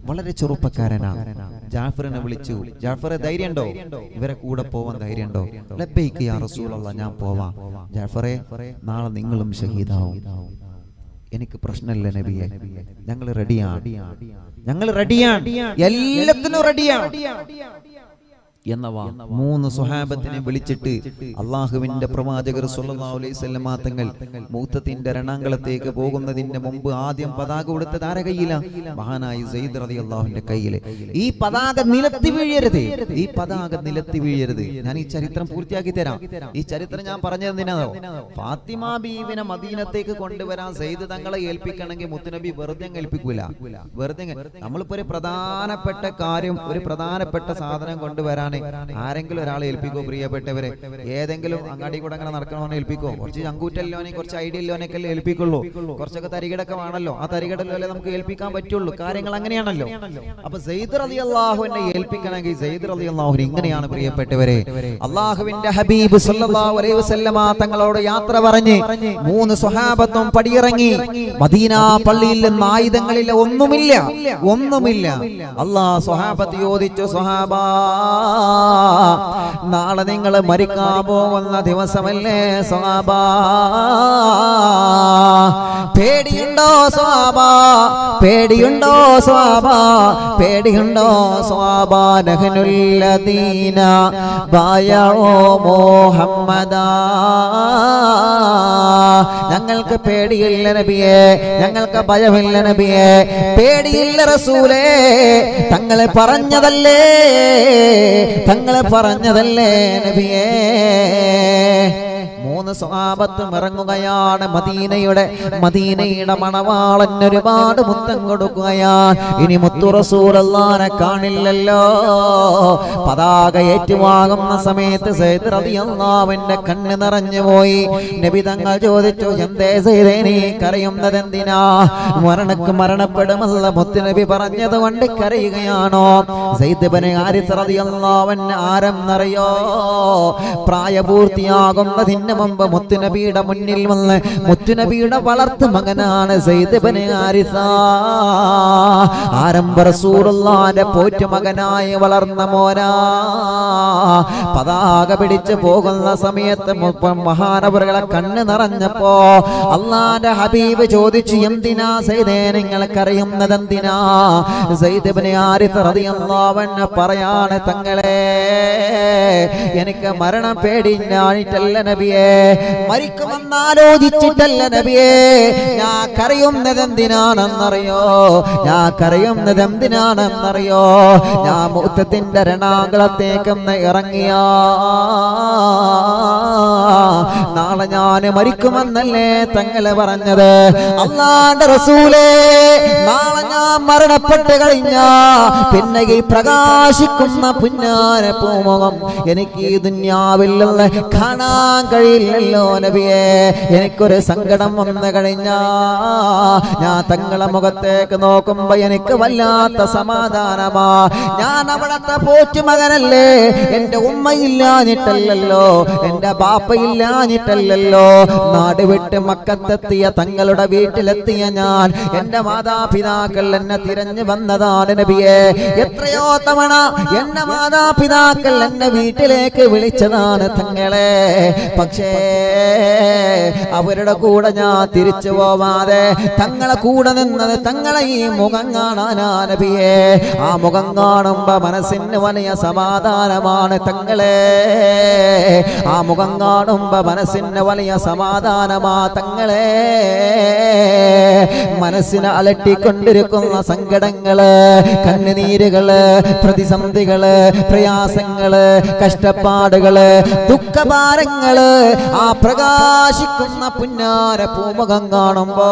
വളരെ ചെറുപ്പക്കാരനാണ്. ജാഫറിനെ വിളിച്ചു, ജാഫറെ ധൈര്യമുണ്ടോ? ഇവരെ കൂടെ പോവാൻ ധൈര്യമുണ്ടോ? ലബ്ബൈക യാ റസൂലല്ലാഹ്, ഞാൻ പോവാം. ജാഫറെ, നാളെ നിങ്ങളും ഷഹീദാവും. എനിക്ക് പ്രശ്നമില്ല നബിയെ, ഞങ്ങൾ റെഡിയാണ്, എല്ലാത്തിനും റെഡിയാണ് എന്നവാ. മൂന്ന് സ്വഹാബത്തിനെ വിളിച്ചിട്ട് അള്ളാഹുവിന്റെ പ്രവാചകർ സ്വല്ലല്ലാഹു അലൈഹി വസല്ലം തങ്ങൾ മൂത്തത്തിന്റെ രണാങ്കളത്തേക്ക് പോകുന്നതിന്റെ മുമ്പ് ആദ്യം പതാക കൊടുത്തത് ആരുടെ കയ്യിലാണ്? മഹാനായ സെയ്ദ് റളിയല്ലാഹുവിന്റെ കയ്യില്. ഈ പതാക നിലത്തി വീഴരുത്, ഈ പതാക നിലത്തി വീഴരുത്. ഞാൻ ഈ ചരിത്രം പൂർത്തിയാക്കി തരാം. ഈ ചരിത്രം ഞാൻ പറഞ്ഞതെന്തിനാണോ? ഫാത്തിമ ബീവിനെ മദീനത്തേക്ക് കൊണ്ടുവരാൻ സെയ്ദ് തങ്ങളെ ഏൽപ്പിക്കണമെങ്കിൽ മുത്തുനബി വെറുതെ ഏൽപ്പിക്കൂല. വെറുതെ നമ്മളിപ്പോ ഒരു പ്രധാനപ്പെട്ട കാര്യം, ഒരു പ്രധാനപ്പെട്ട സാധനം കൊണ്ടുവരാൻ ആരെങ്കിലും ഒരാളെ ഏൽപ്പിക്കോ? പ്രിയപ്പെട്ടവരെ, ഏതെങ്കിലും അങ്ങാടി കൂടെ അങ്ങനെ നടക്കണമെന്ന് ഏൽപ്പിക്കോ? കുറച്ച് ചങ്കൂറ്റല്ലോനെ, കുറച്ച് ഐഡിയല്ലോനൊക്കെ ഏൽപ്പിക്കുള്ളൂ. കുറച്ചൊക്കെ തരികിടൊക്കെ വേണമല്ലോ, ആ തരികിടല്ലേ നമുക്ക് ഏൽപ്പിക്കാൻ പറ്റുള്ളൂ. കാര്യങ്ങൾ അങ്ങനെയാണല്ലോ. അപ്പൊ സെയ്ദ് റളിയല്ലാഹുവിനെ ഏൽപ്പിക്കണമെങ്കിൽ സെയ്ദ് റളിയല്ലാഹു ഇങ്ങനെയാണ് പ്രിയപ്പെട്ടവരെ. അള്ളാഹുവിന്റെ ഹബീബ് സല്ലല്ലാഹു അലൈഹി വസല്ലമ തങ്ങളോട് യാത്ര പറഞ്ഞ് മൂന്ന് സ്വഹാബത്തും പടിയിറങ്ങി. മദീന പള്ളിയിൽ നിന്ന് ആയുധങ്ങളില്ല, ഒന്നുമില്ല. അല്ലാഹ് സ്വഹാബത്ത് ചോദിച്ചു, സ്വഹാബാ, നാളെ നിങ്ങൾ മരിക്കാൻ പോകുന്ന ദിവസമല്ലേ സ്വഹാബാ? പേടിയുണ്ടോ സ്വാബ, പേടിയുണ്ടോ സ്വാബ, പേടിയുണ്ടോ സ്വാബ. നഹ്നുല്ലദീന ബായഉ മുഹമ്മദാ. ഞങ്ങൾക്ക് പേടിയില്ല നബിയേ, ഞങ്ങൾക്ക് ഭയമില്ല നബിയേ, പേടിയില്ല റസൂലേ. തങ്ങളെ പറഞ്ഞതല്ലേ, തങ്ങളെ പറഞ്ഞതല്ലേ നബിയേ. മൂന്ന് സ്വഹാബത്തും ഇറങ്ങുകയാണ്. മദീനയുടെ മണവാളൻ ഒരുപാട് മുത്തം കൊടുക്കുകയാണ്. ഇനി മുത്തു റസൂലുള്ളാഹിനെ കാണില്ലല്ലോ. പതാക ഏറ്റുവാങ്ങുന്ന സമയത്ത് സയ്യിദ് റളിയല്ലാഹുവിന്റെ കണ്ണ് നിറഞ്ഞു പോയി. നബി തങ്ങൾ ചോദിച്ചു, എന്തേ സയ്യിദേ നീ കരയുന്നത് എന്തിനാ? മരണപ്പെടുമെന്ന് മുത്ത് നബി പറഞ്ഞത് കൊണ്ട് കരയുകയാണോ? സയ്യിദ് ഇബ്നു ഹാരിസ് റളിയല്ലാഹു അൻഹു ആരെന്നറിയോ? പ്രായപൂർത്തിയാകുന്നതിന് മുമ്പ് മുത്തുനബിയുടെ മുന്നിൽ വന്ന് മുത്തുനബിയുടെ വളർത്തു മകനാണ് സയ്യിദ് ഇബ്നു ഹാരിസ. ആരംഭ റസൂലുള്ളാഹിന്റെ പോറ്റുമകനായി വളർന്ന മോനാ. പതാക പിടിച്ച് പോകുന്ന സമയത്ത് മഹാനവറുകളെ കണ്ണ് നിറഞ്ഞപ്പോ അള്ളാന്റെ ഹബീബ് ചോദിച്ചു, എന്തിനാ സയ്യിദേ നിങ്ങൾക്കറിയുന്നത് എന്തിനാ? സയ്യിദ് ഇബ്നു ഹാരിസ റളിയല്ലാഹു അൻഹു പറയാണ്, തങ്ങളെ എനിക്ക് മരണം പേടിഞ്ഞായിട്ടല്ല നബിയേ, മരിക്കുമെന്നാലോചിച്ചിട്ടല്ല നബിയേ. ഞാൻ കരയുന്നത് എന്തിനാണെന്നറിയോ? ഞാൻ കരയുന്നത് എന്തിനാണെന്നറിയോ? ഞാൻ മുത്തത്തിന്റെ രണാങ്കളത്തേക്കൊന്ന് ഇറങ്ങിയ നാളെ ഞാൻ മരിക്കുമെന്നല്ലേ തങ്ങളെ പറഞ്ഞത്? അല്ലാഹുവിന്റെ റസൂലേ, നാളെ ഞാൻ മരണപ്പെട്ട് കഴിഞ്ഞ പിന്നെ ഈ പ്രകാശിക്കുന്ന പുന്നാര പൂമുഖം എനിക്ക് ഈ ദുനിയാവിൽ കാണാൻ കഴിയില്ലല്ലോ നബിയേ. എനിക്കൊരു സങ്കടം വന്നു കഴിഞ്ഞാ ഞാൻ തങ്ങളെ മുഖത്തേക്ക് നോക്കുമ്പോ എനിക്ക് വല്ലാത്ത സമാധാനമാ. ഞാൻ അവിടത്തെ പോറ്റുമകനല്ലേ, എന്റെ ഉമ്മയില്ലാഞ്ഞിട്ടല്ലോ, എന്റെ ബാപ്പയില്ലാഞ്ഞിട്ടല്ലോ. നാട് വിട്ട് മക്കത്തെത്തിയ തങ്ങളുടെ വീട്ടിലെത്തിയ ഞാൻ, എന്റെ മാതാപിതാക്കൾ എന്നെ തിരഞ്ഞു വന്നതാണ് നബിയേ. എത്രയോ തവണ എന്റെ മാതാപിതാക്കൾ എന്നെ വീട്ടിലേക്ക് വിളിച്ചതാണ് തങ്ങളെ. പക്ഷേ അവരുടെ കൂടെ ഞാൻ തിരിച്ചു പോവാതെ തങ്ങളെ കൂടെ നിന്നത് തങ്ങളെ ഈ മുഖം കാണാനാ നബിയേ. ആ മുഖം കാണുമ്പോ മനസ്സിന് വലിയ സമാധാനമാണ് തങ്ങളെ. ആ മുഖം കാണുമ്പോ മനസ്സിന് വലിയ സമാധാനമാ തങ്ങളെ. മനസ്സിനെ അലട്ടിക്കൊണ്ടിരിക്കുന്ന സങ്കടങ്ങള്, കണ്ണുനീരുകള്, പ്രതിസന്ധികള്, പ്രയാസങ്ങള്, കഷ്ടപ്പാടുകള്, ദുഃഖഭാരങ്ങള്, ആ പ്രകാശിക്കുന്ന പുന്നാര പൂമുഖം കാണുമ്പോ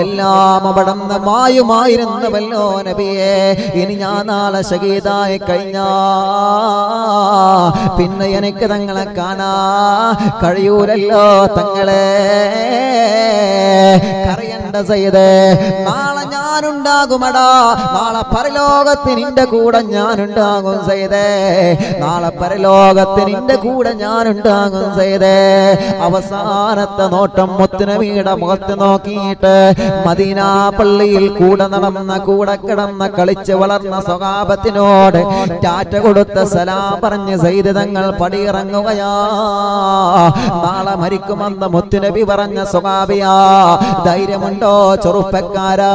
എല്ലാം അവിടുന്ന് മായുമായിരുന്നുവല്ലോ നബിയേ. ഇനി ഞാൻ നാളെ ശഹീദായി കഴിഞ്ഞാ പിന്നെ എനിക്ക് തങ്ങളെ കാണാ കഴിയൂലല്ലോ തങ്ങളെ. കരയണ്ട സയ്യിദേ, നാളെ ഞാനുണ്ടാകുമടാ. നാളെ പരലോകത്ത് നിന്റെ കൂടെ ഞാനുണ്ടാകും സയ്യിദേ. നാളെ പരലോകത്ത് നിന്റെ കൂടെ ഞാനുണ്ടാകും സയ്യിദേ. അവസാനത്തെ നോട്ടം മുത്തുനബിയുടെ മുഖത്ത് നോക്കിയിട്ട് മദീന പള്ളിയിൽ കൂടെ നടന്ന, കൂടെ കിടന്ന, കളിച്ച് വളർന്ന സ്വഹാബത്തിനോട് ടാറ്റ കൊടുത്ത സലാം പറഞ്ഞ് സയ്യിദ് തങ്ങൾ പടിയിറങ്ങുകയാ. നാളെ മരിക്കുമെന്ന് മുത്തുനബി പറഞ്ഞ സ്വഹാബിയാ, ധൈര്യമുണ്ടോ ചെറുപ്പക്കാരാ?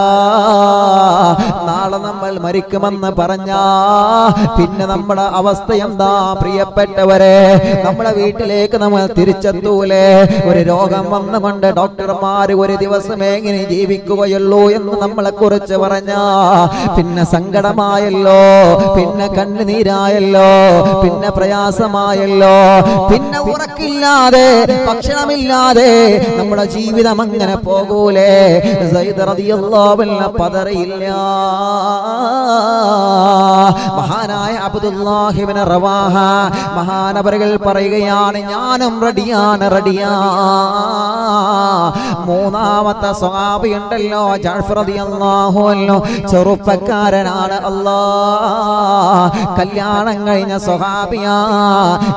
നാളെ നമ്മൾ മരിക്കുമെന്ന് പറഞ്ഞാ പിന്നെ നമ്മുടെ അവസ്ഥ എന്താ പ്രിയപ്പെട്ടവരെ? നമ്മുടെ വീട്ടിലേക്ക് നമ്മൾ തിരിച്ചെത്തൂലേ? ഒരു രോഗം വന്നുകൊണ്ട് ഡോക്ടർമാര് ഒരു ദിവസം എങ്ങനെ ജീവിക്കുകയുള്ളൂ എന്ന് നമ്മളെ കുറിച്ച് പറഞ്ഞാ പിന്നെ സങ്കടമായല്ലോ, പിന്നെ കണ്ണുനീരായല്ലോ, പിന്നെ പ്രയാസമായല്ലോ, പിന്നെ ഉറക്കില്ലാതെ ഭക്ഷണമില്ലാതെ നമ്മുടെ ജീവിതം അങ്ങനെ പോകൂലേ? സയ്യിദ് റളിയല്ലാഹു അൻഹു പതറിയില്ല. മഹാനായ അബ്ദുല്ലാഹി ഇബ്നു റവാഹ മഹാനവറുകൾ പറയുകയാണ്, ഞാനും റെഡിയാണ്, റെഡിയാ. മൂന്നാമത്തെ സ്വഹാബി ഉണ്ടല്ലോ, ജഅഫർ റളിയല്ലാഹു അൻഹു, ചെറുപ്പക്കാരനാണ്. അല്ലാഹ് കല്യാണം കഴിഞ്ഞ സ്വഹാബിയാ,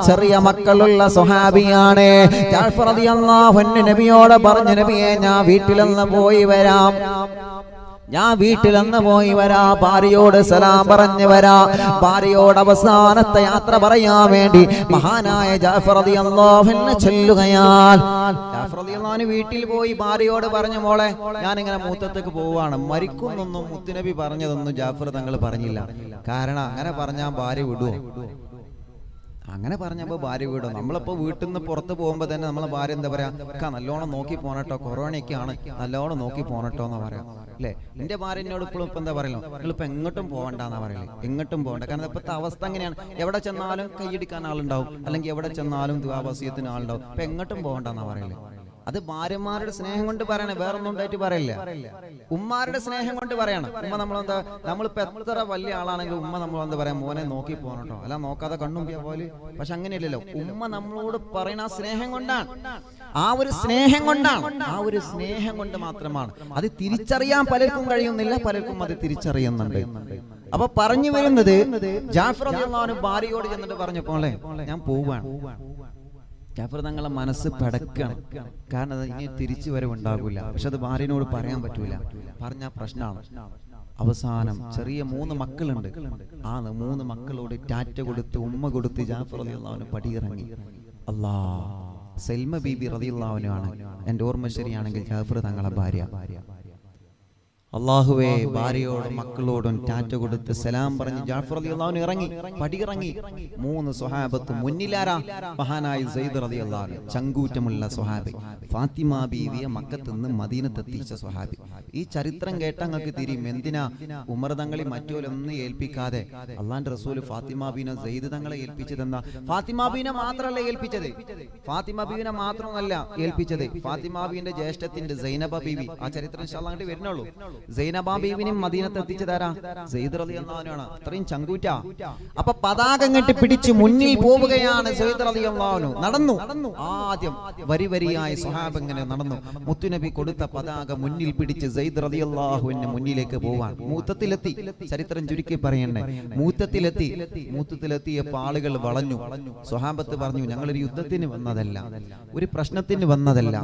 ചെറിയ മക്കളുള്ള സ്വഹാബിയാണ്. ജഅഫർ റളിയല്ലാഹു അൻഹു നബിയോട് പറഞ്ഞു, നബിയെ ഞാൻ വീട്ടിലൊന്ന് പോയി വരാം. ഞാൻ വീട്ടിലന്ന് പോയി വരാ, ഭാര്യയോട് സലാം പറഞ്ഞു വരാ. ഭാര്യയോട് അവസാനത്തെ യാത്ര പറയാൻ വേണ്ടി മഹാനായ ജാഫർ റളിയല്ലാഹു അൻഹു ചൊല്ലുകയാണ്. ജാഫർ റളിയല്ലാഹു അൻഹു വീട്ടിൽ പോയി ഭാര്യയോട് പറഞ്ഞു, മോളെ ഞാനിങ്ങനെ മൂത്തത്തേക്ക് പോവാണ്. മരിക്കുന്നൊന്നും മുത്തുനബി പറഞ്ഞതൊന്നും ജാഫർ തങ്ങൾ പറഞ്ഞില്ല. കാരണം അങ്ങനെ പറഞ്ഞാൽ ഭാര്യ വിടുവോ? അങ്ങനെ പറഞ്ഞപ്പോൾ ഭാര്യ വിടും. നമ്മളിപ്പോൾ വീട്ടിൽ നിന്ന് പുറത്ത് പോകുമ്പോൾ തന്നെ നമ്മളെ ഭാര്യ എന്താ പറയാ, നല്ലോണം നോക്കി പോണട്ടോ, കൊറോണയൊക്കെയാണ്, നല്ലോണം നോക്കി പോണട്ടോ എന്ന് പറയാം അല്ലേ. എന്റെ ഭാര്യ എന്നോട് ഇപ്പോഴും ഇപ്പൊ എന്താ പറയല്ലോ, നിങ്ങളിപ്പോ എങ്ങോട്ടും പോകണ്ടെന്നാ പറയല്ലേ. എങ്ങോട്ടും പോകണ്ട. കാരണം ഇപ്പോഴത്തെ അവസ്ഥ എങ്ങനെയാണ്, എവിടെ ചെന്നാലും കൈയടിക്കാൻ ആളുണ്ടാവും, അല്ലെങ്കിൽ എവിടെ ചെന്നാലും ദുആവസിയത്തിന് ആളുണ്ടാവും. ഇപ്പൊ എങ്ങോട്ടും പോകണ്ടെന്നാ പറയല്ലേ. അത് ഭാര്യമാരുടെ സ്നേഹം കൊണ്ട് പറയണേ, വേറൊന്നും ഉണ്ടായിട്ട് പറയില്ല. ഉമ്മാരുടെ സ്നേഹം കൊണ്ട് പറയണം. ഉമ്മ നമ്മളെന്താ, നമ്മളിപ്പോ എത്ര വലിയ ആളാണെങ്കിലും ഉമ്മ നമ്മളെന്താ പറയാ, മോനെ നോക്കി പോകണട്ടോ, അല്ല നോക്കാതെ കണ്ണുമ്പിയ പോലെ. പക്ഷെ അങ്ങനെയല്ലല്ലോ, ഉമ്മ നമ്മളോട് പറയുന്ന ആ സ്നേഹം കൊണ്ടാണ്, ആ ഒരു സ്നേഹം കൊണ്ടാണ്, ആ ഒരു സ്നേഹം കൊണ്ട് മാത്രമാണ്. അത് തിരിച്ചറിയാൻ പലർക്കും കഴിയുന്നില്ല, പലർക്കും അത് തിരിച്ചറിയുന്നുണ്ട്. അപ്പൊ പറഞ്ഞു വരുന്നത്, ജാഫർ റളിയല്ലാഹു അൻഹു ഭാര്യയോട് ചെന്നിട്ട് പറഞ്ഞപ്പോലെ ഞാൻ പോവാണ്. ജാഫർ തങ്ങളെ മനസ്സ് പടക്കാണ്. കാരണം അത് ഇനി തിരിച്ചു വരവുണ്ടാകൂല. പക്ഷെ അത് ഭാര്യനോട് പറയാൻ പറ്റൂല, പറഞ്ഞ പ്രശ്നമാണ്. അവസാനം ചെറിയ 3 മക്കളുണ്ട്. ആ 3 മക്കളോട് ടാറ്റ കൊടുത്ത് ഉമ്മ കൊടുത്ത് ജാഫർ റളിയല്ലാഹു അൻഹു പടിയിറങ്ങി. സൽമ ബീബി റളിയല്ലാഹു അൻഹ ആണ് എൻ്റെ ഓർമ്മ ശരിയാണെങ്കിൽ ജാഫർ തങ്ങളെ ഭാര്യ. അല്ലാഹുവേ, ഭാര്യയോടും മക്കളോടും ടാറ്റ കൊടുത്ത് സലാം പറഞ്ഞ് ജാഫർ റളിയല്ലാഹു അൻഹു ഇറങ്ങി, പടിയിറങ്ങി. 3 സ്വഹാബത്ത് മുന്നിലാരാ? മഹാനായ സയ്യിദ് റളിയല്ലാഹു അൻഹു, ചങ്കൂറ്റമുള്ള സ്വഹാബി. ഫാത്തിമ ബീവിയെ മക്കത്ത് നിന്ന് മദീനത്തെത്തിച്ച സ്വഹാബി. ഈ ചരിത്രം കേട്ട അങ്ങക്ക് തിരിയും എന്തിനാ ഉമർ തങ്ങളെ മറ്റോലൊന്നും ഏൽപ്പിക്കാതെ അള്ളാന്റെ റസൂൽ ഫാത്തിമ ബീവിനെ സയ്യിദ് തങ്ങളെ ഏൽപ്പിച്ചതെന്നാ. ഫാത്തിമ ബീവിനെ മാത്രമല്ല ഏൽപ്പിച്ചത്, ഫാത്തിമ ബീവിനെ മാത്രമല്ല ഏൽപ്പിച്ചത്, ഫാത്തിമ ബീവിന്റെ ജ്യേഷ്ഠത്തിന്റെ സൈനബ ബീവി. ആ ചരിത്രം ഇൻഷാ അല്ലാഹ് അങ്ങോട്ട് വരുന്നുള്ളൂ. സൈനബ ബീവിനെയും മദീനത്ത് എത്തിച്ചതാരാ? സയ്യിദ് റളിയല്ലാഹു അൻഹു ആണ്. അത്രയും ചങ്കൂറ്റ. അപ്പൊ പതാക അങ്ങോട്ട് പിടിച്ച് മുന്നിൽ പോവുകയാണ് സയ്യിദ് റളിയല്ലാഹു അൻഹു. നടന്നു, ആദ്യം വരി വരിയായി സ്വഹാബ ഇങ്ങനെ നടന്നു. മുത്തുനബി കൊടുത്ത പതാക മുന്നിൽ പിടിച്ച് സയ്യിദ് റളിയല്ലാഹു അൻഹു മുന്നിലേക്ക് പോവാൻ. മൂത്തത്തിലെത്തി. ചരിത്രം ചുരുക്കി പറയണ്ടേ, മൂത്തത്തിലെത്തിയപ്പോൾ ആളുകൾ വളഞ്ഞു. സ്വഹാബത്ത് പറഞ്ഞു, ഞങ്ങളൊരു യുദ്ധത്തിന് വന്നതല്ല, ഒരു പ്രശ്നത്തിന് വന്നതല്ല.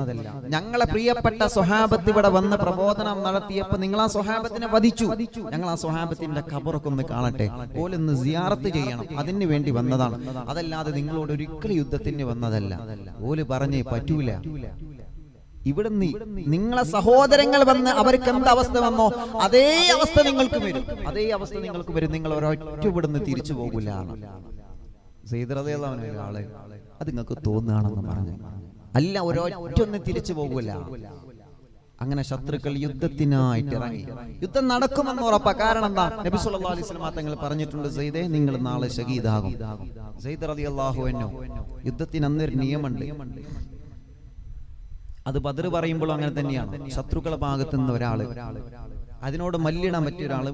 ഞങ്ങളെ പ്രിയപ്പെട്ട സ്വഹാബത്ത് ഇവിടെ വന്ന് പ്രബോധനം നടത്തിയപ്പോൾ നിങ്ങൾ ആ സ്വഹാബത്തിനെ വധിച്ചു. ഞങ്ങൾ ആ സ്വഹാബത്തിന്റെ ഖബറൊക്കെ ഒന്ന് കാണട്ടെ, ഓലൊന്ന് സിയാറത്ത് ചെയ്യണം, അതിന് വേണ്ടി വന്നതാണ്, അതല്ലാതെ നിങ്ങളോട് ഒരിക്കലും യുദ്ധത്തിന് വന്നതല്ല. ഓല് പറഞ്ഞേ പറ്റൂല. ഇവിടുന്ന് നിങ്ങളെ സഹോദരങ്ങൾ വന്ന് അവർക്ക് എന്ത് അവസ്ഥ വന്നോ അതേ അവസ്ഥ നിങ്ങൾക്ക് വരും, അതേ അവസ്ഥ നിങ്ങൾക്ക് വരും. നിങ്ങൾ ഒരൊറ്റ ഇവിടുന്ന് തിരിച്ചു പോകില്ല. സയ്യിദ് റളിയല്ലാഹു അൻഹു ആളെ അത് നിങ്ങൾക്ക് തോന്നുകയാണെന്ന് പറഞ്ഞു. അല്ല, ഒരൊറ്റ ഒന്ന് തിരിച്ചു പോകില്ല. അങ്ങനെ ശത്രുക്കൾ യുദ്ധത്തിനായിട്ട് ഇറങ്ങി. യുദ്ധം നടക്കുമെന്ന് ഉറപ്പാ. കാരണം എന്താ? നബി സല്ലല്ലാഹു അലൈഹി വസല്ലം തങ്ങൾ പറഞ്ഞിട്ടുണ്ട്, സയ്യിദേ നിങ്ങൾ നാളെ ഷഹീദാകും. സയ്യിദ് റളിയല്ലാഹു അൻഹു യുദ്ധത്തിന് അന്നൊരു നിയമമുണ്ട്. അത് ബദർ പറയുമ്പോൾ അങ്ങനെ തന്നെയാണ്. ശത്രുക്കളുടെ ഭാഗത്തു നിന്ന് ഒരാള് അതിനോട് മല്ലിടാൻ പറ്റിയ ഒരാള്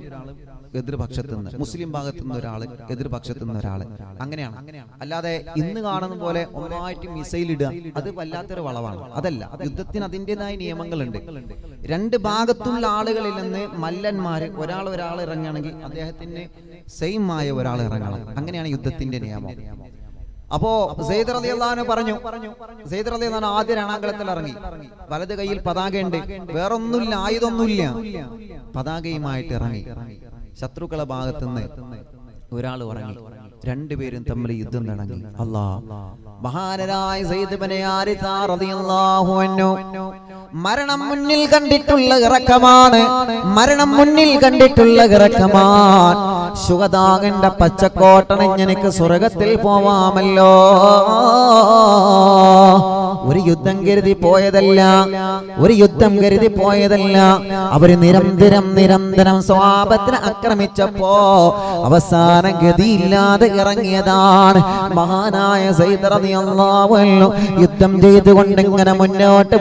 എതിർപക്ഷത്തു നിന്ന്, മുസ്ലിം ഭാഗത്തു നിന്ന് ഒരാള് എതിർപക്ഷത്തു നിന്ന് ഒരാള്, അങ്ങനെയാണ്. അല്ലാതെ ഇന്ന് കാണുന്ന പോലെ ഒന്നായിട്ട് മിസൈൽ ഇടുക, അത് വല്ലാത്തൊരു വളവാണ്. അതല്ല, യുദ്ധത്തിന് അതിൻ്റെതായ നിയമങ്ങളുണ്ട്. 2 ഭാഗത്തുള്ള ആളുകളിൽ നിന്ന് മല്ലന്മാര് ഒരാൾ ഇറങ്ങുകയാണെങ്കിൽ അദ്ദേഹത്തിന് സെയിം ആയ ഒരാൾ ഇറങ്ങണം. അങ്ങനെയാണ് യുദ്ധത്തിന്റെ നിയമം. അപ്പോ സയ്യിദ് റളിയല്ലാഹു അൻഹു പറഞ്ഞു, സയ്യിദ് റളിയല്ലാഹു അൻഹു ആദ്യ രണാങ്കളത്തിൽ ഇറങ്ങി. വലത് കയ്യിൽ പതാകയുണ്ട്, വേറൊന്നുമില്ല, ആയുധമൊന്നുമില്ല. പതാകയുമായിട്ട് ഇറങ്ങി. ശത്രുക്കളെ ഭാഗത്തുനിന്ന് ഒരാൾ ഇറങ്ങി. 2 പേരും തമ്മിൽ യുദ്ധം തുടങ്ങി. മഹാനായ സയ്യിദ് ഇബ്നു ഹാരിസ റളിയല്ലാഹു അൻഹു മരണം മുന്നിൽ കണ്ടിട്ടുള്ള ഇറക്കമാണ്, മരണം മുന്നിൽ കണ്ടിട്ടുള്ള ഇറക്കമാണ്. ശുഹദാവിന്റെ പച്ചക്കോട്ടണിഞ്ഞ് എനിക്ക് സ്വർഗത്തിൽ പോവാമല്ലോ. ഒരു യുദ്ധം കരുതി പോയതല്ല, ഒരു യുദ്ധം കരുതി പോയതല്ല. അവര് നിരന്തരം സ്വഹാബത്തിനെ ആക്രമിച്ചപ്പോ അവസാനം ഗതിയില്ലാതെ ഇറങ്ങിയതാണ് മഹാനായ സയ്യിദ് റളിയല്ലാഹു അൻഹു. യുദ്ധം ചെയ്തുകൊണ്ട് ഇങ്ങനെ മുന്നോട്ട്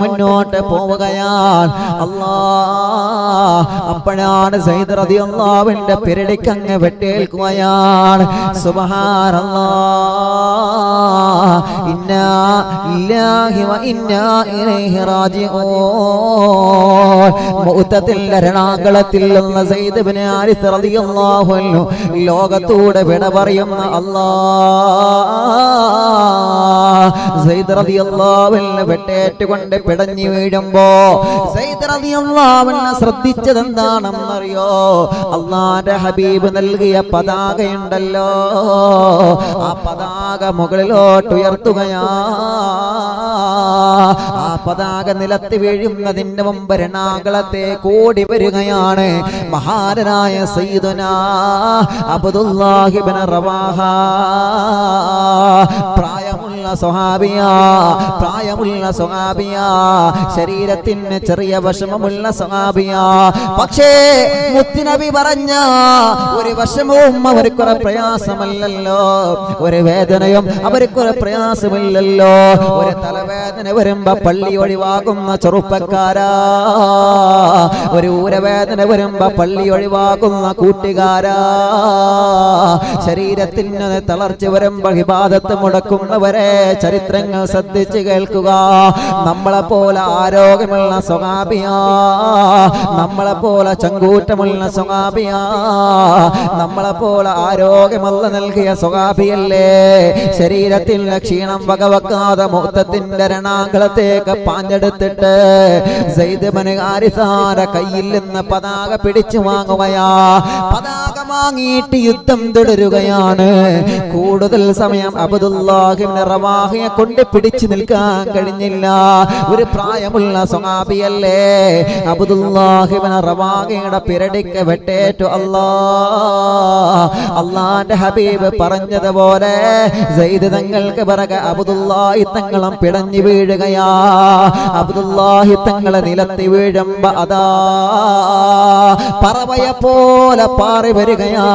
പോവുകയാണ്. അപ്പോഴാണ് സയ്യിദ് റളിയല്ലാഹുവിന്റെ പെരടിക്ക് അങ്ങ് വെട്ടേൽക്കുകയാണ്. സുബ്ഹാനല്ലാഹ്, ഇന്നാ ലില്ലാഹി വ ഇന്നാ ഇലൈഹി റാജിഊൻ. മുഅ്തദിന്റെ രണാങ്കളത്തിൽ നിന്ന് സയ്യിദ് ഇബ്നു ഹാരിസ റളിയല്ലാഹു അൻഹു ലോകത്തോട് വിട പറയുന്ന അല്ലാഹ് സയ്യിദ് റളിയല്ലാഹു അൻഹു വെട്ടേറ്റുകൊണ്ട് പിടഞ്ഞു വീഴുമ്പോ സയ്യിദ് റളിയല്ലാഹു അൻഹു ശ്രദ്ധിച്ചത് എന്താണെന്നറിയോ? അല്ലാഹുവിന്റെ ഹബീബ് നൽകിയ പതാകയുണ്ടല്ലോ, ആ പതാക മുകളിലോട്ട് ഉയർത്തുകയാ. ആ പതാക നിലത്ത് വീഴുന്നതിന്റെ മുമ്പ് രണാകുളത്തെ കൂടി വരികയാണ് മഹാനായ സയ്യിദുനാ അബ്ദുല്ലാഹി ഇബ്നു റവാഹ. പ്രായമുള്ള സ്വഹാബിയ, ശരീരത്തിന് ചെറിയ വിഷമമുള്ള സ്വഹാബിയ. പക്ഷേ മുത്തുനബി പറഞ്ഞ ഒരു വിഷമവും അവർക്കൊരു പ്രയാസമല്ലല്ലോ, ഒരു വേദനയും അവർക്കൊരു പ്രയാസമില്ലല്ലോ. ഒരു തലവേദന വരുമ്പോ പള്ളി ഒഴിവാകുന്ന ചെറുപ്പക്കാരാ, ഒരു ഊരവേദന വരുമ്പോ പള്ളി ഒഴിവാകുന്ന കൂട്ടുകാരാ, ശരീരത്തിന് തളർച്ച വരുമ്പോ ഇബാദത്ത് മുടക്കുന്നവരെ ചരിത്രങ്ങൾ ശ്രദ്ധിച്ച് കേൾക്കുക. നമ്മളെ പോലെ ആരോഗ്യമുള്ള സ്വഹാബിയാ, നമ്മളെ പോലെ ചങ്കൂറ്റമുള്ള സ്വഹാബിയാ, നമ്മളെ പോലെ ആരോഗ്യമല്ല നൽകിയ സ്വഹാബിയല്ലേ. ശരീരത്തിന്റെ ക്ഷീണം വകവെക്കാതെ മുഹൂർത്തത്തിന്റെ രണാകുളത്തേക്ക് പാഞ്ഞെടുത്തിട്ട് സയ്യിദ് ഇബ്നു ഹാരിസാന്റെ കയ്യിൽ നിന്ന് പതാക പിടിച്ചു വാങ്ങുകയാ. പതാക വാങ്ങിയിട്ട് യുദ്ധം തുടരുകയാണ്. കൂടുതൽ സമയം അബ്ദുല്ലാഹി ഇബ്നു റവാഹയെ കൊണ്ട് പിടിച്ചു നിൽക്കാൻ കഴിഞ്ഞില്ല. ഒരു പ്രായമുള്ള സ്വഹാബിയല്ലേ. അബ്ദുല്ലാഹി ഇബ്നു റവാഹയുടെ പിരടിക്ക് വെട്ടേറ്റു. അല്ലാഹുവിന്റെ ഹബീബ് പറഞ്ഞതുപോലെ സയ്യിദ് തങ്ങൾക്ക് പിറകെ അബ്ദുല്ലാഹി തങ്ങളും പിടഞ്ഞു വീഴുകയാ. അബ്ദുല്ലാഹി തങ്ങളെ നിലത്ത് വീഴുമ്പോ അതാ പറവയെ പോലെ പാറി വരികയാ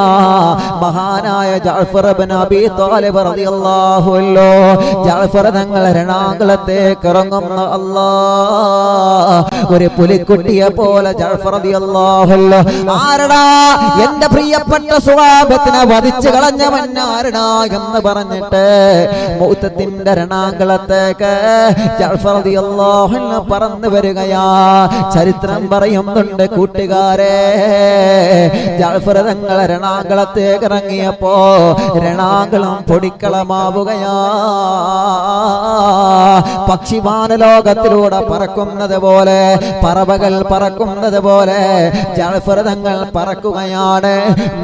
മഹാനായ ജഅഫർ ഇബ്നു അബീ ത്വാലിബ് റളിയല്ലാഹു അൻഹു. ജഅഫർ തങ്ങൾ രണാകുളത്തേക്ക് ഇറങ്ങുന്ന ഒരു പുലിക്കുട്ടിയെ പോലെ ജഅഫർ റളിയല്ലാഹു അൻഹു. ആരടാ എന്റെ പ്രിയപ്പെട്ട സ്വഹാബത്തിനെ വധിച്ചു കളഞ്ഞവൻ ആരടാ എന്ന് പറഞ്ഞിട്ട് മൗതത്തിന്റെ രണാകുളത്തേക്ക് ജഅഫർ റളിയല്ലാഹു അൻഹു പറന്നു വരികയാ. ചരിത്രം പറയുന്നുണ്ട് കൂട്ടുകാരെ, ജഅഫർ തങ്ങൾ രണാകുളത്തേക്ക് ഇറങ്ങിയപ്പോ രണാകുളം പൊടിക്കളമാവുകയാ. പക്ഷിവാനലോകത്തിലൂടെ പറക്കുന്നത് പോലെ, പറവകൾ പറക്കുന്നത് പോലെ ജഅഫർ തങ്ങൾ പറക്കുകയാണ്.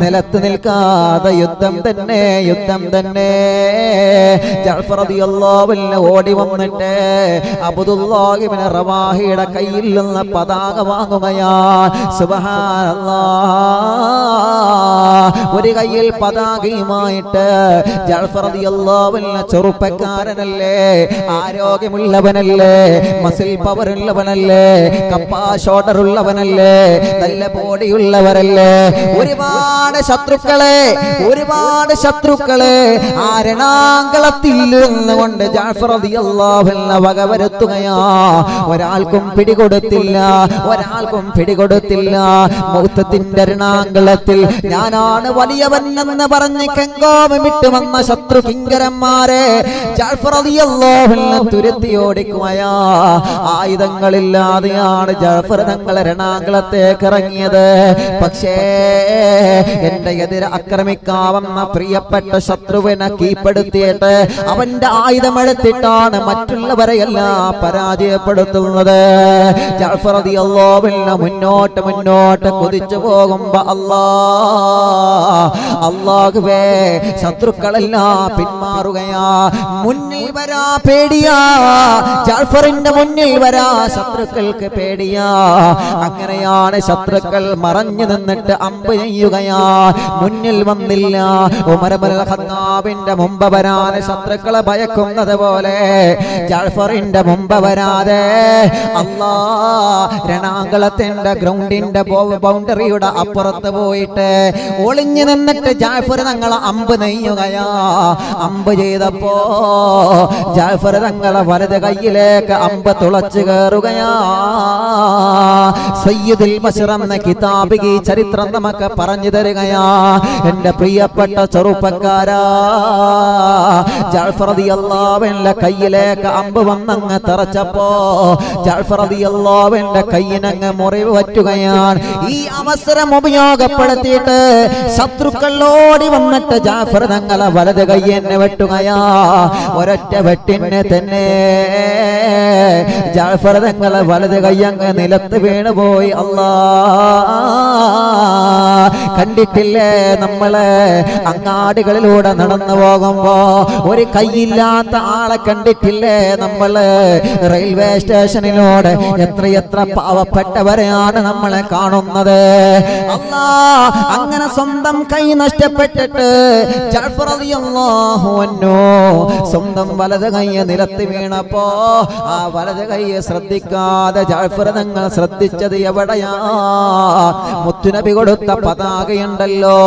നിലത്ത് നിൽക്കാതെ യുദ്ധം തന്നെ. ജഅഫർ റളിയല്ലാഹു അൻഹു ഓടി വന്നിട്ട് അബ്ദുല്ലാഹി ഇബ്നു റവാഹയുടെ കയ്യിൽ നിന്ന് പതാക വാങ്ങുകയാ. സുബ്ഹാനല്ലാഹ്. ഒരു കയ്യിൽ പതാകയുമായിട്ട് ജഅഫർ റളിയല്ലാഹു അൻഹു ചെറുപ്പക്കാരനല്ലേ, ആരോഗ്യമുള്ളവനല്ലേ, മസിൽ പവർ ഉള്ളവനല്ലേ, കപ്പാ ഷോൾഡർ ഉള്ളവനല്ലേ, നല്ല ബോഡിയുള്ളവരല്ലേ. ഒരുപാട് ശത്രുക്കളെ ആ രണാകുളത്തിൽ നിന്നുകൊണ്ട് ജഅഫർ റളിയല്ലാഹു അൻഹു വകവരുത്തുകയാ. ഒരാൾക്കും പിടികൊടുത്തില്ല. മൗതത്തിന്റെ രണാകുളത്തിൽ ഞാനാണ് വലിയവൻ എന്ന് പറഞ്ഞ് കെങ്കോമിട്ട് വന്ന ശത്രു കിങ്കരന്മാരെ ജഅഫർ റളിയല്ലാഹു അൻഹു തുരത്തി ഓടിക്കുകയാ. ആയുധങ്ങളില്ലാതെയാണ് ജഅഫർ തങ്ങൾ രണാകുളത്തേക്ക് ഇറങ്ങിയത്. പക്ഷേ എന്റെ എതിരെ ആക്രമിക്കാവുന്ന പ്രിയപ്പെട്ട ശത്രുവിനെ കീഴ്പ്പെടുത്തിയിട്ട് അവന്റെ ആയുധമെടുത്തിട്ടാണ് മറ്റുള്ളവരെയെല്ലാം പരാജയപ്പെടുത്തുന്നത്. ജഅഫർ റളിയല്ലാഹു അൻഹു മുന്നോട്ട് കുതിച്ചു പോകുമ്പോ അല്ലാഹുവേ ശത്രുക്കളെല്ലാം പിന്മാറുകയാ. മുന്നിൽ വരാ പേടിയാ, ജഅഫറിന്റെ മുന്നിൽ വരാ ശത്രുക്കൾക്ക് പേടിയാ. അങ്ങനെയാണ് ശത്രുക്കൾ മറഞ്ഞു നിന്നിട്ട് അമ്പ് ചെയ്യുകയാ. മുന്നിൽ വന്നില്ല. ഉമർ ഇബ്നുൽ ഖത്താബിന്റെ മുമ്പ് വരാൻ ശത്രുക്കളെ ഭയക്കുന്നത് പോലെ ജഅഫറിന്റെ മുമ്പ് വരാതെ രണാകുളത്തിന്റെ ഗ്രൗണ്ടിന്റെ ബൗണ്ടറിയുടെ അപ്പുറത്ത് പോയിട്ട് ഒളിഞ്ഞു നിന്നിട്ട് ജഅഫർ തങ്ങളെ അമ്പ് നെയ്യുകയാ. അമ്പ് ചെയ്തപ്പോ ജഅഫർ തങ്ങളെ വലത് കൈയിലേക്ക് അമ്പ് തുളച്ചു കയറുകയാ. സയ്യിദുൽ ബശർ എന്ന കിതാബിൽ ഈ ചരിത്രം നമുക്ക് പറഞ്ഞു തരികയാ. എന്റെ പ്രിയപ്പെട്ട ചെറുപ്പക്കാരാ, ജഅഫർ റളിയല്ലാഹു അൻഹു കയ്യിലേക്ക് അമ്പ് വന്നങ്ങ് തറച്ചപ്പോ ജഅഫർ റളിയല്ലാഹു അൻഹു കയ്യിനങ്ങ് മുറിവ് പറ്റുകയാണ്. ഈ അവസരം ഉപയോഗപ്പെടുത്തിയിട്ട് ശത്രുക്കൾ ഓടി വന്നിട്ട് ജാഫർ തങ്ങളെ വലത് കൈ എന്നെ വെട്ടുകയാ. ഒരൊറ്റ വെട്ടിന് തന്നെ ജാഫർ തങ്ങളെ വലത് കൈ അങ്ങ് നിലത്ത് വീണുപോയി. അല്ലാ, കണ്ടിട്ടില്ലേ നമ്മള് അങ്ങാടികളിലൂടെ നടന്നു പോകുമ്പോ ഒരു കൈയില്ലാത്ത ആളെ കണ്ടിട്ടില്ലേ നമ്മള്? റെയിൽവേ സ്റ്റേഷനിലൂടെ എത്രയെത്ര പാവപ്പെട്ടവരെയാണ് നമ്മളെ കാണുന്നത്. അല്ലാ, അങ്ങനെ സ്വന്തം കൈ നഷ്ടപ്പെട്ടിട്ട് ജഅഫർ റളിയല്ലാഹു അൻഹു സ്വന്തം വലത് കൈ നിലത്ത് വീണപ്പോ ആ വലത് കൈ ശ്രദ്ധിക്കാതെ ജഅഫർ തങ്ങൾ ശ്രദ്ധിച്ചത് എവിടെയാ? മുത്തുനബി കൊടുത്ത പതാകയുണ്ടല്ലോ,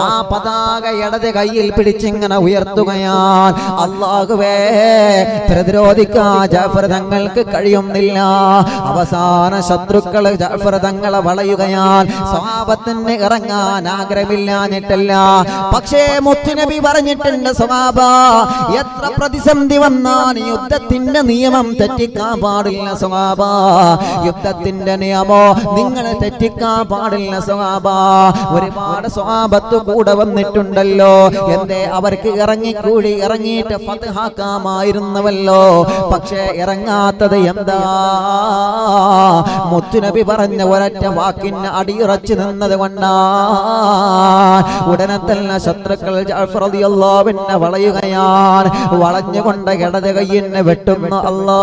ആ പതാക ഇടത് കൈയിൽ പിടിച്ചിങ്ങനെ ഉയർത്തുകയാണ്. അല്ലാഹുവേ, പ്രതിരോധിക്കാൻ ജഅഫർ തങ്ങൾക്ക് കഴിയുന്നില്ല. അവസാന ശത്രുക്കൾ ജഅഫർ തങ്ങളെ വളയുകയാണ്. സ്വഹാബത്തിന് ഇറങ്ങാൻ ആഗ്രഹമില്ലാഞ്ഞിട്ടല്ല, പക്ഷേ മുത്തുനബി പറഞ്ഞിട്ടുണ്ട്, സ്വഹാബ എത്ര പ്രതിസന്ധി വന്നാൽ യുദ്ധത്തിന്റെ നിയമം തെറ്റിക്കാൻ പാടില്ല സ്വഹാബ. യുദ്ധത്തിന്റെ നിയമോ നിങ്ങൾ തെറ്റിക്കാൻ പാടില്ല സ്വഹാബ. ഒരുപാട് സ്വഹാബത്ത് കൂടെ വന്നിട്ടുണ്ടല്ലോ, എന്തേ അവർക്ക് ഇറങ്ങിക്കൂടി ഇറങ്ങിയിട്ട് ഫത്ഹാക്കാമായിരുന്നുവല്ലോ. പക്ഷേ ഇറങ്ങാത്തത് എന്താ? മുത്തുനബി പറഞ്ഞ ഒരൊറ്റ വാക്കിന് അടിയുറച്ചു നിന്നത് കൊണ്ടാ. ഉടനെ തന്നെ ശത്രുക്കൾ ജഅഫർ റളിയല്ലാഹു അൻഹു വളയുകയാണ്. വളഞ്ഞുകൊണ്ട് ഇടത് കൈയിനെ വെട്ടുന്നു. അല്ലാ,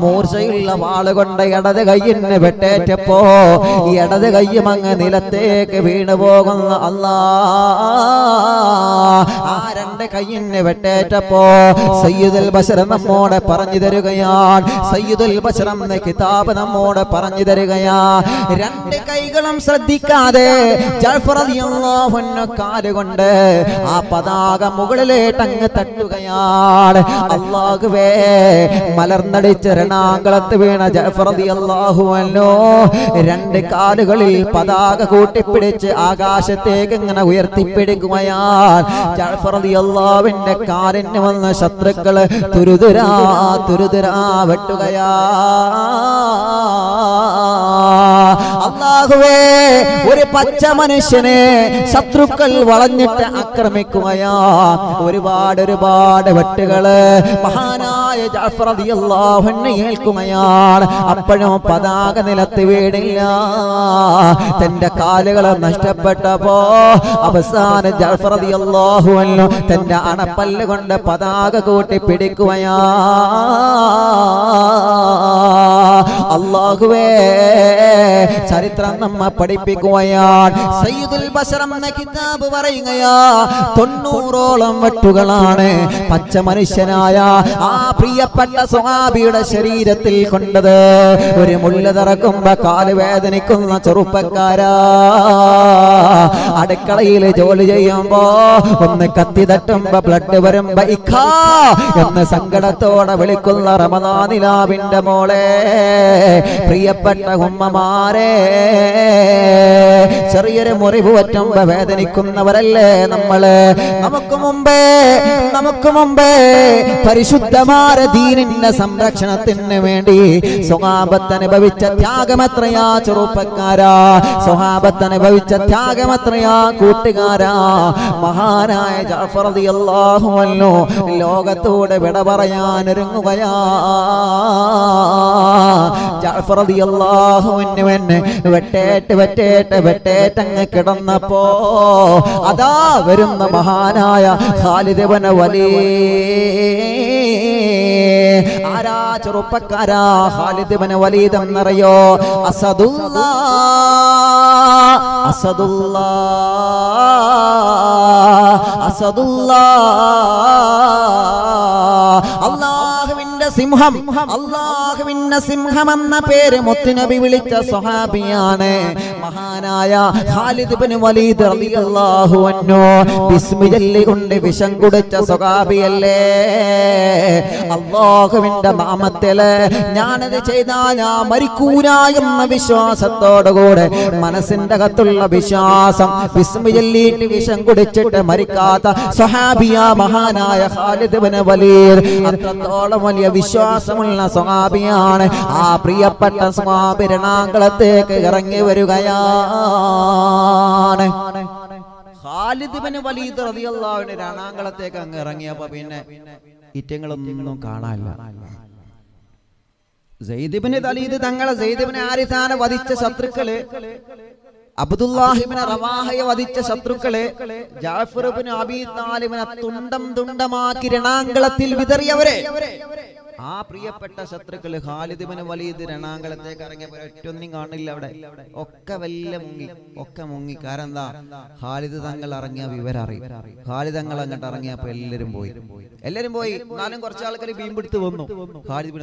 മൂർച്ചയുള്ള വാളുകൊണ്ട് ഇടത് കൈയിനെ വെട്ടേറ്റപ്പോ ഇടത് കൈയും അങ്ങ് നിലത്തേക്ക് വീണു പോകുന്നു. അല്ലാ, ആ രണ്ട് കൈയിനെ വെട്ടേറ്റപ്പോ സയ്യിദുൽ ബശർ നമ്മോട് പറഞ്ഞു തരുകയാണ്. സയ്യിദുൽ ബശർ എന്ന കിതാബ് നമ്മോട് പറഞ്ഞു തരുകയാണ്. രണ്ട് കൈകളും ശ്രദ്ധിക്കാതെ ജഅഫർ റളിയല്ലാഹു അൻഹു കാലുകൊണ്ട് ആ പതാക മുകളിലേട്ട് അങ്ങ് തട്ടുകയാണ്. അല്ലാഹുവേ, മലർന്നടിച്ച് രണാങ്കളത്ത് വീണ ജഅഫർ റളിയല്ലാഹു അൻഹു രണ്ട് കാലുകളിൽ പതാക കൂട്ടിപ്പിടിച്ച് ആകാശത്തേക്ക് ഇങ്ങനെ ഉയർത്തിപ്പിടിക്കുകയാണ്. ജഅഫർ റളിയല്ലാഹുവിന്റെ കാലിന് വന്ന ശത്രുക്കള് തുരുതുരാ തുരുതുരാ വെട്ടുകയാ. അല്ലാഹുവേ, ഒരു പച്ച മനുഷ്യനെ ശത്രുക്കൾ വളഞ്ഞിട്ട് ആക്രമിക്കുകയാ. ഒരുപാട് വെട്ടുകള് മഹാനായ ജഅഫർ റളിയല്ലാഹു അൻഹു ഏൽക്കുകയാണ്. അപ്പോഴും പതാക നിലത്ത് വീണില്ല. തന്റെ കാലുകൾ നഷ്ടപ്പെട്ടപ്പോ അവസാനം ജഅഫർ റളിയല്ലാഹു അൻഹു തന്റെ അണപ്പല്ല് കൊണ്ട് പതാക കൂട്ടി പിടിക്കുകയാ. അല്ലാഹുവേ, ചരിത്രം നമ്മെ പഠിപ്പിക്കുകയാണ്. സയ്യിദുൽ ബശർ എന്ന കിതാബ് പറയുകയാ, 90ഓളം വെട്ടുകളാണ് പച്ച മനുഷ്യനായ ആ പ്രിയപ്പെട്ട സ്വഹാബിയുടെ ശരീരത്തിൽ കൊണ്ടത്. ഒരു മുള്ള തറക്കുമ്പോ കാല് വേദനിക്കുന്ന ചെറുപ്പക്കാരാ, അടുക്കളയിൽ ജോലി ചെയ്യുമ്പോ ഒന്ന് കത്തി തട്ടുമ്പോ ബ്ലഡ് വരുമ്പോ ഇഖാ എന്ന് സങ്കടത്തോടെ വിളിക്കുന്ന റമദാനിലാവിന്റെ മോളെ, പ്രിയപ്പെട്ട ഉമ്മമാരെ, ചെറിയൊരു മുറിവ് പറ്റുമ്പോ വേദനിക്കുന്നവരല്ലേ നമ്മള്. നമുക്ക് മുമ്പേ പരിശുദ്ധമായ ദീനിന്റെ സംരക്ഷണത്തിന് വേണ്ടി സ്വഹാബത്ത് അനുഭവിച്ച ത്യാഗമെത്രയാ ചെറുപ്പക്കാരാ, സ്വഹാബത്ത് അനുഭവിച്ച ത്യാഗമെത്രയാ കൂട്ടുകാരാ. മഹാനായ ജഅഫർ റളിയല്ലാഹു അൻഹു ലോകത്തോട് വിട പറയാൻ ഒരുങ്ങുകയാ. ജഅഫർ റളിയല്ലാഹു അൻഹുവിനെ വെട്ടേറ്റങ്ങ് കിടന്നപ്പോ അതാ വരുന്ന മഹാനായ ഖാലിദ് ഇബ്നു വലീദ്. ആരാ ചെറുപ്പക്കാരാ ഖാലിദ് ഇബ്നു വലീദ് എന്നറിയോ? അല്ലാഹുവിന്റെ സിംഹം, അല്ലാഹുവിന്റെ സിംഹം എന്ന പേര് മുത്തുനബി വിളിച്ച സ്വഹാബിയാണ് മഹാനായ ഖാലിദ് ഇബ്നു വലീദ് റളിയല്ലാഹു അൻഹു. ബിസ്മി ചൊല്ലിക്കൊണ്ട് വിഷം കുടിച്ച സ്വഹാബിയല്ലേ. അല്ലാഹുവിന്റെ നാമത്തില് ഞാനത് ചെയ്താൽ ഞാൻ മരിക്കൂല എന്ന വിശ്വാസത്തോടുകൂടെ, മനസ്സിന്റെ അകത്തുള്ള വിശ്വാസം, ബിസ്മി ചൊല്ലിയിട്ട് വിഷം കുടിച്ചിട്ട് മരിക്കാത്ത സ്വഹാബിയ മഹാനായ ഖാലിദ് ഇബ്നു വലീദ്. അത്രത്തോളം വലിയ വിശ്വാസമുള്ള സ്വഹാബിയാണ്. ആ പ്രിയപ്പെട്ട സ്വഹാബി രണാങ്കളത്തേക്ക് ഇറങ്ങി വരികയാണ്. ഖാലിദ് ഇബ്നു വലീദ് റളിയല്ലാഹു അൻഹു രണാങ്കളത്തേക്ക് അങ്ങ് ഇറങ്ങിയപ്പോ പിന്നെ ഇറ്റങ്ങളൊന്നും കാണാനില്ല. സയ്യിദ് ഇബ്നു വലീദ് തങ്ങളെ സയ്യിദ് ഇബ്നു ഹാരിസാനെ വധിച്ച ശത്രുക്കള്, അബ്ദുല്ലാഹി ഇബ്നു റവാഹയെ വധിച്ച ശത്രുക്കളെ, ജഅഫർ ഇബ്നു അബീ താലിബിനെ തുണ്ടം തുണ്ടമാക്കി രണാങ്കളത്തിൽ വിതറിയവരെ, ആ പ്രിയപ്പെട്ട ശത്രുക്കള് ഖാലിദ് ഇബ്നു വലീദ് രണാങ്കളത്തേക്ക് ഇറങ്ങിയപ്പോൾ ഒറ്റൊന്നും കാണില്ല. അവിടെ ഒക്കെ മുങ്ങി. കാരണം എന്താ? ഖാലിദ് തങ്ങൾ ഇറങ്ങിയ വിവരം അറിയും. ഖാലിദ് തങ്ങൾ അങ്ങോട്ട് ഇറങ്ങിയപ്പോ എല്ലാരും പോയി. എന്നാലും കുറച്ച് ആൾക്കാർ വീമ്പെടുത്ത് വന്നു. ഖാലിദ്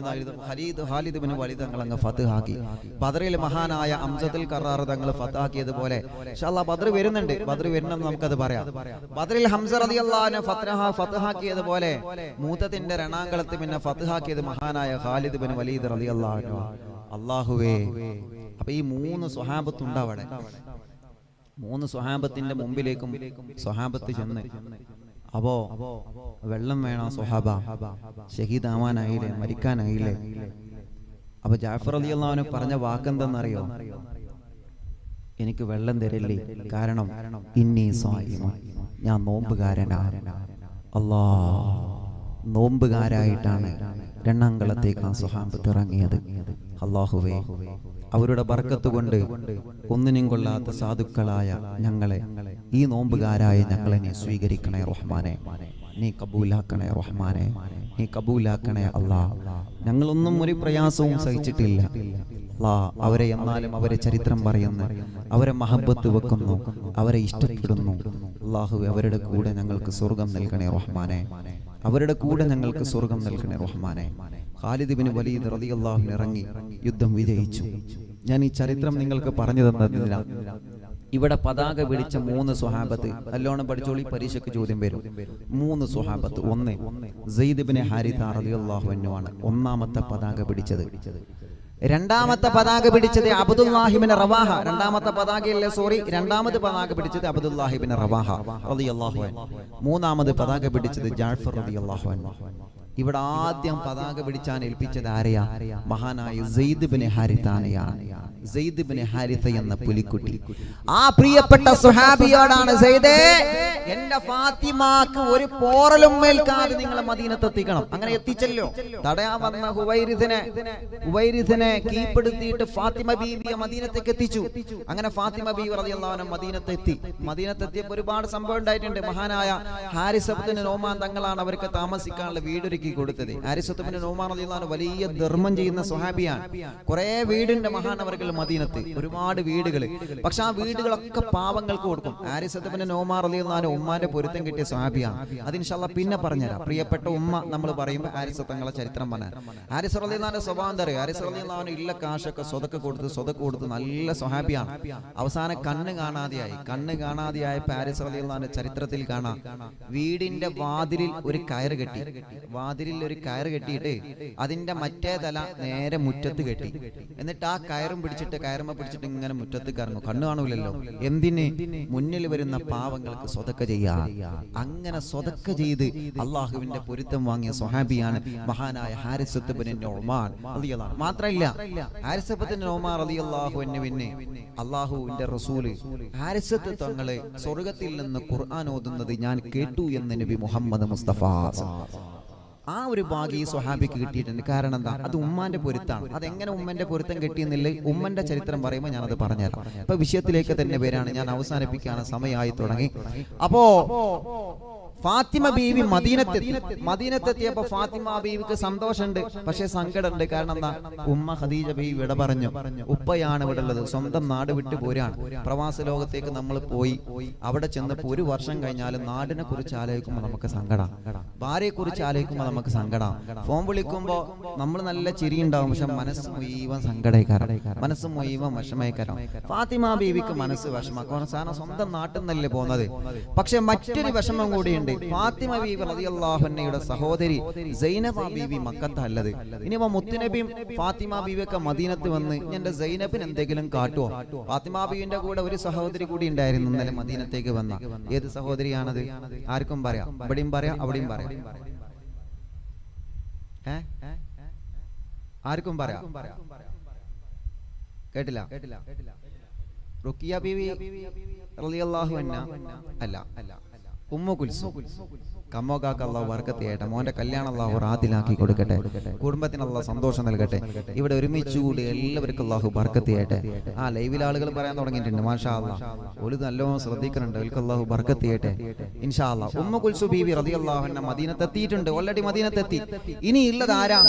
ഇബ്നു വലീദ് തങ്ങൾ അങ്ങ് ഫത്ഹാക്കി. ബദറിൽ മഹാനായ ഹംസത്തുൽ ഖറാർ തങ്ങൾ ഫത്ഹാക്കിയതുപോലെ ഇൻഷാ അല്ലാഹ് ബദർ വരുന്നുണ്ട്. ബദർ വരുന്നെന്ന് നമുക്കത് പറയാം. ബദറിൽ ഹംസ റളിയല്ലാഹു അൻഹു ഫത്ഹാക്കിയതുപോലെ മൂത്തത്തിന്റെ രണാങ്കളത്ത് പിന്നെ ഫത്ഹാക്കിയത് മഹാനായ ഖാലിദ് ഇബ്നു വലീദ് റളിയല്ലാഹു അൻഹു. അല്ലാഹുവേ, അപ്പൊ ഈ 3 സ്വഹാബത്തുണ്ട് അവിടെ. 3 സ്വഹാബത്തിന്റെ മുമ്പിലേക്കും സ്വഹാബത്ത് ചെന്ന്, അപ്പോ വെള്ളം വേണം സ്വഹാബ, ഷഹീദാവാനായില്ലേ, മരിക്കാനായില്ലേ. അപ്പൊ ജഅഫർ റളിയല്ലാഹു അൻഹു പറഞ്ഞ വാക്കെന്തെന്നറിയോ? എനിക്ക് വെള്ളം തരില്ലേ, കാരണം ഇന്നി സായിമ, ഞാൻ നോമ്പുകാരനാണ്. നോമ്പുകാരായിട്ടാണ് രണാങ്കളത്തേക്ക് സ്വഹാബത്ത് ഇറങ്ങിയത്. അല്ലാഹുവേ, അവരുടെ ബർക്കത്ത് കൊണ്ട് ഒന്നിനും കൊള്ളാത്ത സാധുക്കളായ ഞങ്ങളെ, ഈ നോമ്പുകാരായ ഞങ്ങളെ നീ സ്വീകരിക്കണേ റഹ്മാനെ, നീ കബൂലാക്കണേ റഹ്മാനെ, നീ കബൂലാക്കണേ അല്ലാ. ഞങ്ങളൊന്നും ഒരു പ്രയാസവും സഹിച്ചിട്ടില്ല അല്ലാ. അവരെ എന്നാലും അവരെ ചരിത്രം പറയുന്നു, അവരെ മഹബത്ത് വെക്കുന്നു, അവരെ ഇഷ്ടപ്പെടുന്നു. അല്ലാഹുവേ, അവരുടെ കൂടെ ഞങ്ങൾക്ക് സ്വർഗം നൽകണേ റഹ്മാനെ, അവരുടെ കൂടെ ഞങ്ങൾക്ക് സ്വർഗം നൽകണേ റഹ്മാനെ. ഖാലിദ് ഇബ്നു വലീദ് റളിയല്ലാഹു അൻഹു ഇറങ്ങി യുദ്ധം വിജയിച്ചു. ഞാൻ ഈ ചരിത്രം നിങ്ങൾക്ക് പറഞ്ഞു തന്നതിനാ. ഇവിടെ പതാക പിടിച്ച 3 സ്വഹാബത്ത്, നല്ലോണം പഠിച്ചോളി, പരീക്ഷയ്ക്ക് ചോദ്യം വരും. 3 സ്വഹാബത്ത്. ഒന്ന് സയ്യിദ് ഇബ്നു ഹാരിഥ റളിയല്ലാഹു അൻഹു ആണ് ഒന്നാമത്തെ പതാക പിടിച്ചത്. രണ്ടാമത്തെ പതാക പിടിച്ചത് അബ്ദുല്ലാഹി ഇബ്നു റവാഹ. രണ്ടാമത്തെ പതാക പിടിച്ചത് അബ്ദുല്ലാഹി ഇബ്നു റവാഹ റളിയല്ലാഹു അൻഹു. മൂന്നാമത് പതാക പിടിച്ചത് ജഅഫർ റളിയല്ലാഹു അൻഹു. ഇവിടെ ആദ്യം പതാക പിടിച്ചാൻ ഏൽപ്പിച്ചത് ആരെയാ? മഹാനായ സയ്യിദ് ഇബ്നു ഹാരിഥനെയാണ്. സയ്യിദ് ഇബ്നു ഹാരിഥ എന്ന പുലിക്കുട്ടി. ആ പ്രിയപ്പെട്ട സ്വഹാബിയോടാണ്, സയ്യിദേ, എന്റെ ഫാത്തിമാക്ക് ഒരു പോറലും മേൽക്കാതെ നിങ്ങൾ മദീനത്ത് എത്തിക്കണം. അങ്ങനെ എത്തിച്ചല്ലോ. തടയാൻ വന്ന ഹുവൈരിസിനെ കീഴ്പ്പെടുത്തിയിട്ട് ഫാത്തിമ ബീവിയെ മദീനത്തേക്ക് എത്തിച്ചു. അങ്ങനെ ഫാത്തിമ ബീവി റളിയല്ലാഹു അൻഹ മദീനത്തെത്തിയപ്പോൾ ഒരുപാട് സംഭവം ഉണ്ടായിട്ടുണ്ട്. മഹാനായ ഹാരിസ് ഇബ്നു നോമാൻ തങ്ങളാണ് അവർക്ക് താമസിക്കാനുള്ള വീടൊരുക്കി കൊടുത്തത്. ഹാരിസ് ഇബ്നു നോമാൻ റളിയല്ലാഹു അൻഹു വലിയ ധർമ്മം ചെയ്യുന്ന സ്വഹാബിയാണ്. കുറെ വീടിന്റെ മഹാനവർകൾ മദീനത്ത്, ഒരുപാട് വീടുകൾ. പക്ഷെ ആ വീടുകളൊക്കെ പാവങ്ങൾക്ക് കൊടുക്കും. ഹാരിസ് ഇബ്നു നോമാൻ റളിയല്ലാഹു അൻഹു ഉമ്മാന്റെ പൊരുത്തം കിട്ടിയ സ്വഹാബിയാണ്. അത് ഇൻഷാ അല്ലാഹ് പിന്നെ പറഞ്ഞുതരാം. പ്രിയപ്പെട്ട ഉമ്മ നമ്മൾ പറയുമ്പോൾ ഹാരിസ് തങ്ങളെ ചരിത്രം പറഞ്ഞാൽ, ഹാരിസ് റളിയല്ലാഹു അൻഹു സ്വഭാവം അറിയാം. ഹാരിസ് റളിയല്ലാഹു അൻഹു ഇല്ല കാശൊക്കെ സ്വതക്ക കൊടുത്ത് നല്ല സ്വഹാബിയാണ്. അവസാനം കണ്ണ് കാണാതെയായപ്പോൾ ഹാരിസ് റളിയല്ലാഹു അൻഹു ചരിത്രത്തിൽ കാണാം, വീടിന്റെ വാതിലിൽ ഒരു കയറ് കെട്ടിയിട്ട് അതിന്റെ മറ്റേ തല നേരെ മുറ്റത്ത് കെട്ടി. എന്നിട്ട് ആ കയറും പിടിച്ചിട്ട് ഇങ്ങനെ മുറ്റത്ത് കറങ്ങും. കണ്ണു കാണൂലല്ലോ. എന്തിന്? മുന്നിൽ വരുന്ന പാവങ്ങൾക്ക് സ്വതക്ക ചെയ്യാ. അങ്ങനെ സ്വതക്ക ചെയ്ത് അള്ളാഹുവിന്റെ പൊരുത്തം വാങ്ങിയ സ്വഹാബിയാണ് മഹാനായ ഹാരിസ് ഇബ്നു നോമാൻ റളിയല്ലാഹു അൻഹു. മാത്രമല്ല, ഹാരിസ് ഇബ്നു നോമാൻ റളിയല്ലാഹു അൻഹുവിനെ അള്ളാഹുവിന്റെ റസൂല് ഹാരിസ് തങ്ങളെ സ്വർഗ്ഗത്തിൽ നിന്ന് ഖുർആൻ ഓതുന്നത് ഞാൻ കേട്ടു എന്ന് നബി മുഹമ്മദ് മുസ്തഫ. ആ ഒരു ഭാഗ്യം ഈ സ്വഹാബിക്ക് കിട്ടിയിട്ടുണ്ട്. കാരണം എന്താ? അത് ഉമ്മാന്റെ പൊരുത്താണ്. അതെങ്ങനെ ഉമ്മന്റെ പൊരുത്തം കിട്ടിയെന്നില്ല ഉമ്മന്റെ ചരിത്രം പറയുമ്പോൾ ഞാനത് പറഞ്ഞുതരാം. ഇപ്പൊ വിഷയത്തിലേക്ക് തന്നെ വരാണ്. ഞാൻ അവസാനിപ്പിക്കാണ്, സമയമായി തുടങ്ങി. അപ്പോ ഫാത്തിമ ബീവി മദീനത്തെത്തിയപ്പോ ഫാത്തിമ ബീവിക്ക് സന്തോഷമുണ്ട്, പക്ഷെ സങ്കടമുണ്ട്. കാരണം എന്താ? ഉമ്മ ഖദീജ ബീവി വിട പറഞ്ഞു. ഉപ്പയാണ് ഇവിടെ ഉള്ളത്, സ്വന്തം നാട് വിട്ടു പോരാണ്. പ്രവാസ ലോകത്തേക്ക് നമ്മൾ പോയി. അവിടെ ചെന്നപ്പോൾ 1 വർഷം കഴിഞ്ഞാലും നാടിനെ കുറിച്ച് ആലോചിക്കുമ്പോൾ നമുക്ക് സങ്കടം, ഭാര്യയെ കുറിച്ച് ആലോചിക്കുമ്പോൾ നമുക്ക് സങ്കടം. ഫോൺ വിളിക്കുമ്പോൾ നമ്മൾ നല്ല ചിരി ഉണ്ടാവും, പക്ഷെ മനസ്സ് മുഴുവൻ സങ്കടക്കാരം, മനസ്സ് മുഴുവൻ വിഷമേക്കാരം. ഫാത്തിമ ബീവിക്ക് മനസ്സ് വിഷമാക്കും, കാരണം സ്വന്തം നാട്ടിൽ നിന്നല്ലേ പോകുന്നത്. പക്ഷെ മറ്റൊരു വിഷമം കൂടിയുണ്ട്. ഫാത്തിമ ബീവി റളിയല്ലാഹു അൻഹയുടെ സഹോദരി സൈനബ ബീവി മക്കത്തല്ലത്. ഇനിയിപ്പോ മുത്തുനബിയും ഫാത്തിമ ബീവിയൊക്കെ മദീനത്ത് വന്ന് എന്റെ സൈനബിന് എന്തെങ്കിലും കാട്ടുവോ? ഫാത്തിമ ബീവിന്റെ കൂടെ ഒരു സഹോദരി കൂടി ഉണ്ടായിരുന്നു ഇന്നലെ മദീനത്തേക്ക് വന്ന. ഏത് സഹോദരിയാണത്? ആർക്കും പറയാം, ഇവിടെയും പറയാം, അവിടെയും പറയാം. ആർക്കും പറയാം. കേട്ടില്ല? റുഖിയ ബീവി റളിയല്ലാഹു അൻഹ അല്ല, ഉമ്മു കുൽസും. കമ്മോക്കാക്ക് അള്ളാഹു ബർക്കത്ത് ചെയ്യട്ടെ. മോന്റെ കല്യാണം അള്ളാഹു റാദിലാക്കി കൊടുക്കട്ടെ. കുടുംബത്തിന് അള്ളാഹു സന്തോഷം നൽകട്ടെ. ഇവിടെ ഒരുമിച്ച് കൂടി എല്ലാവർക്കും അള്ളാഹു ബർക്കത്ത് ചെയ്യട്ടെ. ആ ലൈവിൽ ആളുകൾ പറയാൻ തുടങ്ങിയിട്ടുണ്ട്. മാഷാ അല്ലാഹ്, ഒരു നല്ലോണം ശ്രദ്ധിക്കുന്നുണ്ട്. അവർക്ക് അള്ളാഹു ബർക്കത്ത് ചെയ്യട്ടെ ഇൻഷാ അല്ലാഹ്. ഉമ്മു കുൽസു ബീവി റളിയല്ലാഹു അൻഹ മദീനത്ത് എത്തിയിട്ടുണ്ട്. ഓൾറെഡി മദീനത്ത് എത്തി. ഇനി ഉള്ളത് ആരാ?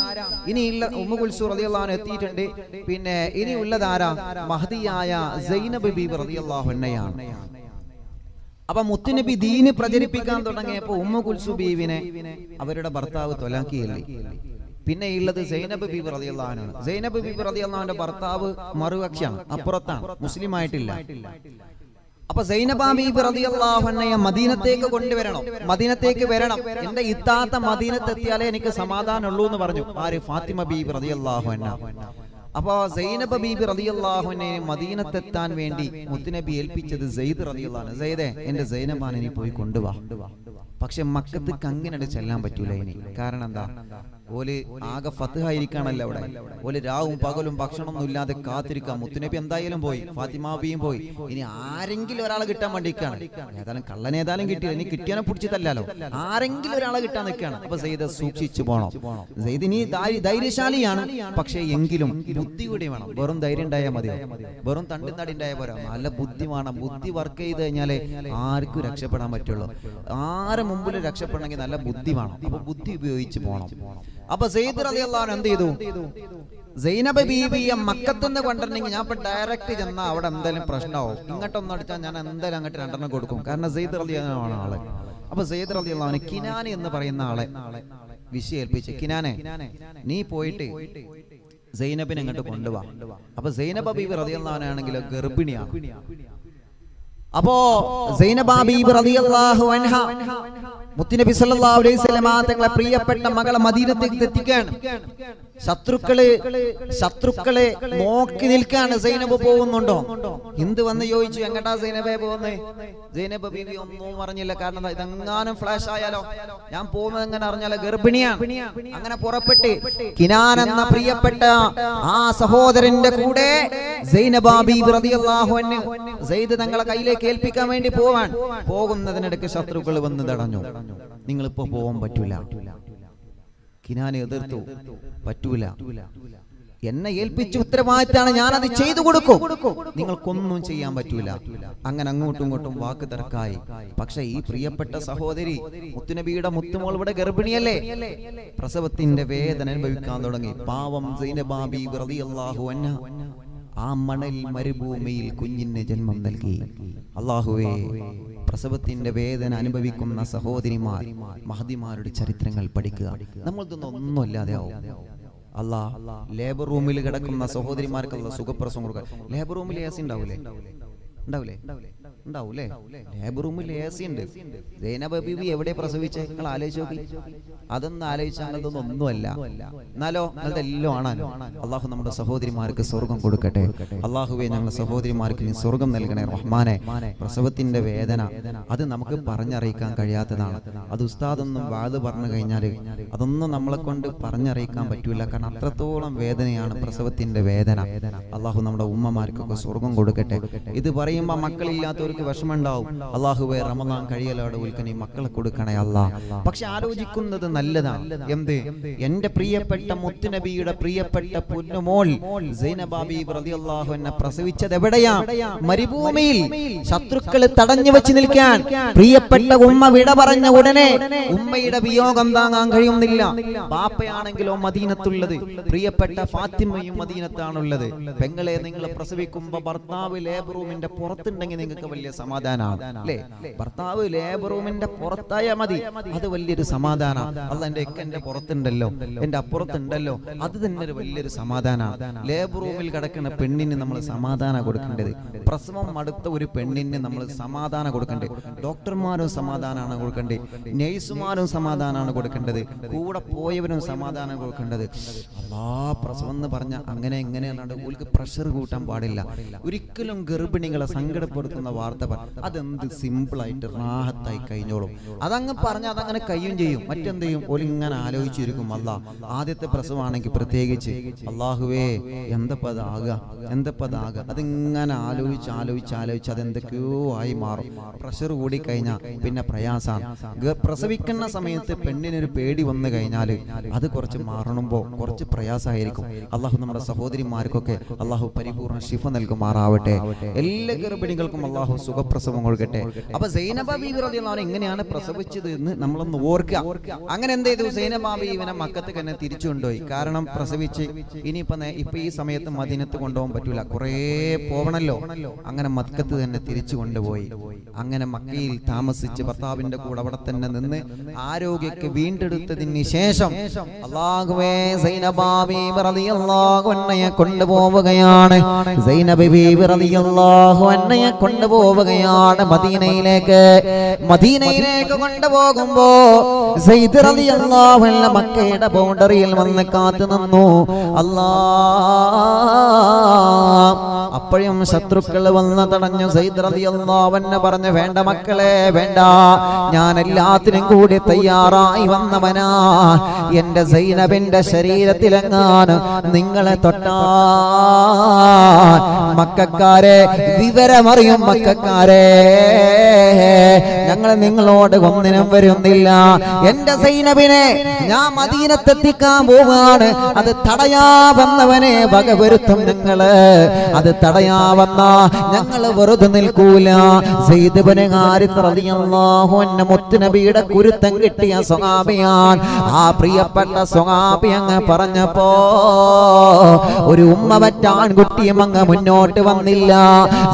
ഉമ്മു കുൽസു റളിയല്ലാഹു അൻഹ എത്തിയിട്ടുണ്ട്. പിന്നെ ഇനി ഉള്ളത് ആരാ? മഹദിയായ സൈനബ് ബീവി റളിയല്ലാഹു അൻഹയാണ്. അപ്പൊ മുത്തുനബി ദീന് പ്രചരിപ്പിക്കാൻ തുടങ്ങിയപ്പോ ഉമ്മു കുൽസു ബീവിനെ അവരുടെ ഭർത്താവ് തൊലാക്കിയല്ലേ. പിന്നെ ഉള്ളത് സൈനബ് ബീബി റളിയല്ലാഹു അൻഹ. സൈനബ് ബീബി റളിയല്ലാഹു അൻഹയുടെ ഭർത്താവ് മറുകക്ഷിയാണ്, അപ്പുറത്താണ്, മുസ്ലിം ആയിട്ടില്ല. അപ്പൊ സൈനബ ബീബി റളിയല്ലാഹു അൻഹയെ മദീനത്തേക്ക് കൊണ്ടുവരണം, മദീനത്തേക്ക് വരണം. എന്റെ ഇത്താത്ത മദീനത്തെത്തിയാലേ എനിക്ക് സമാധാനമുള്ളൂ എന്ന് പറഞ്ഞു. ആര്? ഫാത്തിമ ബീബി റളിയല്ലാഹു അൻഹ. അപ്പൊ സൈനബ ബീബി റളിയല്ലാഹു അൻഹയെ മദീനത്തെത്താൻ വേണ്ടി മുത്തുനബി ഏൽപ്പിച്ചത് സെയ്ദ് റളിയല്ലാഹു അൻഹു. സെയ്ദേ, എന്റെ സൈനബാനെ നീ പോയി കൊണ്ടുവാ. പക്ഷെ മക്കത്തേക്ക് അങ്ങനെ ചെല്ലാൻ പറ്റൂല ഇനി. കാരണം എന്താ? ഓല് ആകെ ഫത്ഹായിരിക്കാണല്ലോ അവിടെ. ഓല് രാവും പകലും ഭക്ഷണമൊന്നും ഇല്ലാതെ കാത്തിരിക്കാം. മുത്തുനബി എന്തായാലും പോയി, ഫാത്തിമ ബീവിയും പോയി. ഇനി ആരെങ്കിലും ഒരാളെ കിട്ടാൻ വേണ്ടിക്കാണ്. ഏതായാലും കള്ളനേതായാലും കിട്ടിയില്ല, ഇനി കിട്ടിയാനെ പിടിച്ചിട്ടല്ലോ, ആരെങ്കിലും ഒരാളെ കിട്ടാൻ നിൽക്കുകയാണ്. അപ്പൊ സെയ്ദ് സൂക്ഷിച്ചു പോണം. സെയ്ദ് നീ ധൈര്യശാലിയാണ്, പക്ഷെ എങ്കിലും ബുദ്ധി കൂടി വേണം. വെറും ധൈര്യം ഉണ്ടായാൽ മതിയോ? വെറും തണ്ടും തടി ഉണ്ടായാൽ പോരാ. നല്ല ബുദ്ധി വേണം. ബുദ്ധി വർക്ക് ചെയ്ത് കഴിഞ്ഞാലേ ആർക്കും രക്ഷപ്പെടാൻ പറ്റുള്ളൂ. ആരെ മുമ്പിൽ രക്ഷപ്പെടണമെങ്കിൽ നല്ല ബുദ്ധി വേണം. അപ്പൊ ബുദ്ധി ഉപയോഗിച്ച് പോണം. അപ്പൊ സെയ്ദ് റളിയല്ലാഹു അൻഹു എന്ത് ചെയ്തു? സൈനബ ബീവിയെ മക്കത്തുനിന്ന് കൊണ്ടിരുന്നെങ്കിൽ ഞാൻ ഇപ്പൊ ഡയറക്റ്റ് ചെന്നാൽ അവിടെ എന്തായാലും പ്രശ്നമാവും. ഇങ്ങോട്ടൊന്നും അടിച്ചാൽ ഞാൻ എന്തായാലും അങ്ങോട്ട് രണ്ടെണ്ണം കൊടുക്കും. കാരണം സെയ്ദ് റളിയല്ലാഹു അൻഹു ആണ് ആള്. അപ്പൊ സെയ്ദ് റളിയല്ലാഹു അൻഹു കിനാനി എന്ന് പറയുന്ന ആളെ വിഷയം ഏൽപ്പിച്ച്, കിനാനെ നീ പോയിട്ട് സൈനബിനെ അങ്ങോട്ട് കൊണ്ടുപോവാ. അപ്പൊ സൈനബ ബീവി റളിയല്ലാഹു അൻഹ ആണെങ്കിലോ ഗർഭിണിയാണ്. അപ്പോ സൈനബ ബീവി റളിയല്ലാഹു അൻഹ മുത്തുനബി സല്ലല്ലാഹു അലൈഹി വസല്ലമ തങ്ങളെ പ്രിയപ്പെട്ട മകളെ മദീനത്തേക്ക് എത്തിക്കുകയാണ്. ശത്രുക്കളെ നോക്കി നിൽക്കാണ്. സൈനബ് പോകുന്നുണ്ടോ? ഹിന്ദ് വന്ന് ചോദിച്ചു, എങ്ങട്ടാ സൈനബേ പോകുന്നേ? സൈനബ് ബീവി ഒന്നും പറഞ്ഞില്ല. കാരണം ഇതെങ്ങാനും ഫ്ലാഷ് ആയാലോ, ഞാൻ പോകുന്നത് എങ്ങനെ അറിഞ്ഞാലോ, ഗർഭിണിയാണ്. അങ്ങനെ പുറപ്പെട്ട് കിനാൻ എന്ന പ്രിയപ്പെട്ട ആ സഹോദരന്റെ കൂടെ സൈനബ ബീവി റളിയല്ലാഹു അൻഹ സെയ്ദ് തങ്ങളെ കയ്യിലേക്ക് ഏൽപ്പിക്കാൻ വേണ്ടി പോകുന്നതിനിടയ്ക്ക് ശത്രുക്കൾ വന്ന് തടഞ്ഞു. നിങ്ങളിപ്പോ പോകാൻ പറ്റൂല. കിനാനെ എതിർത്തു. പറ്റൂല, എന്നെ ഏൽപ്പിച്ച ഉത്തരവാദിത്തമാണ്, ഞാനത് ചെയ്തു കൊടുക്കും, നിങ്ങൾക്കൊന്നും ചെയ്യാൻ പറ്റൂല. അങ്ങനെ അങ്ങോട്ടും ഇങ്ങോട്ടും വാക്ക് തർക്കായി. പക്ഷെ ഈ പ്രിയപ്പെട്ട സഹോദരി മുത്തുനബിയുടെ മുത്തുമോൾ ഇവിടെ ഗർഭിണിയല്ലേ, പ്രസവത്തിന്റെ വേദന അനുഭവിക്കാൻ തുടങ്ങി. പാവം സൈനബ ബീവി റളിയല്ലാഹു അൻഹ ആ മണൽ മരുഭൂമിയിൽ കുഞ്ഞിന് ജന്മം നൽകി. അല്ലാഹുവേ, പ്രസവത്തിന്റെ വേദന അനുഭവിക്കുന്ന സഹോദരിമാർ, മഹദിമാരുടെ ചരിത്രങ്ങൾ പഠിക്കുക. നമ്മൾതൊന്നും ഒന്നുമില്ലാതെ ആവും. അല്ലാഹ് ലേബർ റൂമിൽ കിടക്കുന്ന സഹോദരിമാർക്കുള്ള സുഖപ്രസവം കൊടുക്കുക. ലേബർ റൂമിൽ AC ഉണ്ടാവൂലേ? ഉണ്ടാവൂലേ? ലേബർ റൂമിൽ AC ഉണ്ട്. സൈനബ ബീവി എവിടെ പ്രസവിച്ചേ? നിങ്ങൾ ആലോചിച്ച് നോക്കി. അതൊന്നും ആലോചിച്ചാൽ അതൊന്നും ഒന്നുമല്ല. എന്നാലോ നിങ്ങളുടെ എല്ലാം ആണല്ലോ. അള്ളാഹു നമ്മുടെ സഹോദരിമാർക്ക് സ്വർഗം കൊടുക്കട്ടെ. അള്ളാഹുവെ, ഞങ്ങളുടെ സഹോദരിമാർക്ക് നീ സ്വർഗം നൽകണേ റഹ്മാനെ. പ്രസവത്തിന്റെ വേദന അത് നമുക്ക് പറഞ്ഞറിയിക്കാൻ കഴിയാത്തതാണ്. അത് ഉസ്താദൊന്നും വാത് പറഞ്ഞു കഴിഞ്ഞാൽ അതൊന്നും നമ്മളെ കൊണ്ട് പറഞ്ഞറിയിക്കാൻ പറ്റൂല. കാരണം അത്രത്തോളം വേദനയാണ് പ്രസവത്തിന്റെ വേദന. അള്ളാഹു നമ്മുടെ ഉമ്മമാർക്കൊക്കെ സ്വർഗം കൊടുക്കട്ടെ. ഇത് പറയുമ്പോ മക്കളില്ലാത്തവർക്ക് വിഷമം ഉണ്ടാവും. അള്ളാഹുവെ, റമദാൻ കഴിയലോടെ ഉൽക്കനി മക്കളെ കൊടുക്കണേ അല്ലാ. പക്ഷെ ആലോചിക്കുന്നത് നല്ലതാണ്. എന്ത്? എന്റെ പ്രിയപ്പെട്ട മുത്തുനബിയുടെ പ്രിയപ്പെട്ട പൊന്നുമോൾ സൈനബ ബീവി റളിയല്ലാഹു അൻഹ പ്രസവിച്ചത് എവിടെയാ? മരുഭൂമിയിൽ. ശത്രുക്കൾ തടഞ്ഞു വെച്ച് നിൽക്കാൻ പ്രിയപ്പെട്ട ഉമ്മ വിട പറഞ്ഞ ഉടനെ ഉമ്മയുടെ വിയോഗം താങ്ങാൻ കഴിയുന്നില്ല. ബാപ്പയാണെങ്കിലോ മദീനത്തുള്ളത്, പ്രിയപ്പെട്ട ഫാത്തിമയും മദീനത്താണുള്ളത്. പെങ്ങളെ, നിങ്ങൾ പ്രസവിക്കുമ്പോ ഭർത്താവ് ലേബർ റൂമിന്റെ പുറത്തുണ്ടെങ്കിൽ നിങ്ങൾക്ക് വലിയ സമാധാനമാണ് അല്ലേ? ഭർത്താവ് ലേബർ റൂമിന്റെ പുറത്തായാൽ മതി, അത് വലിയൊരു സമാധാനമാണ്. അല്ല, എന്റെ പുറത്തുണ്ടല്ലോ, എന്റെ അപ്പുറത്തുണ്ടല്ലോ, അത് തന്നെ ഒരു വലിയൊരു സമാധാനമാണ്. ലേബർ റൂമിൽ കിടക്കുന്ന പെണ്ണിന് നമ്മൾ സമാധാനം കൊടുക്കേണ്ടത്. പ്രസവം അടുത്ത ഒരു പെണ്ണിന് നമ്മൾ സമാധാനം കൊടുക്കേണ്ടത്. ഡോക്ടർമാരും സമാധാനമാണ് കൊടുക്കേണ്ടത്, നഴ്സുമാരും സമാധാനമാണ് കൊടുക്കേണ്ടത്, കൂടെ പോയവരും സമാധാനം കൊടുക്കേണ്ടത്. പ്രസവം എന്ന് പറഞ്ഞ അങ്ങനെ എങ്ങനെയാണ് ഓൾക്ക് പ്രഷർ കൂട്ടാൻ പാടില്ല. ഒരിക്കലും ഗർഭിണികളെ സങ്കടപ്പെടുത്തുന്ന വാർത്ത അതെന്ത് സിമ്പിളായിട്ട് റാഹത്തായി കഴിഞ്ഞോളും. അതങ്ങ് പറഞ്ഞാൽ അതങ്ങനെ കഴിയും ചെയ്യും. മറ്റെന്ത് ചെയ്യും? ഒലിങ്ങനെ ആലോചിച്ചിരിക്കും. ആദ്യത്തെ പ്രസവമാണെങ്കിൽ പ്രത്യേകിച്ച് അള്ളാഹുവേ എന്തപ്പതാകുക. അതിങ്ങനെ ആലോചിച്ച് അതെന്തൊക്കെയോ ആയി മാറും. പ്രഷർ കൂടിക്കഴിഞ്ഞാൽ പിന്നെ പ്രയാസമാണ്. പ്രസവിക്കുന്ന സമയത്ത് പെണ്ണിനൊരു പേടി വന്നു കഴിഞ്ഞാൽ അത് കുറച്ച് മാറണമ്പോൾ കുറച്ച് പ്രയാസമായിരിക്കും. അള്ളാഹു നമ്മുടെ സഹോദരിമാർക്കൊക്കെ അള്ളാഹു പരിപൂർണ്ണ ശിഫ നൽകുമാറാവട്ടെ. എല്ലാ ഗർഭിണികൾക്കും അള്ളാഹു സുഖപ്രസവം കൊടുക്കട്ടെ. അപ്പൊ സൈനബ ബീവി റളിയല്ലാഹു അൻഹ എങ്ങനെയാണ് പ്രസവിച്ചത് എന്ന് നമ്മളൊന്ന് ഓർക്കുക. അങ്ങനെ എന്ത് ചെയ്തു? സൈനബ ബീവിനെ മക്കത്ത് തന്നെ തിരിച്ചു കൊണ്ടുപോയി. കാരണം പ്രസവിച്ച് ഇനിയിപ്പോ ഈ സമയത്ത് മദീനത്ത് കൊണ്ടുപോകാൻ പറ്റൂല, കുറേ പോവണല്ലോ. അങ്ങനെ മക്കത്ത് തന്നെ തിരിച്ചു കൊണ്ടുപോയി. അങ്ങനെ മക്കയിൽ താമസിച്ച് ഭർത്താവിന്റെ കൂടെ അവിടെ തന്നെ നിന്ന് ആരോഗ്യമൊക്കെ വീണ്ടെടുത്തതിന് ശേഷം അല്ലാഹുവേ സൈനബ ബീവി റളിയല്ലാഹു അൻഹയെ കൊണ്ടുപോവുകയാണ്. സൈനബ ബീവി റളിയല്ലാഹു അൻഹയെ കൊണ്ടുപോവുകയാണ് മദീനയിലേക്ക് കൊണ്ടുപോകുമ്പോ സയ്യിദ് റളിയല്ലാഹു അൻഹു മക്കയുടെ ബൗണ്ടറിയിൽ വന്ന് കാത്തു നിന്നു. അപ്പോഴും ശത്രുക്കൾ വന്ന് തടഞ്ഞു. സയ്യിദ് റളിയല്ലാഹു അൻഹു പറഞ്ഞു, വേണ്ട മക്കളെ വേണ്ട, ഞാൻ എല്ലാത്തിനും കൂടി തയ്യാറായി വന്നവനാ. എന്റെ സൈനബിന്റെ ശരീരത്തിലെങ്ങാനും നിങ്ങളെ തൊട്ടാ മക്കക്കാരെ വിവരമറിയും. മക്കക്കാരെ ഞങ്ങൾ നിങ്ങളോട് ഒന്നിനും വരുന്നില്ല. എന്റെ സൈനബിനെ ഞാൻ മദീനത്തെത്തിക്കാൻ പോവാണ്. അത് തടയാ വന്നവനെ വകവരുത്തും നിങ്ങള്. അത് തടയാ വന്ന ഞങ്ങൾ വെറുതെ നിൽക്കൂല. സയ്യിദ് ഇബ്നു ഹാരിസ് റളിയല്ലാഹു അൻഹു മുത്തുനബിയുടെ കുരുത്തം കിട്ടിയ സ്വഹാബിയാണ്. ആ പ്രിയപ്പെട്ട സ്വഹാബി അങ്ങ് പറഞ്ഞപ്പോ ഒരു ഉമ്മ പറ്റാൻ കുട്ടിയും അങ്ങ് മുന്നോട്ട് വന്നില്ല.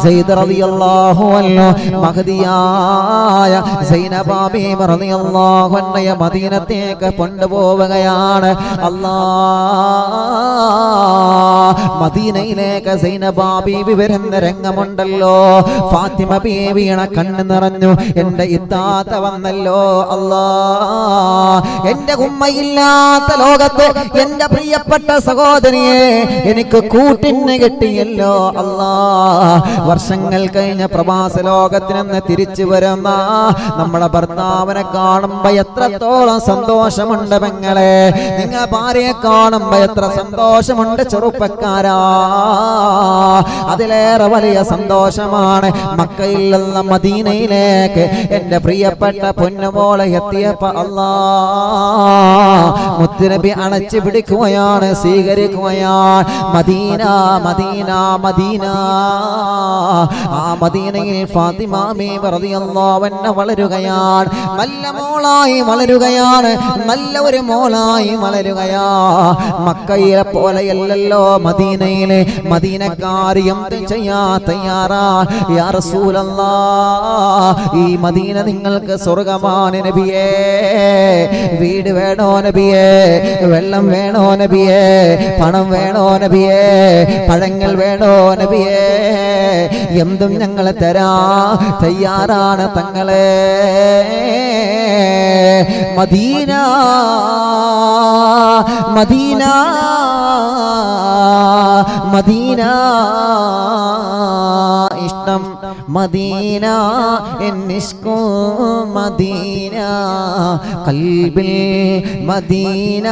സയ്യിദ് റളിയല്ലാഹു അൻഹു മഹദിയായ സൈനബ ബീവി റളിയല്ലാഹു അൻഹയെ മദീനത്തേക്ക് കൊണ്ടുപോവുകയാണ്. മദീനയിലേക്ക് സൈനബ ബീവി വരുന്ന രംഗമുണ്ടല്ലോ. ഫാത്തിമ ബീവിയുടെ കണ്ണ് നിറഞ്ഞു. എന്റെ ഇത്താത്ത വന്നല്ലോ. എന്റെ ഉമ്മയില്ലാത്ത ലോകത്ത് എന്റെ പ്രിയപ്പെട്ട സഹോദരിയെ എനിക്ക് കൂട്ടിന് കിട്ടിയല്ലോ. വർഷങ്ങൾ കഴിഞ്ഞ പ്രവാസ ലോകത്തിൽ നിന്ന് തിരിച്ചു വരുന്ന നമ്മളെ ഭർത്താവിനെ കാണുമ്പോ എത്രത്തോളം സന്തോഷമുണ്ട് പെങ്ങളെ. നിങ്ങൾ ഭാര്യയെ കാണുമ്പോ എത്ര സന്തോഷമുണ്ട് ചെറുപ്പക്കാരാ. അതിലേറെ വലിയ സന്തോഷമാണ് മക്കയിൽ നിന്ന് മദീനയിലേക്ക് എന്റെ പ്രിയപ്പെട്ട പൊന്നുമോളെ എത്തിയപ്പോ മുത്തുനബി അണച്ചു പിടിക്കുകയാണ്, സ്വീകരിക്കുകയാണ്. Medina Medina Medina. ആ മദീനയിൽ ഫാത്തിമ ബീവി റളിയല്ലാഹു അൻഹ വളരുകയാണ്. നല്ല മോളായി വളരുകയാണ്. നല്ല ഒരു മോളായി വളരുകയാ. മക്കയിലെ പോലെയല്ലല്ലോ മദീനയിലെ. മദീനക്കാർ എന്ത് ചെയ്യാ തയ്യാറാ? യാ റസൂലല്ലാഹ്, ഈ മദീന നിങ്ങൾക്ക് സ്വർഗമാണ് നബിയേ. വീട് വേണോ നബിയേ? വെള്ളം വേണോ നബിയേ? പണം വേണോ നബിയേ? പഴങ്ങൾ വേണോ നബിയേ? എന്തും ഞങ്ങൾ തരാ തയ്യാറാണ് തങ്ങളെ. മദീന മദീന മദീന ഇഷ്ടം മദീന എന്നിഷ്കോ മദീന. കൽബിൽ മദീന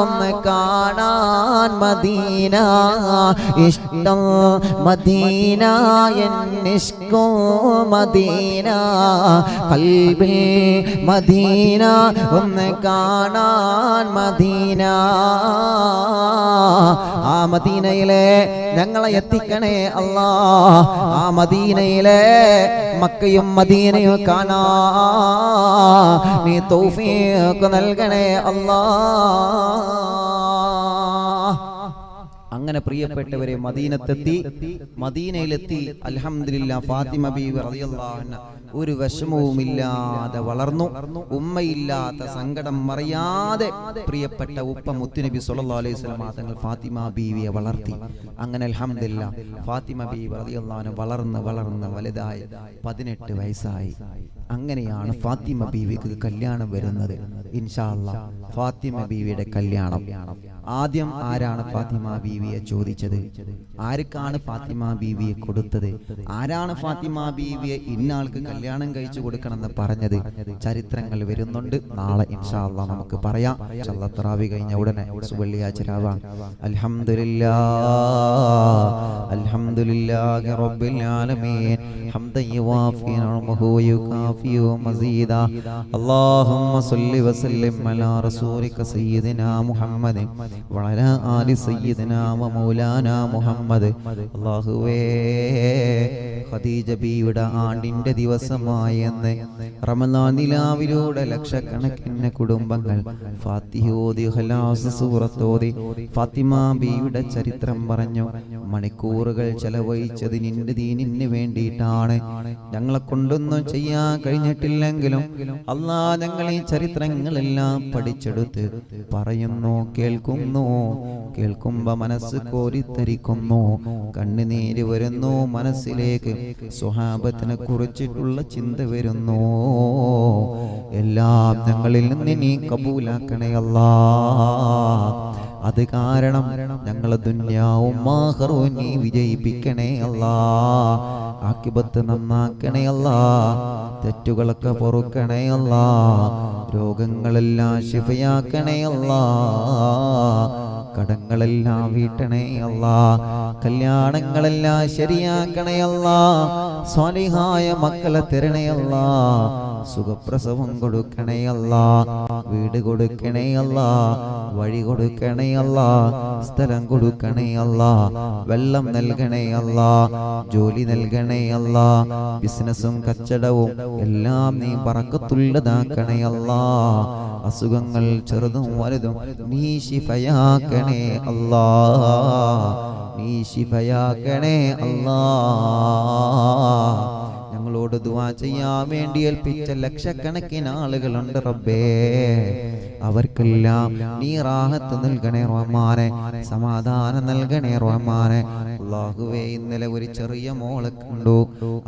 ഒന്ന് കാണാൻ മദീന. ഇഷ്ടം മദീന എന്നിഷ്കോ മദീന. കൽബിൽ മദീന ഒന്ന് കാണാൻ മദീന. ആ മദീനയിലെ ഞങ്ങളെ എത്തിക്കണേ അല്ലാ. ആ മദീനയിലെ മക്കയും മദീനയും കാണാ നീ തൗഫീഖ് നൽകണേ അല്ലാ. അങ്ങനെ പ്രിയപ്പെട്ടവരെ മദീനയിലെത്തി. അൽഹംദുലില്ലാ ഫാത്തിമ ബീവി റളിയല്ലാഹു അൻഹ ഒരു വിഷമവുമില്ലാതെ വളർന്നു. ഉമ്മയില്ലാത്ത സങ്കടം അറിയാതെ പ്രിയപ്പെട്ട ഉപ്പ മുത്തുനബി സല്ലല്ലാഹു അലൈഹി വസല്ലം തങ്ങൾ ഫാത്തിമ ബീവിയെ വളർത്തി. അങ്ങനെ അൽഹംദുലില്ലാഹ് ഫാത്തിമ ബീവി റളിയല്ലാഹു അൻഹ വളർന്ന് വലുതായി 18 വയസ്സായി. അങ്ങനെയാണ് ഫാത്തിമ ബീവിക്ക് കല്യാണം വരുന്നത്. ഇൻഷാ അല്ലാഹ് ഫാത്തിമ ബീവിയുടെ കല്യാണം. ആദ്യം ആരാണ് ഫാത്തിമ ബീവിയെ ചോദിച്ചത്? ആർക്കാണ് ഫാത്തിമ ബീവിയെ കൊടുത്തത്? ആരാണ് ഫാത്തിമ ബീവിയെ ഇന്നാൾക്ക് കല്യാണം കഴിച്ചു കൊടുക്കണമെന്ന് പറഞ്ഞത്? ചരിത്രങ്ങൾ വരുന്നുണ്ട്. നാളെ ഇൻഷാ അല്ലാഹ് നമുക്ക് പറയാം. തറാവി കഴിഞ്ഞ ഉടനെ വെള്ളിയാഴ്ച രാവാണ്. അൽഹംദുലില്ലാഹി റബ്ബിൽ ആലമീൻ ഹംദൻ യുവാഫി നിഅമഹു വയുകാഫി മസീദാ. അല്ലാഹുമ്മ സ്വല്ലി വസല്ലിം അലാ റസൂലിക സയ്യിദിനാ മുഹമ്മദ് വഅലാ ആലി സയ്യിദിനാ വമൗലാനാ മുഹമ്മദ്. അല്ലാഹുവേ, ഖദീജ ബീവിയുടെ ആണ്ടിന്റെ ദിവസമായെന്ന് റമളാൻ നിലാവിലൂടെ ലക്ഷക്കണക്കിന് കുടുംബങ്ങൾ ഫാത്തിഹ ഓതി ഖലാസ് സൂറത്ത് ഓതി ഫാത്തിമ ബീവിയുടെ ചരിത്രം പറഞ്ഞു. മണിക്കൂറുകൾ ചെലവഴിച്ചത് നിന്റെ ദീനിന് വേണ്ടിയിട്ടാണ്. ഞങ്ങളെ കൊണ്ടൊന്നും ചെയ്യാൻ കഴിഞ്ഞിട്ടില്ലെങ്കിലും അല്ലാഹ് ഞങ്ങൾ ഈ ചരിത്രങ്ങളെല്ലാം പഠിച്ചെടുത്ത് പറയുന്നു, കേൾക്കുമ്പോ മനസ്സ് കോരിത്തരിക്കുന്നു, കണ്ണുനീര് വരുന്നു, മനസ്സിലേക്ക് സ്വഹാബത്തിനെ കുറിച്ചിട്ടുള്ള ചിന്ത വരുന്നു. എല്ലാം ഞങ്ങളിൽ നിന്ന് നീ കബൂലാക്കണേ അല്ലാഹ്. അത് കാരണം ഞങ്ങളെ ദുനിയാവും ആഖിറവും നീ വിജയിപ്പിക്കണേ അല്ലാഹ്. ആഖിബത്ത് നന്നാക്കണേ അല്ലാഹ്. തെറ്റുകളൊക്കെ പൊറുക്കണേ അല്ലാഹ്. രോഗങ്ങളെല്ലാം ശിഫയാക്കണേ അല്ലാഹ്. കടങ്ങളെല്ലാം വീട്ടണേ അല്ലാഹ്. കല്യാണങ്ങളെല്ലാം ശരിയാക്കണേ അല്ലാഹ്. സ്വാലിഹായ മക്കളെ തരണേ അല്ലാഹ്. സുഖപ്രസവം കൊടുക്കണേ അല്ലാഹ്. വീട് കൊടുക്കണേ അല്ലാഹ്. വഴി കൊടുക്കണേ അല്ലാഹ്. സ്ഥലം കൊടുക്കണേ അല്ലാഹ്. വെള്ളം നൽകണേ അല്ലാഹ്. ജോലി നൽകണേ അല്ലാഹ്. ബിസിനസ്സും കച്ചടവും എല്ലാം നീ ബറക്കത്തുള്ളതാക്കണേ അല്ലാഹ്. അസുഖങ്ങൾ ചെറുതും വലുതും നീ ശിഫയാക്കണേ അല്ലാഹ്. നീ ശിഫയാക്കണേ അല്ലാഹ്. ഞങ്ങളോട് ദുആ ചെയ്യാൻ വേണ്ടി ഏൽപ്പിച്ച ലക്ഷക്കണക്കിന് ആളുകളുണ്ട് റബ്ബേ. അവർക്കെല്ലാം നീ റാഹത്ത് നൽകണേ റഹ്മാനെ, സമാധാനം നൽകണേ റഹ്മാനെ. അല്ലാഹുവേ, ഇന്നലെ ഒരു ചെറിയ മോളെ കണ്ടു.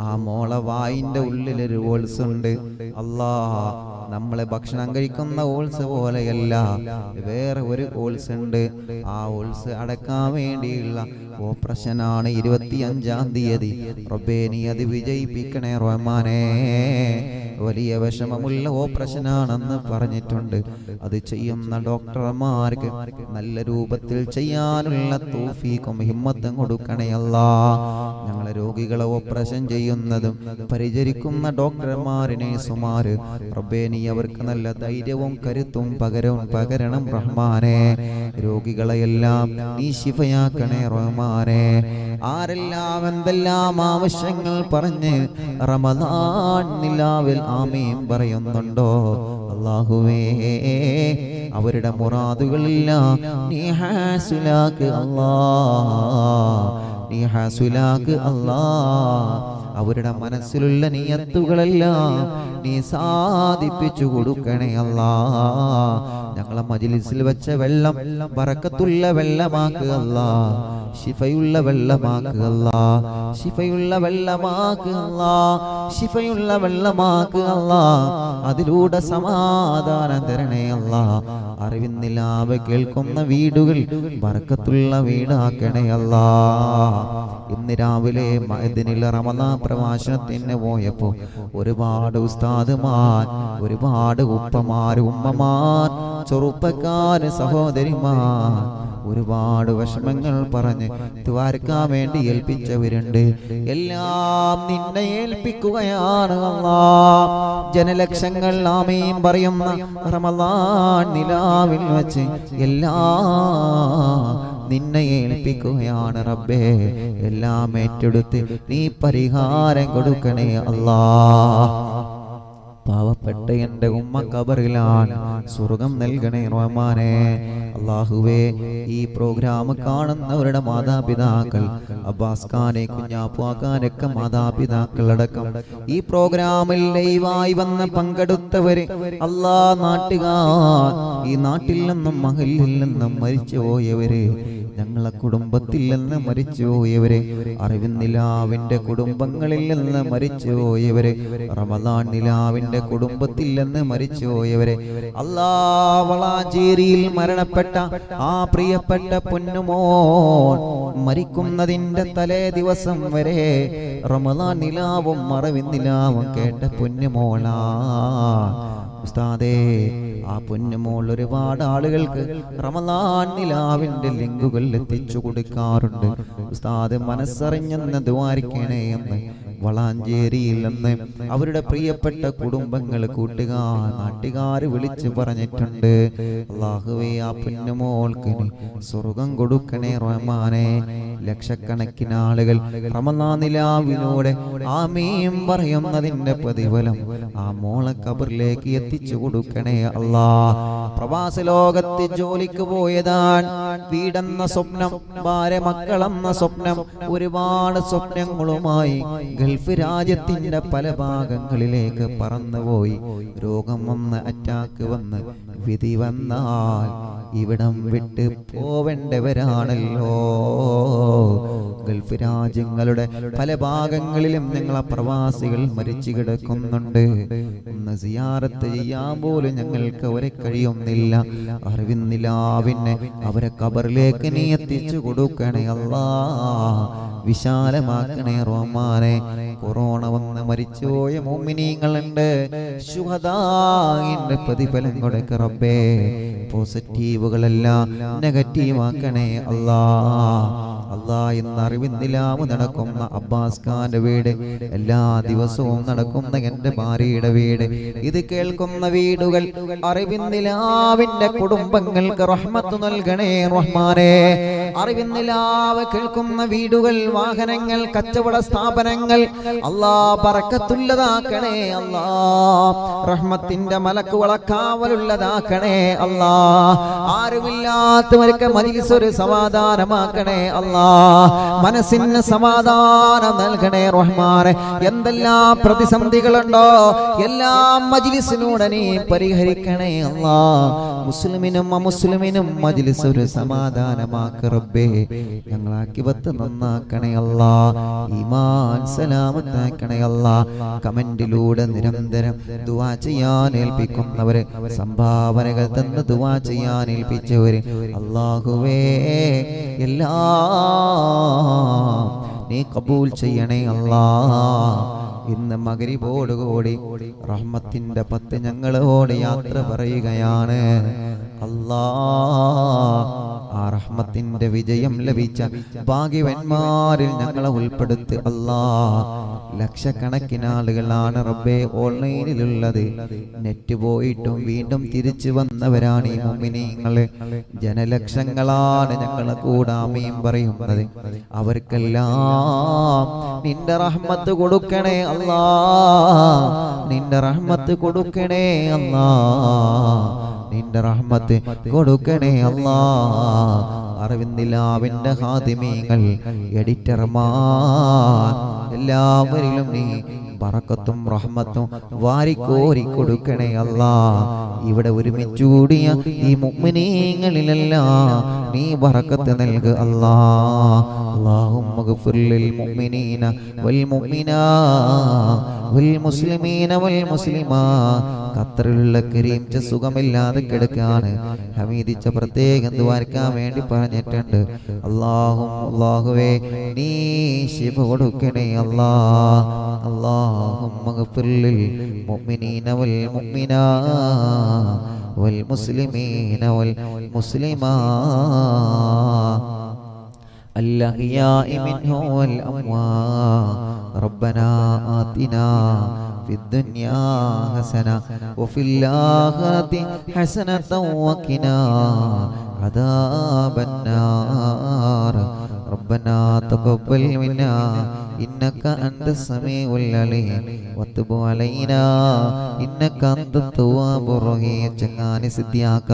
ആ മോളെ വായിന്റെ ഉള്ളിലൊരു ഹോൾസ് ഉണ്ട്. അല്ലാഹ്, നമ്മളെ ഭക്ഷണം കഴിക്കുന്ന ഹോൾസ് പോലെയല്ല, വേറെ ഒരു ഹോൾസ് ഉണ്ട്. ആ ഹോൾസ് അടക്കാൻ വേണ്ടിയുള്ള ഓപ്പറേഷനാണ് 25-ാം തീയതി. റബ്ബേ, നീ അത് വിജയിപ്പിക്കണേ റഹ്മാനേ. വലിയ വിഷമമുള്ള ഓപ്പറേഷനാണെന്ന് പറഞ്ഞിട്ടുണ്ട്. അത് ചെയ്യുന്ന ഡോക്ടർമാർക്ക് നല്ല രൂപത്തിൽ ചെയ്യാനുള്ള തൗഫീഖും ഹിമ്മത്തും കൊടുക്കണേ അല്ലാഹ്. ഞങ്ങളെ രോഗികളെ ഓപ്പറേഷൻ ചെയ്യുന്നതും പരിചരിക്കുന്ന ഡോക്ടർമാരിനെ സുമാര് റബ്ബേ, നീ അവർക്ക് നല്ല ധൈര്യവും കരുത്തും പകരണം റഹ്മാനേ. രോഗികളെയെല്ലാം നീ ശിഫയാക്കണേ റഹ്മാനേ. ആരെല്ലാം എന്തെല്ലാം ആവശ്യങ്ങൾ പറഞ്ഞ് റമദാൻ നിലാവിൽ ആമീൻ പറയുന്നുണ്ടോ അല്ലാഹുവേ, അവരുടെ മുറാദുകളെല്ലാം നീ ഹാസിലാക്ക് അല്ലാഹ്. നീ ഹാസിലാക്ക് അല്ലാഹ്. അവരുടെ മനസ്സിലുള്ള നിയത്തുകളെല്ലാം നീ സാധിപ്പിച്ചു കൊടുക്കണേ അല്ലാഹ്. ഞങ്ങളെ മജ്ലിസിൽ വെച്ച വെള്ളം ബറക്കത്തുള്ള വെള്ളമാക്കുക അല്ലാഹ്. ശിഫയുള്ള വെള്ളമാക്കുക അല്ലാഹ്. ശിഫയുള്ള വെള്ളമാക്കുക അല്ലാഹ്. ശിഫയുള്ള വെള്ളമാക്കുക അല്ലാഹ്. അതിലൂടെ സമാധാനം തരണേ അല്ലാഹ്. അറിവിന്നിലാവ് കേൾക്കുന്ന വീടുകൾ ബറക്കത്തുള്ള വീടാക്കണേ അല്ലാഹ്. ഇന്ന് രാവിലെ മഅദിനിൽ റമദാൻ പ്രഭാഷണത്തിന് പോയപ്പോ ഒരുപാട് ഉസ്താദുമാർ, ഒരുപാട് ഉപ്പമാർ, ഉമ്മമാർ, ചെറുപ്പക്കാര്, സഹോദരിമാർ ഒരുപാട് വിഷമങ്ങൾ പറഞ്ഞ് ദ്വാരക്കാൻ വേണ്ടി ഏൽപ്പിച്ചവരുണ്ട്. എല്ലാം നിന്നെ ഏൽപ്പിക്കുകയാണ് അല്ലാഹ്. ജനലക്ഷങ്ങൾ ആമീൻ പറയുന്ന റമദാൻ നിലാവിൽ വെച്ച് എല്ലാം നിന്നെ ഏൽപ്പിക്കുകയാണ് റബ്ബേ. എല്ലാം ഏറ്റെടുത്ത് നീ പരിഹാരം കൊടുക്കണേ അല്ലാഹ്. പാവപ്പെട്ട എൻ്റെ ഉമ്മ ഖബറിലാണ്, സ്വർഗം നൽകണേ റഹ്മാനേ. അല്ലാഹുവേ ഈ പ്രോഗ്രാം കാണുന്നവരുടെ മാതാപിതാക്കൾ, അബ്ബാസ് ഖാനെ, കുഞ്ഞാപ്പാക്കാനൊക്കെ മാതാപിതാക്കളടക്കം ഈ പ്രോഗ്രാമിൽ ലൈവായി വന്ന് പങ്കെടുത്തവര്, അല്ലാ നാട്ടുകാർ, ഈ നാട്ടിൽ നിന്നും മഹലിൽ നിന്നും മരിച്ചുപോയവര്, ഞങ്ങളെ കുടുംബത്തിൽ നിന്ന് മരിച്ചുപോയവരെ, അറിവിൻ നിലാവിന്റെ കുടുംബങ്ങളിൽ നിന്ന് മരിച്ചുപോയവരെ, റമദാൻ നിലാവിന്റെ കുടുംബത്തിൽ നിന്ന് മരിച്ചുപോയവരെ, അല്ലാ വളാഞ്ചേരിയിൽ മരണപ്പെട്ട ആ പ്രിയപ്പെട്ട പൊന്നുമോൻ മരിക്കുന്നതിന്റെ തലേ ദിവസം വരെ റമദാൻ നിലാവും അറിവിൻ നിലാവും കേട്ട പൊന്നുമോളാ ഉസ്താദേ, ആ പൊന്നുമോൾ ഒരുപാട് ആളുകൾക്ക് റമദാൻ നിലാവിന്റെ ലിങ്കുകൾ എത്തിച്ചു കൊടുക്കാറുണ്ട്. ഉസ്താദ് മനസ്സറിഞ്ഞെന്ന് ദ്വാരിക്കണേ എന്ന് വളാഞ്ചേരിയിൽ നിന്ന് അവരുടെ പ്രിയപ്പെട്ട കുടുംബങ്ങൾ, കൂട്ടുകാർ, നാട്ടുകാർ വിളിച്ചു പറഞ്ഞിട്ടുണ്ട്. അല്ലാഹുവേ ആ പൊന്നുമോൾക്ക് സ്വർഗം കൊടുക്കണേ റഹ്മാനെ. ലക്ഷക്കണക്കിന് ആളുകൾ റമദാൻ നിലാവിലൂടെ ആമീൻ പറയുന്നതിന്റെ പ്രതിഫലം ആ മോളെ ഖബറിലേക്ക് എത്തിച്ചു കൊടുക്കണേ അല്ലാ. പ്രവാസ ലോകത്ത് ജോലിക്ക് പോയതാണ്, വീടെന്ന സ്വപ്നം, ഭാര്യ മക്കളെന്ന സ്വപ്നം, ഒരുപാട് സ്വപ്നങ്ങളുമായി ഗൾഫ് രാജ്യത്തിന്റെ പല ഭാഗങ്ങളിലേക്ക് പറന്നുപോയി. രോഗം വന്ന്, അറ്റാക്ക് വന്ന്, വിധി വന്നാൽ ഇവിടം വിട്ട് പോവേണ്ടവരാണല്ലോ. ഗൾഫ് രാജ്യങ്ങളുടെ പല ഭാഗങ്ങളിലും ഞങ്ങളെ പ്രവാസികൾ മരിച്ചു കിടക്കുന്നുണ്ട്. ഒന്ന് സിയാറത്ത് ചെയ്യാൻ പോലും ഞങ്ങൾക്ക് അവരെ കഴിയുന്നില്ല. അറിവിന്നിലാവിനെ അവരെ ഖബറിലേക്ക് നീ എത്തിച്ചു കൊടുക്കണേ അല്ലാ. വിശാലമാക്കണേ റഹ്മാനെ. കൊറോണ വന്ന് മരിച്ചുപോയ മുഅ്മിനീങ്ങളുണ്ട്, ശുഹദാഇന്റെ പ്രതിഫലം കൊടുക്ക റബ്ബേ. പോസിറ്റീവുകളെല്ലാം നെഗറ്റീവാക്കണേ അല്ലാ. അല്ലാ, ഇന്ന് അറിവിന്നിലാവ് നടക്കുന്ന അബ്ബാസ് ഖാന്റെ വീട്, എല്ലാ ദിവസവും നടക്കുന്ന എന്റെ ഭാര്യയുടെ വീട്, ഇത് കേൾക്കുന്ന വീടുകൾ, അറിവിന്നിലാവിന്റെ കുടുംബങ്ങൾക്ക് റഹ്മത്ത് നൽകണേ റഹ്മാനെ. അറിവിന്നിലാവ് കേൾക്കുന്ന വീടുകൾ, വാഹനങ്ങൾ, കച്ചവട സ്ഥാപനങ്ങൾ അല്ലാ ബറക്കത്തുള്ളതാക്കണേ അല്ലാ. റഹ്മത്തിന്റെ മലക്കുകളെ കാവലുള്ളതാക്കണേ അല്ലാ. ആരുമില്ലാത്തവർക്ക് മജ്‌ലിസ് ഒരു സമാധാനമാക്കണേ അല്ലാ. മനസ്സിന് സമാധാനം നൽകണേ റഹ്മാനെ. എന്തെല്ലാം പ്രതിസന്ധികളുണ്ടോ എല്ലാം മജ്‌ലിസിലൂടെ നീ പരിഹരിക്കണേ അല്ലാ. മുസ്ലിമിനും അമുസ്ലിമിനും മജ്‌ലിസ് ഒരു സമാധാനമാക്ക് റബ്ബേ. ഞങ്ങളെ ആഖിബത്ത് നന്നാക്കണേ അല്ലാ. ഈമാൻ സലാമത്താക്കണേ അല്ലാ. കമന്റിലൂടെ നിരന്തരം ദുആ ചെയ്യാൻ ഏൽപ്പിക്കുന്നവര്, സംഭാവനകൾ തന്ന് ദുആ ചെയ്യാൻ ഏൽപ്പിച്ചവര്, അല്ലാഹുവേ എല്ലാം നീ കബൂൽ ചെയ്യണേ അല്ലാ. ഇന്ന് മഗ്‌രിബോടുകൂടി റഹ്മത്തിന്റെ 10 ഞങ്ങളോട് യാത്ര പറയുകയാണ് അല്ലാ. ആ റഹ്മത്തിന്റെ വിജയം ലഭിച്ച ഭാഗ്യവന്മാരിൽ ഞങ്ങളെ ഉൾപ്പെടുത്തി അല്ലാ. ലക്ഷക്കണക്കിന് ആളുകളാണ് റബ്ബേ ഓൺലൈനിലുള്ളത്. നെറ്റ് പോയിട്ടും വീണ്ടും തിരിച്ചു വന്നവരാണ് ഈ മുഅ്മിനീങ്ങള്. ജനലക്ഷങ്ങളാണ് ഞങ്ങളെ കൂടെ ആമീൻ പറയുന്നത്. അവർക്കെല്ലാം നിന്റെ റഹ്മത്ത് കൊടുക്കണേ അല്ലാ. നിന്റെ റഹ്മത്ത് കൊടുക്കണേ അല്ലാ. നിന്റെ റഹ്മത്ത് കൊടുക്കണേ അല്ലാ. അറിവിന്നിലാവിന്റെ ഹാദിമീങ്ങൾ, എഡിറ്റർമാർ, എല്ലാവരിലും നീ ബറക്കത്തും റഹ്മത്തും വാരിക്കോരി കൊടുക്കണേ അല്ലാ. ഇവിടെ ഒരുമിച്ച് കൂടിയ ഈ മുഅ്മിനീങ്ങളിലെല്ലാം നീ ബറക്കത്ത് നൽകു അല്ലാ. അല്ലാഹുമ്മ ഗ്ഫിർ ലിൽ മുഅ്മിനീന വൽ മുഅ്മിനാത്ത് വൽ മുസ്ലിമീന വൽ മുസ്ലിമാത്ത്. ഖത്തറിലുള്ള കരീംച്ച സുഖമില്ലാതെ കിടക്കാണ്. ഹമീദിച്ച പ്രത്യേകം ദുആർക്കാൻ വേണ്ടി പറഞ്ഞിട്ടുണ്ട്. അല്ലാഹുവേ നീ ശിഫ കൊടുക്കണേ അല്ലാ. അല്ലാഹുമ്മ ഗ്ഫിർ ലിൽ മുഅ്മിനീന വൽ മുഅ്മിനാത്ത് വൽ മുസ്ലിമീന വൽ മുസ്ലിമാത്ത് الأحياء منهم والأموات. ربنا آتنا في الدنيا حسنة وفي الآخرة حسنة وقنا عذاب النار. ربنا تقبل منا إنك أنت السميع العليم وتب علينا إنك أنت التواب الرحيم ചങ്ങാനി സിദ്ധിയാക്ക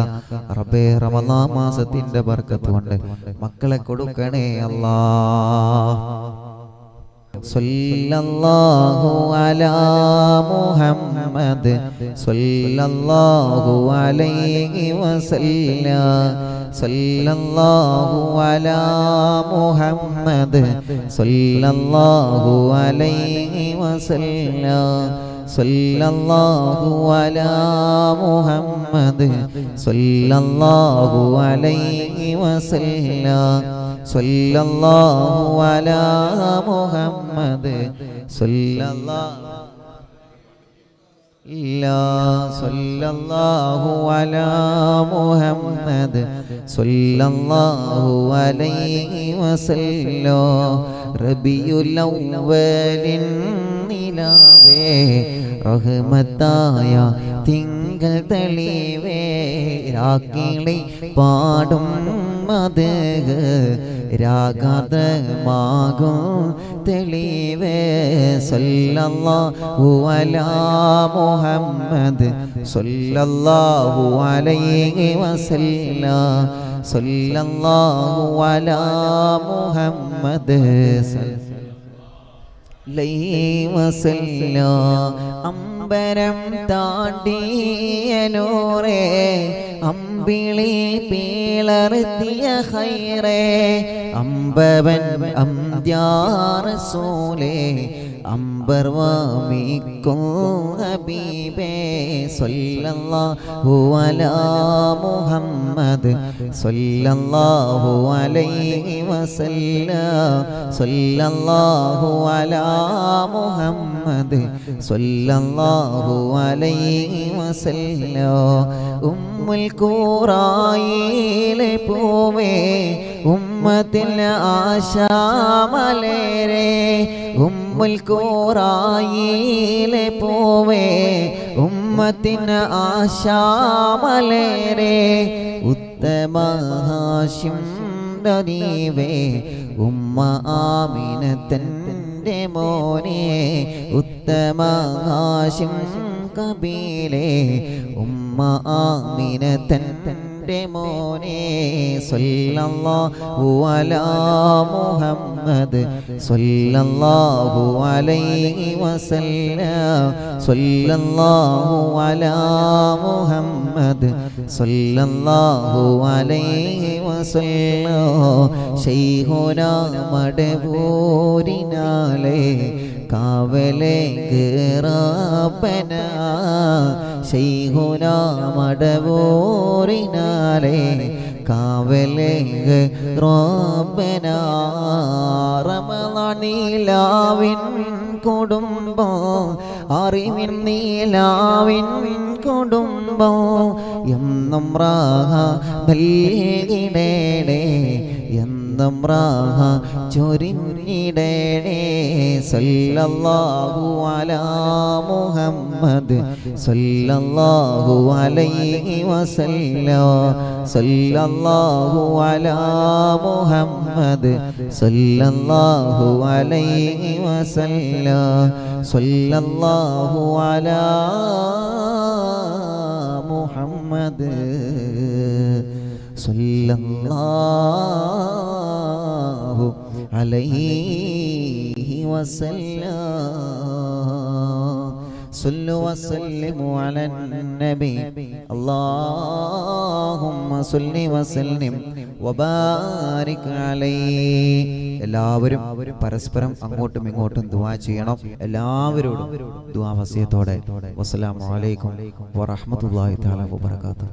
റബ്ബേ റമളാൻ മാസത്തിന്റെ ബർക്കത്ത് കൊണ്ട് മക്കളെ കൊടുക്കണേ അല്ലാഹ് സല്ലല്ലാഹു അലാ മുഹമ്മദ് സല്ലല്ലാഹു അലൈഹി വസല്ലം സല്ലല്ലാഹു അലാ മുഹമ്മദ് സല്ലല്ലാഹു അലൈഹി വസല്ലം സല്ലല്ലാഹു അലാ മുഹമ്മദ് സല്ലല്ലാഹു അലൈഹി വസല്ലം സല്ലല്ലാഹു അലാ മുഹമ്മദ് സല്ലല്ലാഹു അലാ മുഹമ്മദ് സല്ലല്ലാഹു അലൈഹി വസല്ലം റബിയുൽ അവ്വലിൻ നിലാവേ റഹ്മത്തായ തിങ്കൾ തെളിവേ രാക്കിളി പാടും മദഹ് രാഗാതമാകും തെളിവേ സല്ലല്ലാഹു അലാ മുഹമ്മദ് സല്ലല്ലാഹു അലൈഹി വസല്ലം സല്ലല്ലാഹു അലാ മുഹമ്മദ് അമ്പരം താണ്ടിയ നൂറേ അമ്പിളി പീളർത്തിയ ഖൈറേ അമ്പവൻ അംദ്യാ റസൂലേ അംബർ വാമിക്കും ഹബീബേ സല്ലല്ലാഹു അലാ മുഹമ്മദ് സല്ലല്ലാഹു അലൈഹി വസല്ലം സല്ലല്ലാഹു അലാ മുഹമ്മദ് സല്ലല്ലാഹു അലൈഹി വസല്ലം ഉമ്മുൽ ഖുറായിലെ പൂവേ ഉമ്മത്തിൽ ആശാമലേരേ ഉമ്മുൽ ഖുറായിലെ പൂവേ ഉമ്മത്തിന് ആശാമലേരേ ഉത്തമ ഹാശിം ദരീവേ ഉമ്മ ആമിനത്തൻ്റെ മോനെ ഉത്തമ ഹാശിം കബീലേ ഉമ്മ ആമിനത്തൻ്റെ മോനെ സല്ലല്ലാഹു അലാ മുഹമ്മദ് സല്ലല്ലാഹു അലൈഹി വസല്ലം സല്ലല്ലാഹു അലാ മുഹമ്മദ് സല്ലല്ലാഹു അലൈഹി വസല്ലം ശൈഖുനാ മടവൂരിനാലേ കാവലേ റബ്ബന ശൈഖുനാ മടവൂരിനാലേ കാവലേ റബ്ബന റമളാനിലാവിൻ കുടുംബം അറിവിൻ നീലാവിൻ കുടുംബം എന്നും റാഹ നൽകിടേടേ എന്നും റാഹ ചൊരിഞ്ഞിടേടേ സല്ലല്ലാഹു അലാ മുഹമ്മദ് സല്ലല്ലാഹു അലൈഹി വസല്ലം സല്ലല്ലാഹു അലാ മുഹമ്മദ് സല്ലല്ലാഹു അലൈഹി വസല്ലം സല്ലല്ലാഹു അലാ മുഹമ്മദ് സല്ലല്ലാഹു അലൈഹി വസല്ലം صلوا وسلموا على النبي اللهم صل وسلم وبارك عليه എല്ലാവരും പരസ്പരം അങ്ങോട്ടും ഇങ്ങോട്ടും ദുആ ചെയ്യണം എല്ലാവരോടും ദുആ വസിയത്തോടെ വസ്സലാമു അലൈക്കും വറഹ്മത്തുള്ളാഹി തആല വബറകാതുഹു